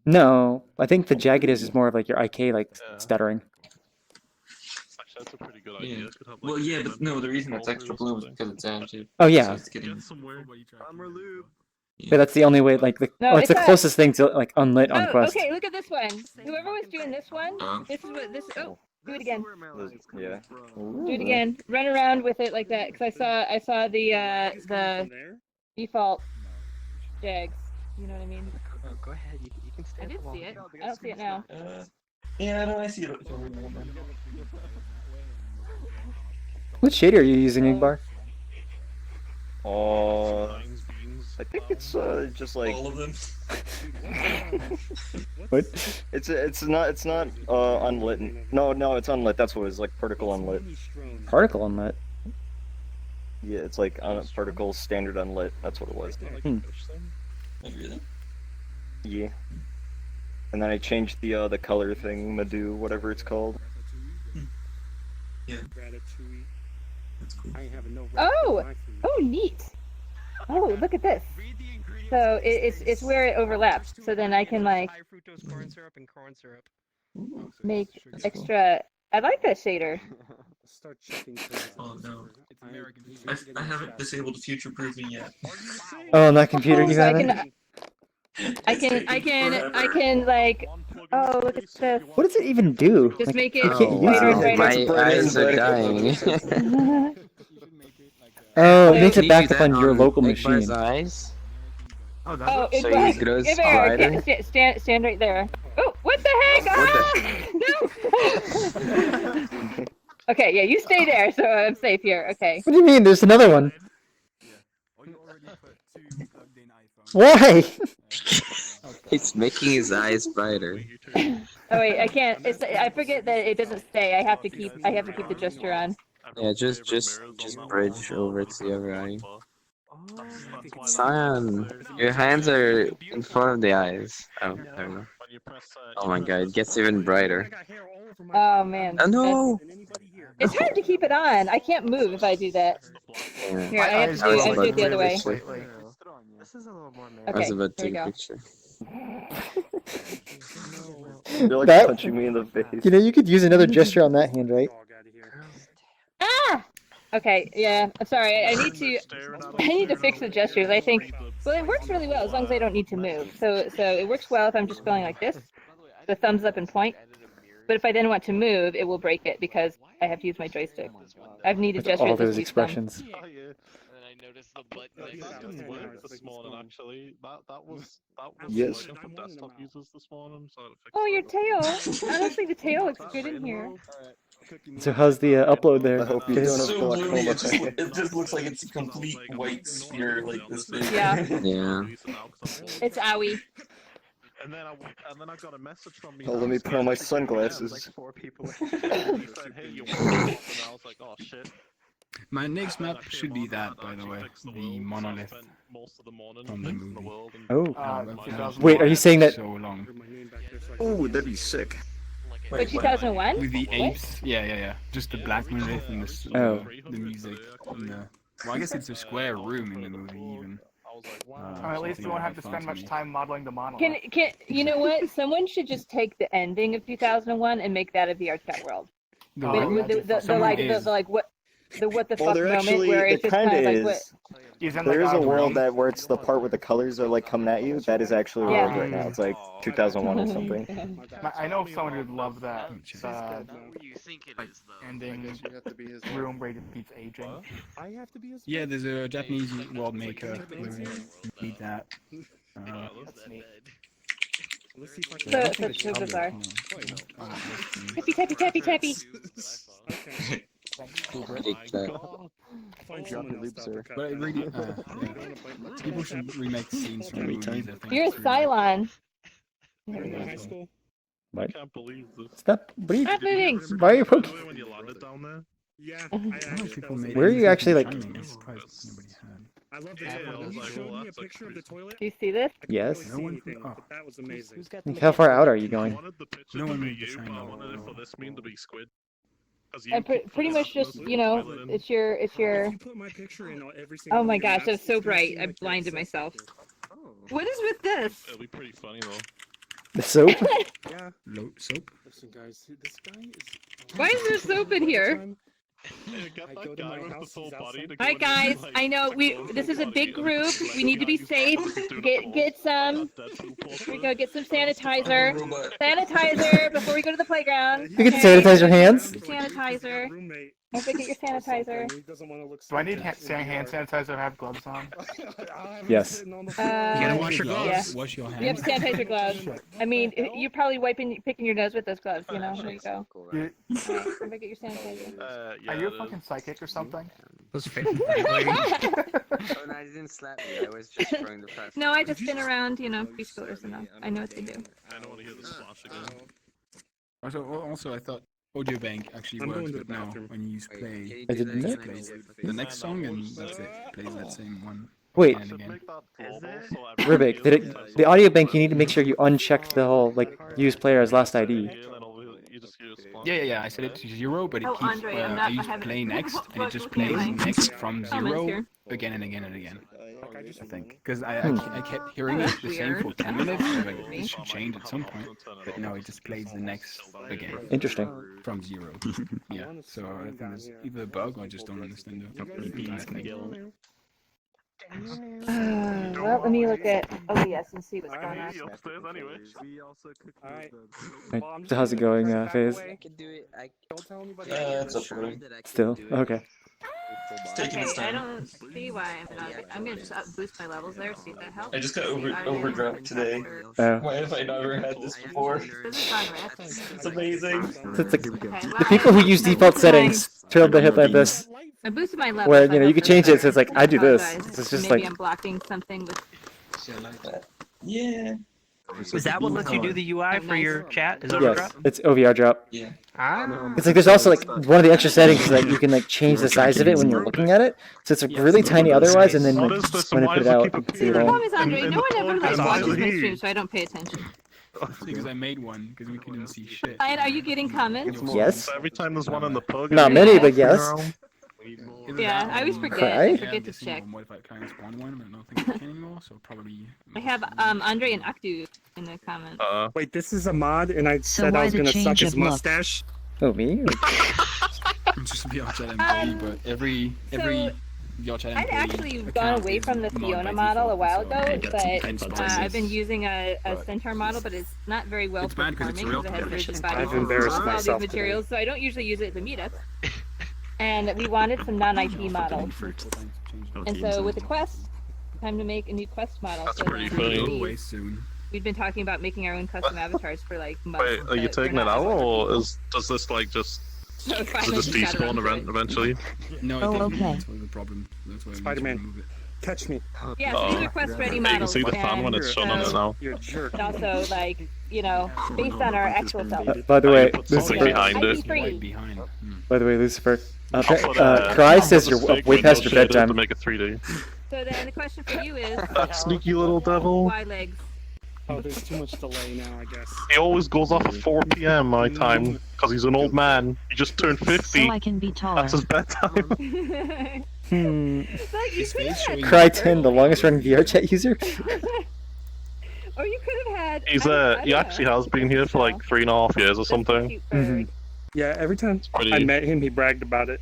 No, I think the jagged is more of like your IK like stuttering. Actually, that's a pretty good Yeah. idea. It could have, like, Well, yeah, but no, the reason multiple it's extra blue is something. because it's allergy. Oh, yeah. So it's getting... Somewhere. But that's the only way. Like the No, oh, it's it's the a- closest thing to like unlit on Oh, Quest. okay. Look at this one. Whoever was doing this one, this is what this. Oh, do it again. Yeah. Do it again. Run around with it like that, because I saw the default jags. You know what I mean? Oh, go ahead. You can stay I at did the wall. see it. I don't see it now. Yeah, no, I see it. What shader are you using, Igbar? I think it's just like all of them. What? It's not unlit. No, it's unlit. That's what it is, like particle unlit. Particle unlit. Yeah, it's like particle standard unlit. That's what it was. Yeah. And then I changed the color thing, Madu, whatever it's called. Yeah. Oh, neat. Oh, look at this. So it's where it overlaps. So then I can like High fructose corn syrup and corn syrup. make extra. I like that shader. Oh no. I haven't disabled future proofing yet. Oh, on that computer you So I haven't. I can like. Oh, look at this. What does it even do? Just Like, make it you can't use brighter it. and brighter. My eyes are dying. Oh, it makes Can it you back do up on that your on local Igbar's machine. eyes? Oh, So it he grows Give air. brighter? Stand right there. Oh, what the heck? No. Okay, yeah, you stay there, so I'm safe here. Okay. What do you mean? There's another one. Why? He's making his eyes brighter. Oh wait, I can't. I forget that it doesn't stay. I have to keep the gesture on. Yeah, just bridge over to the other eye. Cyan, your hands are in front of the eyes. Oh, there we go. Oh my god, it gets even brighter. Oh man. Oh no! It's hard to keep it on. I can't move if I do that. Yeah. Here, I have to do it the other way. This is a little more I was Okay, about to here we take a go. picture. You're like That- punching me in the face. You know, you could use another gesture on that hand, right? Ah! Okay, yeah. I'm sorry. I need to fix the gestures. I think. Well, it works really well as long as I don't need to move. So it works well if I'm just going like this, the thumbs up and point. But if I then want to move, it will break it because I have to use my joystick. I've needed With gestures all this those week. expressions. Oh, yeah. That didn't work this morning, actually. That was Yes. working for desktop users this morning, so I had to fix Oh, your that. tail! Honestly, the tail looks good in here. So how's the upload there? I hope you Chris? don't have So gloomy, glaucoma. it just looks like it's a complete white sphere, like this big. Yeah. Yeah. It's owie. And then I got a message from me. Oh, let me put on my sunglasses. He said, "Hey, you want to help?" And I was like, "Oh shit." My next map should be that, by the way, the monolith Most of the morning from the movie. Oh. Wait, are you saying that? So long. Oh, that'd be sick. Wait, 2001? With the apes? Yeah. Just the black monolith and the music. And the... Well, I guess it's a square room in the movie, even. At least you won't have to spend much time modeling the monolith. Can you know what? Someone should just take the ending of 2001 and make that a VRChat world. The what the Well, fuck there moment actually, where it's it just kind kind of of like is. what. There is a world where it's the part where the colors are like coming at you. That is actually a world right now. It's like 2001 or something. I know someone would love that. Ending room where it beats aging. I have to be his. Yeah, there's a Japanese world maker. Need that. That's neat. Let's see if I can. So bizarre. Tappy. Okay. Find someone else to cut. But it really, yeah. People should remake scenes from movies. I think. You're a Cylon. Are you in high school? What? I can't believe this. Stop. What are you? Stop moving. Why are you poking? When you landed down there? Yeah. Where are you actually like? I love the Yeah, toilet. I was You like, showed well, me a that's, like, picture of the toilet. Do you see this? I couldn't Yes. really see anything, but that was amazing. How far out are you I going? wanted the picture No to one be moved the you, but I triangle. wanted it for this meme to be squid. 'Cause you And keep pretty putting much that just toilet in. it's your If you put my picture in every single Oh my video, gosh, that's so it's gonna bright. seem I like you're blinded obsessed myself. with it. What is with this? It'll be pretty funny though. The soap? Yeah. Soap? Listen, guys, this guy is. Why is there soap in here? Hey, get I that go to guy my with house, the full he's body outside. to Hi go in and, guys, like, I know this is a big group. We need to be safe. Get some. Here we go. Get some sanitizer. Sanitizer before we go to the playground. You can sanitize your hands. Sanitizer. Roommate. Don't forget your sanitizer. He doesn't want to look. Do I need hand sanitizer or have gloves on? Yes. You gotta wash your gloves. Yeah. Wash your hands. You have sanitizer gloves. I mean, you're probably picking your nose with those gloves. You know. There you go. You- Don't forget your sanitizer. yeah, Are you a it is. fucking psychic or something? Oh, no, I didn't slap you. I was just throwing the press. No, I just been around, preschoolers enough. I know what they do. I don't want to hear the splash again. Also, I thought Audio Bank actually I'm works, going to but the no, bathroom. when you use play, I didn't know. it plays the next song and that's it. Plays that same one. Wait. Again and again. Rubik, the audio bank, you need to make sure you uncheck the whole, like, use player as last ID. Yeah. I set it to 0, but it Oh, keeps. Andre, I'm I not- I use haven't- play next, and it just looking at plays my next from comments 0 here. again and again and again. I think because I Hmm. kept hearing Oh, it that's the same for weird. 10 minutes. So like, Me. it should change at some point, but no, it just plays the next again. Interesting. From 0. Yeah. So I think there's either a bug or I just don't understand it. Well, let me look at OBS and see what's going on. Upstairs anyway. Alright. Right, so how's it going, FaZe? Don't tell anybody. It's uploading. Still? Okay. It's taking its Okay, I time. don't see why I'm not. I'm gonna just boost my levels there, see if that helps. I just got overdraft today. Oh. Why have I never had this before? This is on Rift. It's amazing. So it's like, Okay, well, the people who use default settings failed to hit like this, I boosted my levels. where, I you know, you hope can that change it so it's doesn't like, I do this. apologize. It's just Maybe like, I'm blocking something with. Yeah. Was that what lets you do the UI for your chat? Is Yes, overdrop? it's OVR drop. Yeah. Ah. It's like there's also like one of the extra settings is that you can like change the size of it when you're looking at it. So it's like really tiny otherwise, and then What like, is this, when and I why put it does it out, keep you can see it The all. problem is, Andre, no one ever like watches my stream, so I don't pay attention. Because I made one because we couldn't see shit. Ryan, are you getting comments? Yes. So every time there's one in the pug. Not many, but yes. Yeah, I always forget. Cry? I forget to check. Spawn one, but I don't think I can anymore, so probably. I have Andre and Akdu in the comments. Wait, this is a mod, and I So said I why was the gonna suck change his of look? mustache. Oh, me? Just VRChat employee, but every VRChat employee. I'd actually gone away from the Fiona model a while ago, but I've been using a Centaur model, but it's not very well performing because it has rigid body I've embarrassed all these myself materials, so I don't usually use it at the meetup. And we wanted some non-IP models. And so with the Quest, time to make a new Quest model. That's so pretty then funny. Way soon. We've been talking about making our own custom avatars for like months. Wait, are you but we're taking it not out, sure. or does this like just So does it finally just we got around despawn to event it. eventually? No, it Oh, doesn't. okay. That's why the problem. That's why Spider-Man, catch me. Yeah, so these are Quest ready You models. can see the fan when it's shown on it now. You're a jerk. And also, like, you know, based on our actual self. By the way, Put something Lucifer. behind it. IP-free. Behind. By the way, Lucifer. I'll put Cry says a you're stick way with past no your shaders to bedtime. make it 3D. So then the question for you is, That sneaky little devil. why legs? Oh, there's too much delay now, I guess. He always goes off at 4 p.m. my time because he's an old man. He just turned 50. So I can be taller. That's his bedtime. Like, you could have had Cry 10, the longest running VRChat user. or you could have had. He's I don't he know. actually has been here for like 3.5 years or something. Cute bird. Yeah, every time pretty- I met him, he bragged about it.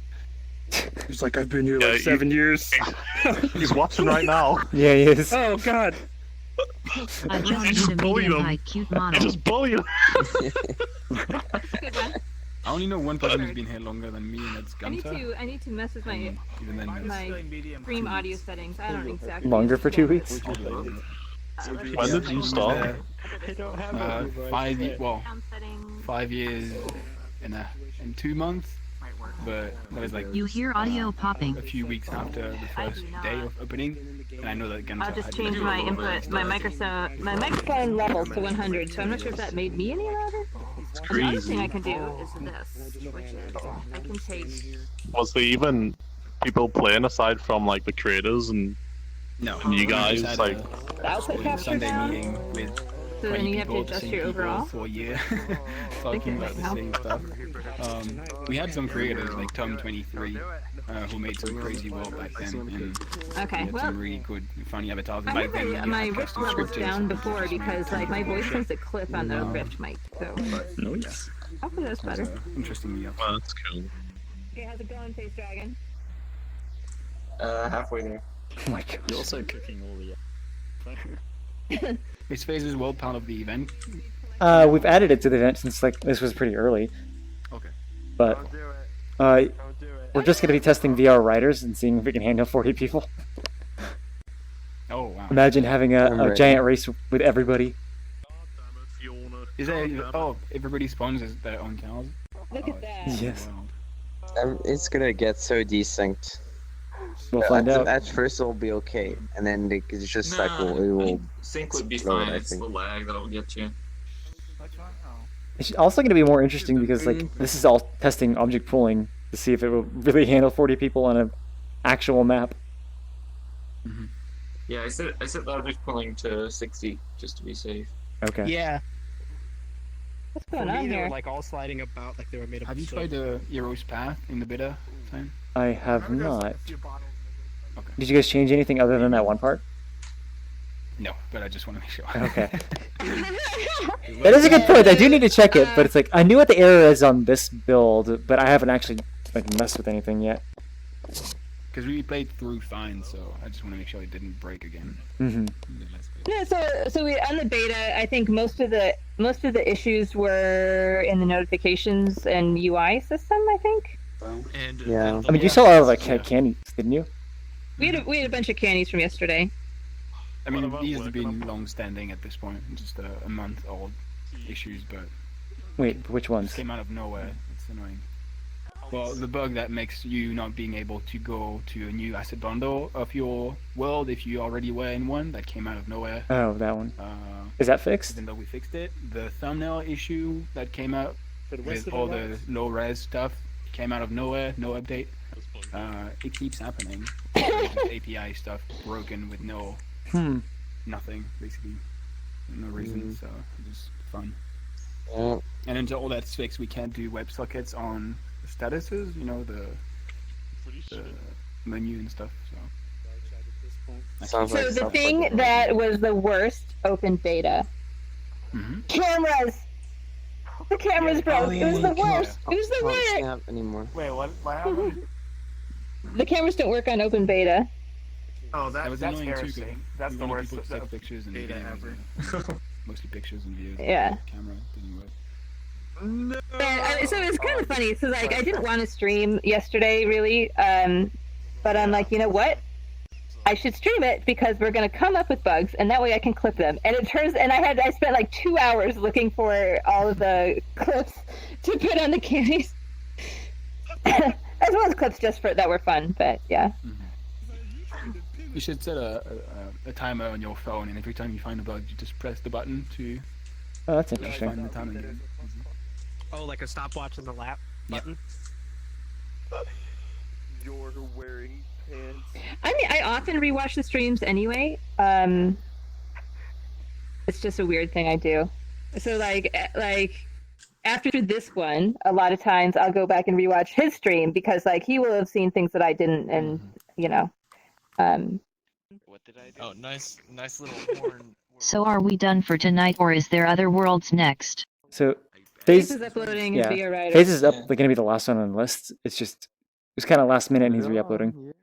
He's like, I've been here Yeah, like 7 years. He's watching right now. Yeah, he is. Oh God. I just You need just a bullied medium him. height cute You model. just bully him. Good one. I only know one person who's been here longer than me, and that's I need Gunter. to mess with my Even then, my stream audio settings. I don't exactly. Longer for 2 weeks? When did you start? 5 years. Well, Sound settings. 5 years in 2 months. But that was like You hear audio popping. a few weeks after the first day of opening, and I know that Gunter I'll just had change my input, my microphone levels to 100. So I'm not sure if that made me any louder. And the other thing I can do is this, which is I can take. Was there even people playing aside from like the creators and No, you guys just had like? The output capture Sunday down. meeting with So then 20 you have to people, adjust same your people overall. for a year, talking about the same stuff. We had some creators like Tom23 who made some crazy work back then, and Okay, we had well, some really good, funny avatars. I Back had then, we my had Rift custom levels scripters, down which before just made because like my voice shit. tends to clip on the Rift mic. So Nice. hopefully that's better. Interestingly, Oh, that's cool. Okay, how's it going, Face Dragon? Halfway there. Oh my god. You're also cooking all the. his face is well part of the event. We've added it to the event since like this was pretty early. Okay. But we're just gonna be testing VR riders and seeing if we can handle 40 people. Oh wow. Imagine having a Alright. giant race with everybody. Is there? Oh, everybody spawns as their own cows. Look at that. Yes. It's gonna get so desynced. We'll find out. At first it'll be okay, and then it's just like it will. Sync would be explode, fine. I It's think. the lag that'll get you. It's also going to be more interesting because like this is all testing object pooling to see if it will really handle 40 people on an actual map. Yeah, I set the object pulling to 60 just to be safe. Okay. Yeah. What's For going me, on they were here? like all sliding about like they were made of Have you silver. tried the Hero's Path in the beta thing? I have not. Okay. Did you guys change anything other than that one part? No, but I just want to make sure. Okay. That is a good point. I do need to check it, but it's like I knew what the error is on this build, but I haven't actually like messed with anything yet. Because we played through fine, so I just want to make sure it didn't break again. Mm-hmm. Yeah, so we on the beta. I think most of the issues were in the notifications and UI system. I think And Yeah. I mean, you saw a lot of like candies, didn't you? we had a bunch of candies from yesterday. I mean, these have been long-standing at this point, just a month-old issues, but Wait, which ones? came out of nowhere. It's annoying. Well, the bug that makes you not being able to go to a new asset bundle of your world if you already were in one that came out of nowhere. Oh, that one. Is that fixed? Even though we fixed it, the thumbnail issue that came out For the rest with of all the the low res stuff came out of nowhere, no update. It keeps happening. API stuff broken with nothing basically, no reason. So just fun. And until all that's fixed, we can't do WebSockets on statuses. You know the menu and stuff. So. So the thing that was the worst open beta. Cameras. The cameras broke. It was the worst. It was the worst. Snap anymore. Wait, what happened? The cameras don't work on open beta. Oh, That was that's annoying too. heresy. That's the worst People to take pictures and data videos, ever. mostly pictures and videos. Yeah. The camera didn't work. So it was kind of funny. So like I didn't want to stream yesterday really, but I'm like, you know what? I should stream it because we're gonna come up with bugs, and that way I can clip them. And I spent like 2 hours looking for all of the clips to put on the candies, as well as clips just that were fun. But yeah. You should set a timer on your phone, and every time you find a bug, you just press the button to. Oh, that's interesting. Find the time again. Oh, like a stopwatch in the lap button? You're wearing pants. I mean, I often rewatch the streams anyway. It's just a weird thing I do. So like after this one, a lot of times I'll go back and rewatch his stream because like he will have seen things that I didn't, and you know. What did I do? Oh, nice little horn. So are we done for tonight, or is there other worlds next? So Phase is uploading his yeah, VR writer. Phase is up. Like, gonna be the last one on the list. It was kind of last minute, and he's re-uploading.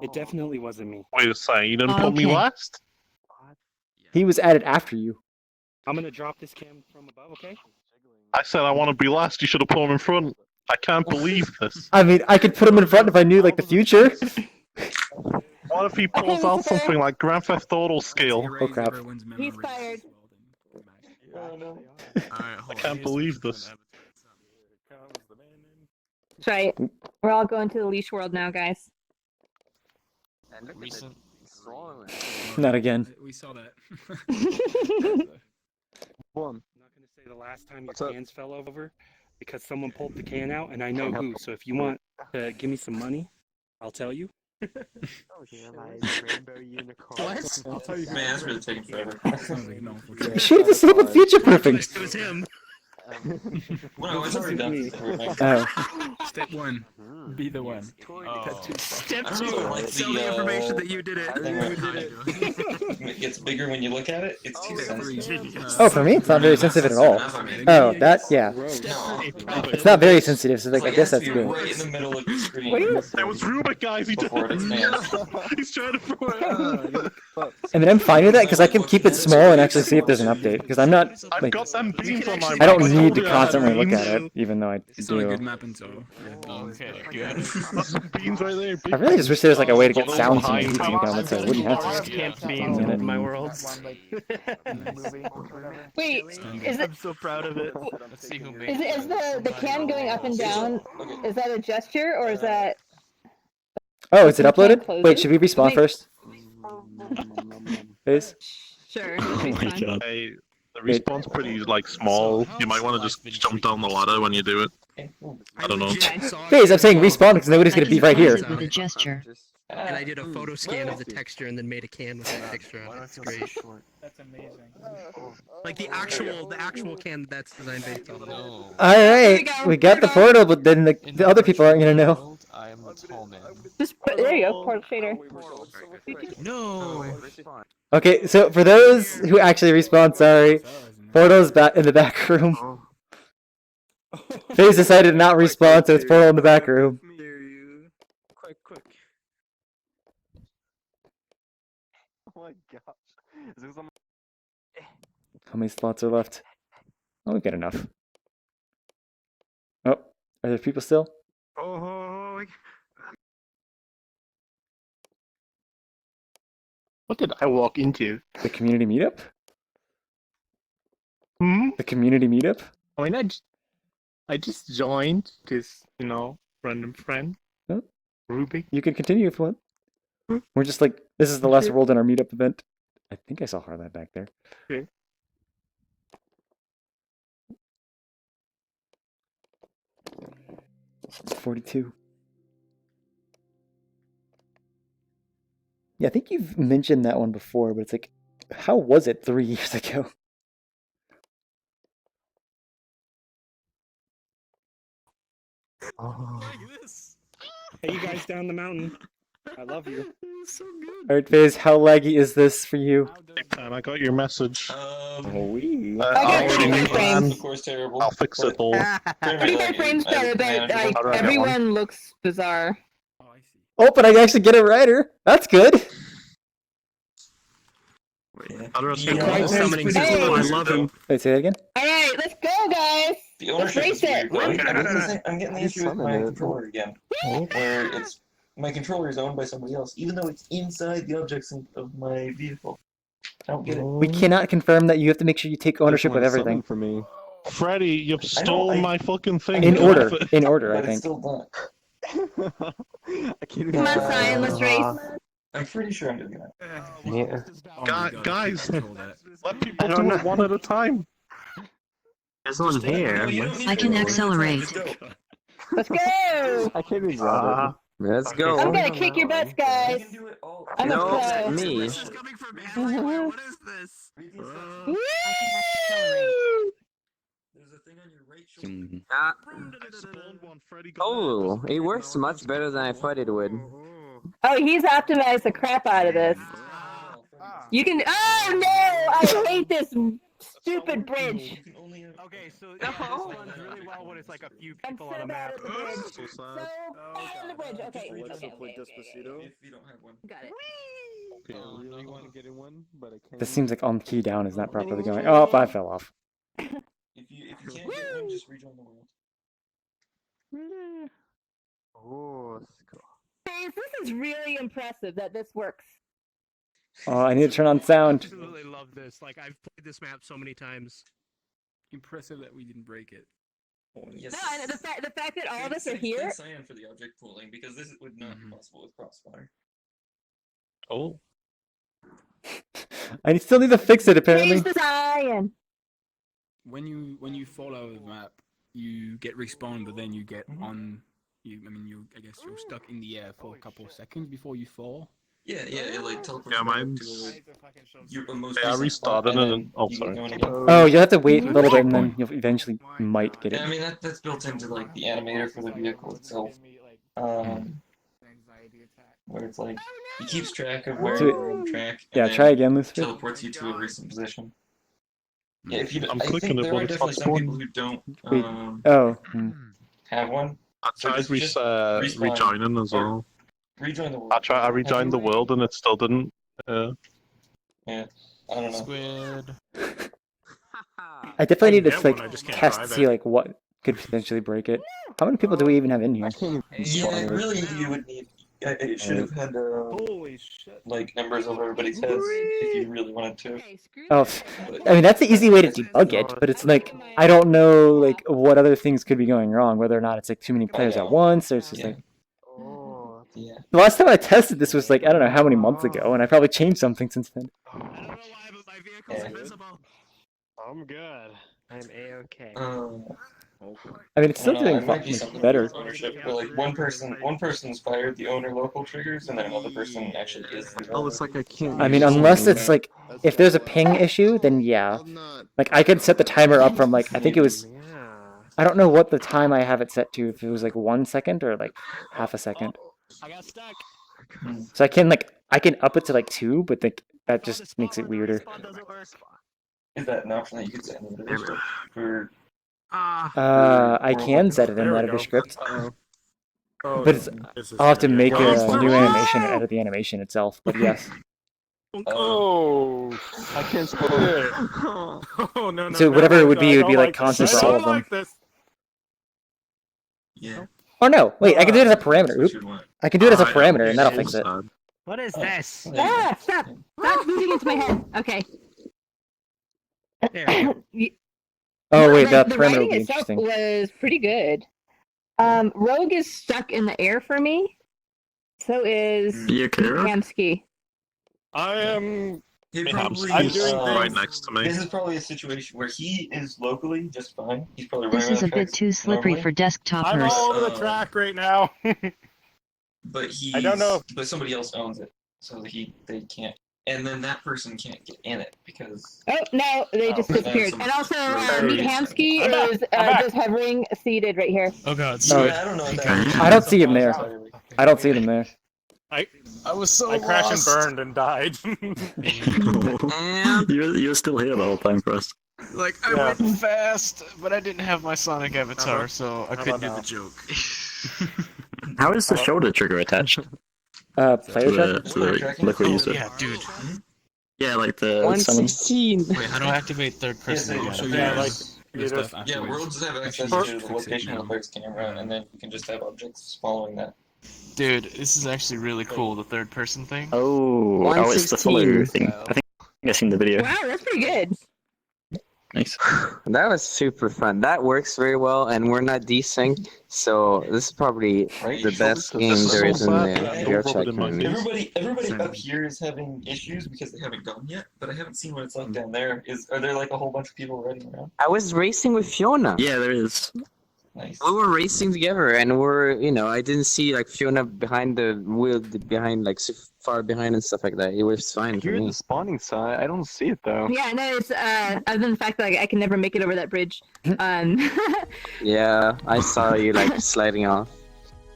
It definitely wasn't me. Wait a second, you didn't put me last? He was added after you. I'm gonna drop this cam from above, okay? I said I want to be last. You should have put him in front. I can't believe this. I mean, I could put him in front if I knew like the future. What if he pulls out something like Grand Theft Auto scale? Oh crap! He's fired. I can't believe this. That's right. We're all going to the leash world now, guys. Recent. Not again. We saw that. I'm not gonna say the last time your cans fell over because someone pulled the can out, and I know who. So if you want to give me some money, I'll tell you. Rainbow unicorn. What? I'll tell you. Man, that's really taking forever. You should have disabled future proofing. It was him. Well, it's already done. Oh. Step 1, be the one. Step I 2, really like sell the information that you did it. When it gets bigger when you look at it, it's too sensitive. Oh, for me, it's not very sensitive at all. Oh, that yeah. It's not very sensitive. So like I guess that's good. Right in the middle of your screen. There was Rubik, guys. He Before it expands. He's trying to throw it. I mean, I'm fine with that because I can keep it small and actually see if there's an update. Because I'm not I've like got them beams on my I don't map. need to constantly look at it, even though I It's not a good do. map until. Okay, good. That's some beams right there. I really just wish there was like a way to get sounds from the comments, so I wouldn't have to. Can't beams in my world. Wait, is it? I'm so proud of it. Let's see who made Is the can going up and down? Is that a gesture or is that? Oh, is it uploaded? close Wait, it? should we respawn Wait. first? Phase? Sure. Hey, the respawn's pretty like small. You might want to just jump down the ladder when you do it. I don't know. Phase, I'm saying respawn because nobody's gonna be right here. With a gesture. And I did a photo scan of the texture and then made a can with that texture on it. It's great. That's amazing. Like the actual can that's designed based on. All right, we got the portal, but then the other people aren't gonna know. I am the tall man. Just put, there you go, portal shader. No. Okay, so for those who actually respawn, sorry, portal's back in the back room. Phase decided to not respawn, so it's portal in the back room. Quick. Oh my gosh. Is this some... How many slots are left? Oh, we got enough. Oh, are there people still? Oh, What did I walk into? The community meetup? Hmm? The community meetup? I mean, I just joined this, random friend. Huh? Ruby. You can continue if you want. We're just like, this is the last world in our meetup event. I think I saw Harlan back there. Okay. It's 42. Yeah, I think you've mentioned that one before, but it's like, how was it 3 years ago? Hey, you guys down the mountain. I love you. Alright, Faze, how laggy is this for you? And I got your message. Oh, I got already 30 knew frames. Of course, terrible. I'll fix it all. 35 frames better, but like How do I get one? everyone looks bizarre. Oh, but I actually get it righter. That's good. How do I Yeah, get one? summoning system, I love him. Wait, say that again? Alright, let's go, guys! The Let's ownership race is weird, it! though. I'm getting the issue with my controller again, where it's my controller is owned by somebody else, even though it's inside the objects of my vehicle. I don't get it. We cannot confirm that. You have to make sure you take ownership of everything. For me. Freddy, you've stolen my fucking thing. In Get order. off it. In order, I But it's think. still done. I can't Come on, Cyan, let's race. I'm pretty sure I'm doing that. Yeah. Guys, let people do it one at a time. There's one here. I can accelerate. Let's go! I can't even grab Let's go. I'm gonna kick your butts, guys. I'm a No, pro. me. What is this? Woo! There's a thing on your right shoulder. Ah. Oh, it works much better than I thought it would. Oh, he's optimized the crap out of this. You can. Oh no! I hate this stupid bridge. Okay, so yeah, this runs really well when it's like a few people on a map. So bad on the bridge. Okay. If you don't have one. Got it. I really want to get in one, but I can't. This seems like on key down is not properly going. Oh, I fell off. If you can't get one, just rejoin the world. Oh, that's cool. Guys, this is really impressive that this works. Oh, I need to turn on sound. I absolutely love this. Like, I've played this map so many times. Impressive that we didn't break it. Yes. No, and the fact that all of us are Thank here. Cyan for the object pooling, because this would not be possible with Crossfire. Oh. I still need to fix it, apparently. Change the Cyan. When you fall out of the map, you get respawned, but then you get on. I guess you're stuck in the air for a couple of seconds before you fall. Yeah, it like teleports Yeah, back mine's. to your most Yeah, I recent spot, restarted and it then and. Oh, you sorry. get going again. Oh, you'll have to wait a little bit, and then you'll eventually might get Yeah, I it. mean that's built into like the animator for the vehicle itself. Where it's like it keeps track of where So- you're on track. And Yeah, then try again, Lucifer. teleports you to a recent position. Yeah, if you, I'm I clicking think it, there but are it's definitely not some people spawning. who don't Wait. Oh. have one. I So tried just respawn rejoining as or well. Rejoin the world. I rejoined the world and it still didn't. Yeah, I don't know. Squid. I definitely need to get one, I like just can't test drive see it. like what could potentially break it. How many people do we even have in here? Yeah, really, you would need. It should have had Holy shit. like numbers over everybody's heads if you really wanted to. Oh, I mean that's the easy way to debug it, but it's like I don't know like what other things could be going wrong. Whether or not it's like too many players at once, or it's just like. Oh, Yeah. The last time I tested this was like I don't know how many months ago, and I probably changed something since then. I don't know why, but my vehicle's invisible. I'm good. I'm a-okay. I mean, it's I still don't know, doing it might be something better. with ownership, where like one person's fired the owner local triggers, and then another person actually is the owner. it's like I can't. I mean, unless it's like if there's a ping issue, then yeah. Like I could set the timer up from like I think it was. I don't know what the time I have it set to. If it was like 1 second or like half a second. I got stuck. So I can up it to like 2, but like that just makes it weirder. Is that an option that you could set in the script for? I can set it in the editor script, Oh, but it's this is I'll have to make weird. a new animation and edit the animation itself. But yes. Oh, I can't spoil it. Oh no! So whatever it would be like constant for all of them. Like this. Yeah. Oh no! Wait, I can do it as a parameter. Oop. I can do it as a parameter, and that'll fix it. What is this? Ah, stop! Stop moving into my head. Okay. There. Oh wait, like, that the perimeter will writing be itself interesting. was pretty good. Rogue is stuck in the air for me. So is Hamsky. I am. He I'm probably, right next to me. This is probably a situation where he is locally just fine. He's probably This running is around a bit tracks too slippery normally. for desktopers. I'm all over the track right now. But he's, I don't know. but somebody else owns it, so they can't. And then that person can't get in it because. Oh no, they just disappeared. And also, Meet Hamsky is just hovering, seated right here. Oh god, Oh, Yeah, I don't know what that I don't see him there. I don't see them there. I was so I crashed and lost. burned and died. You're still here the whole time for us. Like I Yeah. went fast, but I didn't have my Sonic avatar, so I couldn't do about the joke. How is the shoulder trigger attached? Player To check? the liquid user. Yeah, dude. Yeah, like the 116. Wait, how do I activate third person Yes, again? Yeah, like Your you stuff just Yeah, afterwards. worlds have access First- to the location of their camera, and then you can just have objects following that. Dude, this is actually really cool, the third person thing. Oh, it's the follow 116. thing. I think I've seen the video. Wow, that's pretty good. Nice. That was super fun. That works very well, and we're not desynced, so this is probably Right? the best game there is in the VRChat community. Everybody up here is having issues because they haven't gone yet, but I haven't seen what it's like down there. Are there like a whole bunch of people riding around? I was racing with Fiona. Yeah, there is. Nice. We were racing together, and I didn't see like Fiona behind the wheel, behind like so far behind and stuff like that. It was fine for You're me. the spawning side. I don't see it though. Yeah, no, it's other than the fact that I can never make it over that bridge. Yeah, I saw you like sliding off.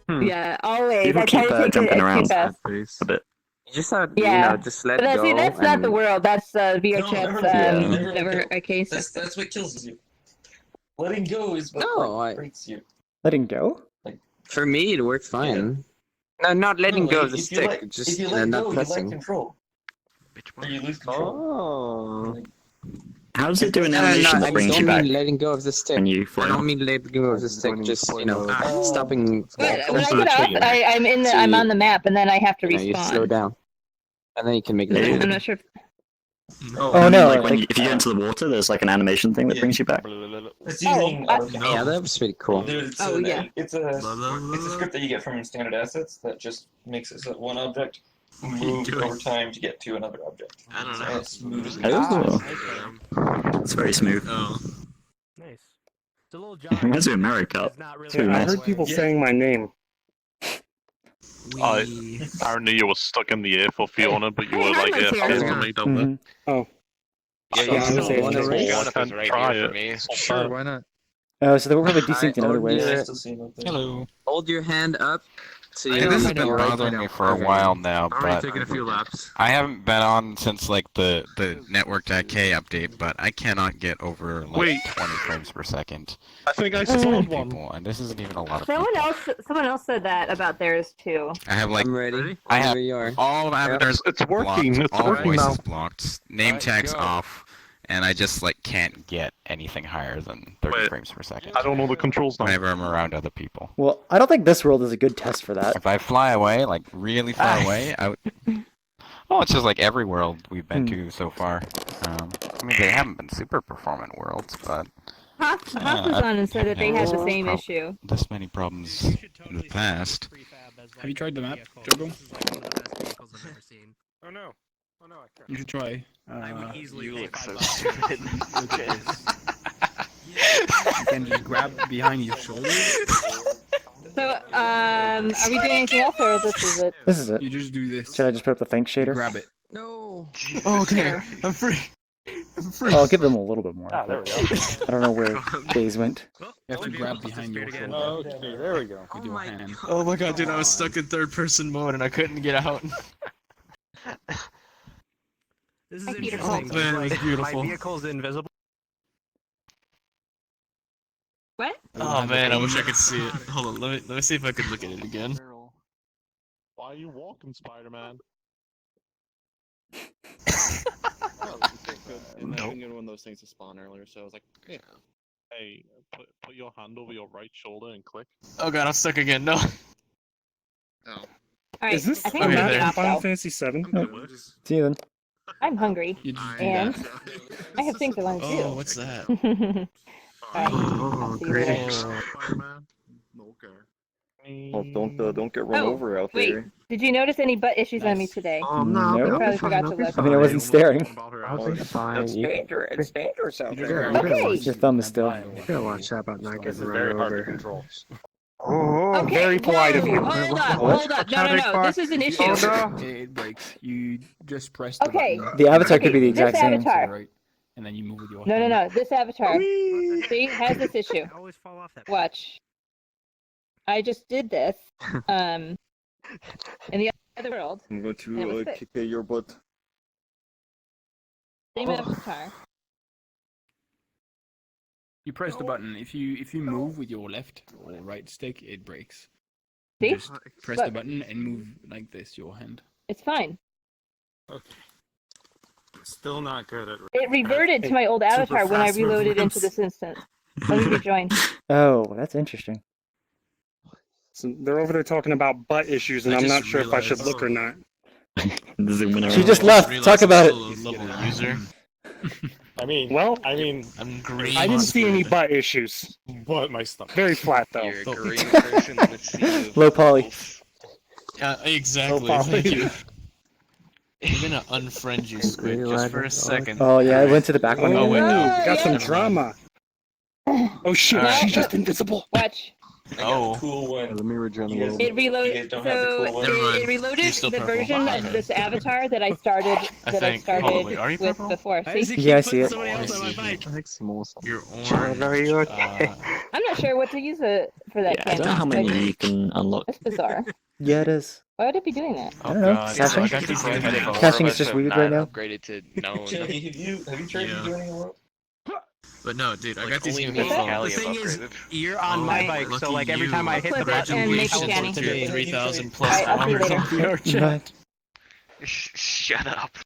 Yeah, always. People I try keep to take jumping it around too fast. a bit. You just have, Yeah. just let But go. see, that's not and- the world. That's VRChat's never whatever let case. That's what kills you. Letting go is what No, breaks you. Letting go? For me, it worked fine. No, not letting go of the if you stick, let- just if you let not go, you pressing. let control. Or you lose control. Oh. How does it do an No, animation I that brings you don't back mean letting go of the stick. when you I fly don't off? mean letting go of the stick, just stopping. When I get off, I'm on the map, and then I have to You slow respawn. down, and then you can make Yeah. it. I'm not sure. Oh no! Like when if you get into the water, there's like an animation thing that brings you back. It's using Yeah, that was pretty cool. Dude, it's Oh, yeah. It's a script that you get from standard assets that just makes it so one object move over time to get to another object. I don't So know. as smooth as it Oh, it's very smooth. Oh. nice. It's a little It reminds me of Mario Kart. It's not really It's really that nice. way. heard people saying my name. Apparently you were stuck in the air for Fiona, but you were like Hey, AFK Hannah's for me down there. Oh. Yeah, Yeah, I was saying wanna this race? whole- I can't try it. Sure, why not? So they were probably desynced in other ways. Hello. Hold your hand up. So Hey, you this know has been you're right bothering now. me for a while now, Already but taking a few laps. I haven't been on since like the network.k update, but I cannot get over like Wait. 20 frames per second. I think I This is spawned people, one. and this isn't even a lot of Someone people. else said that about theirs too. I have like I'm ready. I have Whenever you are. all of avatars It's working. blocked, It's all working voices now. blocked, name tags off, and I just like can't get anything higher than 30 Wait. frames per second I don't know the controls now. whenever I'm around other people. Well, I don't think this world is a good test for that. If I fly away, like really far away, I would. Oh, it's just like every world we've been to so far. I mean, they haven't been super performant worlds, but Hoff was on and said that they had the same issue. this many problems in the past. Have you tried the map, Jogo? Oh no. Oh no, I can't. You should try. I would easily You pay look so $5. stupid. You can just grab behind your shoulder. So, are we doing anything else, or this is it? This is it. You just do this. Should I just put up the thanks shader? Grab it. No. Oh, okay. I'm free. I'm free. I'll give them a little bit more. Ah, there we but go. I don't know where Days went. You have to grab behind your shoulder. Okay, there we go. With your hand. Oh my god, dude, I was stuck in third person mode and I couldn't get out. This is Hi, Peter. interesting. Oh, man, it was Like, beautiful. My vehicle's invisible. What? Oh man, I wish I could see it. Hold on, let me see if I could look at it again. Why are you walking, Spider-Man? And I didn't get one of those things to spawn earlier, so I was like, yeah. Hey, put your hand over your right shoulder and click. Oh god, I'm stuck again. No. Oh. Alright, Is this I think Okay, I'm there. gonna get off Final now. Fantasy 7? See you then. I'm hungry, You just do and that. I have things I want to do. Oh, what's that? Oh, great. Well, don't get run Oh, over out wait. there. Did you notice any butt issues on me today? No. You probably forgot to look. I mean, I wasn't staring. I'll be fine. It's dangerous out there. Okay. Your thumb is still. You gotta watch that about not getting run Very hard to over. control. Oh, Okay, very polite of whoa, you. hold up. No. This is an issue. Oh, no. It breaks. You just press the Okay. button. The avatar could be the This exact same. avatar. Right, and then you move with your No. This avatar. See, has this issue. always fall off that. Watch. I just did this. In the other world. I'm going And it was to fixed. kick at your butt. Same avatar. You press the button. If you move with your left or right stick, it breaks. See? Just press the Look. button and move like this, your hand. It's fine. Still not good at. It reverted to my old avatar when I fast reloaded into movements. this instance. Let me rejoin. Oh, that's interesting. So they're over there talking about butt issues, and I I'm just not sure if I should realized- look or not. Zoom in She around. just left. Realized Talk I'm about it. still a level user. Well, I'm green. I didn't see any screwed. butt issues. But my stomach. Very flat though. You're a green person in the sea of Low poly. Yeah, exactly. No Thank problem. you. I'm gonna unfriend you, Squid, just for a second. Oh yeah, I went to the back one. Oh, wait, Oh, no. We got some yeah. drama. Oh shit, Alright. she's just invisible. Watch. Oh. Cool one. Let me rejoin the You guys- world. It You reloaded. guys don't have the So cool one? Never mind. it reloaded You're still the purple. version of this avatar that I started. That I started Hold on, wait, are you with purple? before. Why does See? he Yeah, I keep see putting it. somebody Oh, I else on my see. bike? You're Child, are you orange. okay? I'm not sure what to use it for that Yeah, I don't know how canvas. many you can unlock. That's bizarre. Yeah, it is. Why would it be doing that? I don't know. God. Caching? I got these new headphones. Caching is just weird right now. Upgraded to known. Jenny, have you tried Yeah. joining the world? But no, dude, I Like, got these only new me and headphones. Callie The have thing is, upgraded. you're on Oh, my bike, so lucky like every you. time I hit the Clip it and make it Congratulations on Danny. your 3,000 plus Alright, I'll see you hours later. on VRChat. Right. Shut up.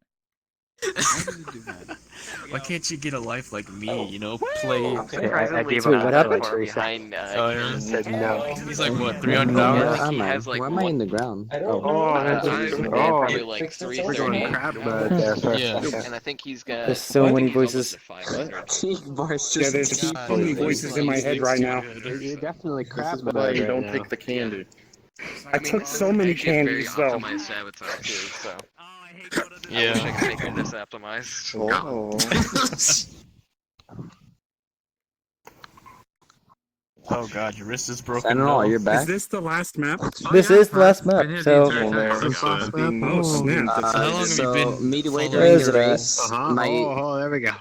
Why can't you get a life like me, you know? Play. Okay, I gave Wait, up what after happened? like 3 seconds. Behind, Oh, yeah? I said no. He's like, what, 300 No, Yeah, hours? I think he has like Why am I in the ground? I don't know. Oh, that's I've interesting. been Oh, probably like we're going 330. crap mode there for a Yeah. second. And I think he's got. There's so I think many he's almost voices. at 500. Bars Yeah, just there's keep so many voices in my head right now. You're definitely This crap is mode why you right don't now. take the candy. I took so many Actually, it's candies very though. optimized avatar too, so. Oh, I hate going to the I wish I Yeah. could make him this optimized. Oh. Oh god, your wrist is broken. I don't know. now. You're Is back. this the last map? This is the last map, so Oh snap! How long have you been midway following during Where's the it at? race, my there we go.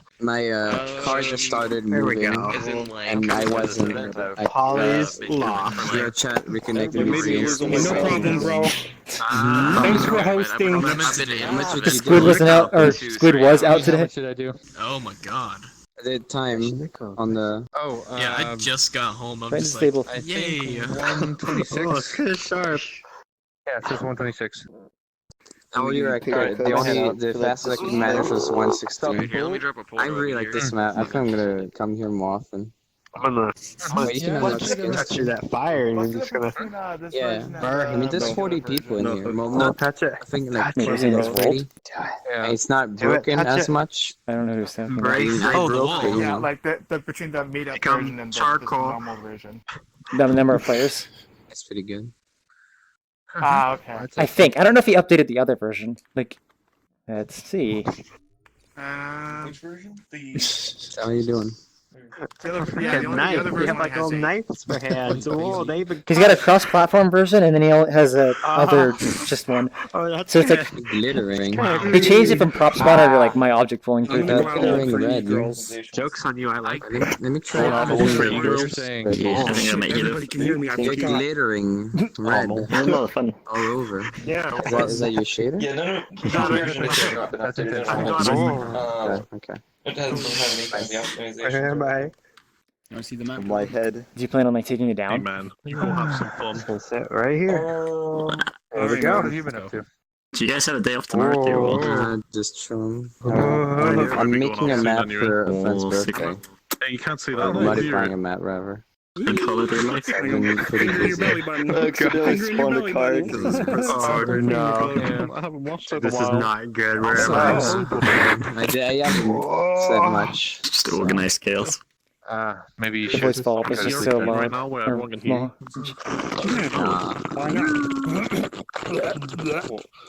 car just started There we moving, go. As in, like, and I wasn't. Polly's law. VRChat reconnected me. Maybe it was only No problem, bro. Mhm. Thanks for hosting. I meant to do. How much would you Squid do? wasn't out, or Squid was out today. should I do? Oh my god. The time on the. Oh, Yeah, I just got home. I'm Right just stable. like, I think yay. 126. Sharp. Yeah, it says 126. How you pick a the only code the for that fastest I could manage was 116. Here, let me drop a poll I really over like this here. map. I think I'm gonna come here more often. I'm gonna Wait, you can unlock skins. touch you that fire and you're just gonna. Yeah, I mean there's 40 people in here. Well, No, not touch it. I think like Maybe 20 it's or 30. Yeah. It's not Do it, broken touch as it. much. I don't know who's talking about. Brace. I Oh, the broke wall. it, you Yeah, know. like the between the meetup Become version and the charcoal. normal version. The number of players. It's pretty good. Ah, okay. I think. I don't know if he updated the other version. Like, let's see. Which version? How are you doing? The other, Yeah, the knife. other We version have like has all a- knives for hands. Oh, they even. He's got a cross-platform version, and then he has a other just one. Oh, that's So it's like Glittering. he changed it from prop spawner to like my object pulling through that. Glittering red. Joke's on you. I like it. Let me try Almost it. for eagles. I think I met you. Everybody can hear me. I You're forgot. glittering red Almost. A lot of fun. all over. Yeah. Is that your shader? Yeah, no. His version is drop it after it. Okay. It doesn't have any kind of optimization. Bye. You want to see the map? My head. Do you plan on like taking it Hey down? man, you will have some fun. We'll sit right here. There we go. What have you been up to? Do you guys have a day off tomorrow too? Or? Just chilling. Oh, I'm making a map for a friend's Oh, birthday. Hey, you can't see that. I'm on modifying a here. map, rather. And holiday life. I've been pretty Finger in your busy. belly button. Accidentally Finger in your spawned a belly card button. because it's Christmas. Oh no. Yeah, I haven't watched it in a This is while. not good. I haven't said much. Just organized chaos. Maybe you Your should. voice follow-up is Is just there so a thing loud. right now where or everyone can hear small. Why not?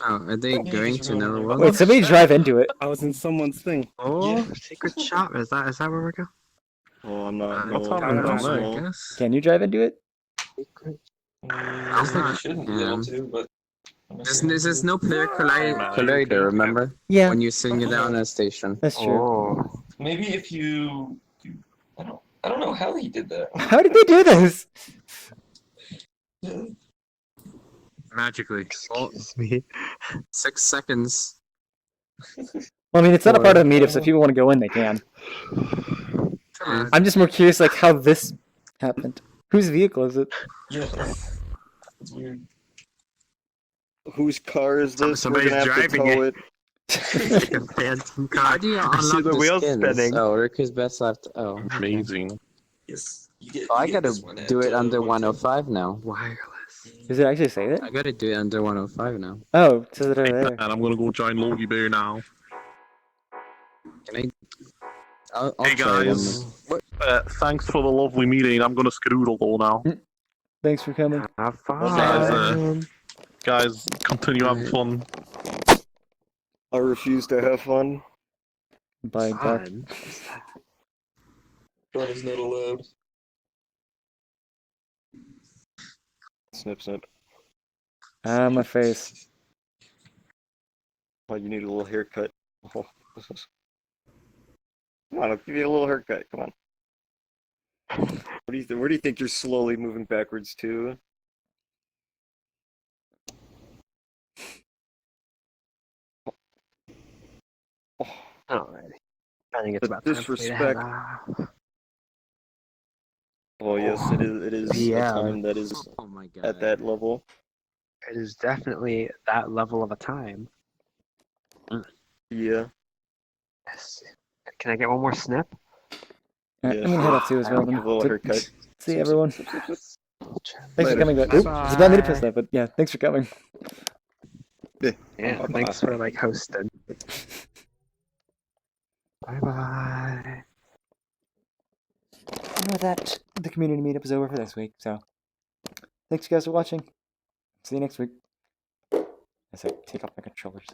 Oh, are they going to another world? Wait, somebody drive into it. I was in someone's thing. Oh, secret shop. Is that where we're going? Oh, I'm not. What's No, happening down there? small. Can you drive into it? It's I not. shouldn't be able to, but There's no player collider, remember? Yeah. When you sing it down at a station. That's true. maybe if you, I don't know how he did that. How did they do this? Magically. Excuse me. 6 seconds. Well, I mean, it's not a part of the meetup, so Oh. if people want to go in, they can. Come I'm just more curious, like, how this happened. Whose vehicle is it? Yeah, it's weird. Whose car is this? Somebody's We're gonna have to driving tow it. Like a phantom car. How do you I see unlock the the wheels skins? spinning. Oh, Riku's best left. Oh, Amazing. Yes, you get. Oh, I you get gotta this one do at, it under 110. 105 now. Wireless. Does it actually say that? I gotta do it under 105 now. Oh, it says it over there. And I'm gonna go join Logie Bear now. Can I? I'll Hey try guys, one. thanks for the lovely meeting. I'm gonna skedoodle though now. Thanks for coming. Have fun. Guys, continue having fun. I refuse to have fun. Bye, Buck. Fun is not allowed. Snip, snip. Ah, my face. Oh, you need a little haircut. Oh, come on, I'll give you a little haircut. Come on. Where do you think you're slowly moving backwards to? Alrighty. I think it's The about time for me to head disrespect. off. Oh yes, it is. It is Yeah. a time that is Oh my god. at that level. It is definitely that level of a time. Yeah. Yes. Can I get one more snip? I'm gonna head off too as well. Give a little Then. haircut. See everyone. Snip, snip, snip, snip. Thanks for coming. Oop, it's not me to press that, but yeah, thanks for coming. Yeah, thanks for like hosting. Bye bye. And with that, the community meetup is over for this week. So, thanks you guys for watching. See you next week. As I take off my controllers.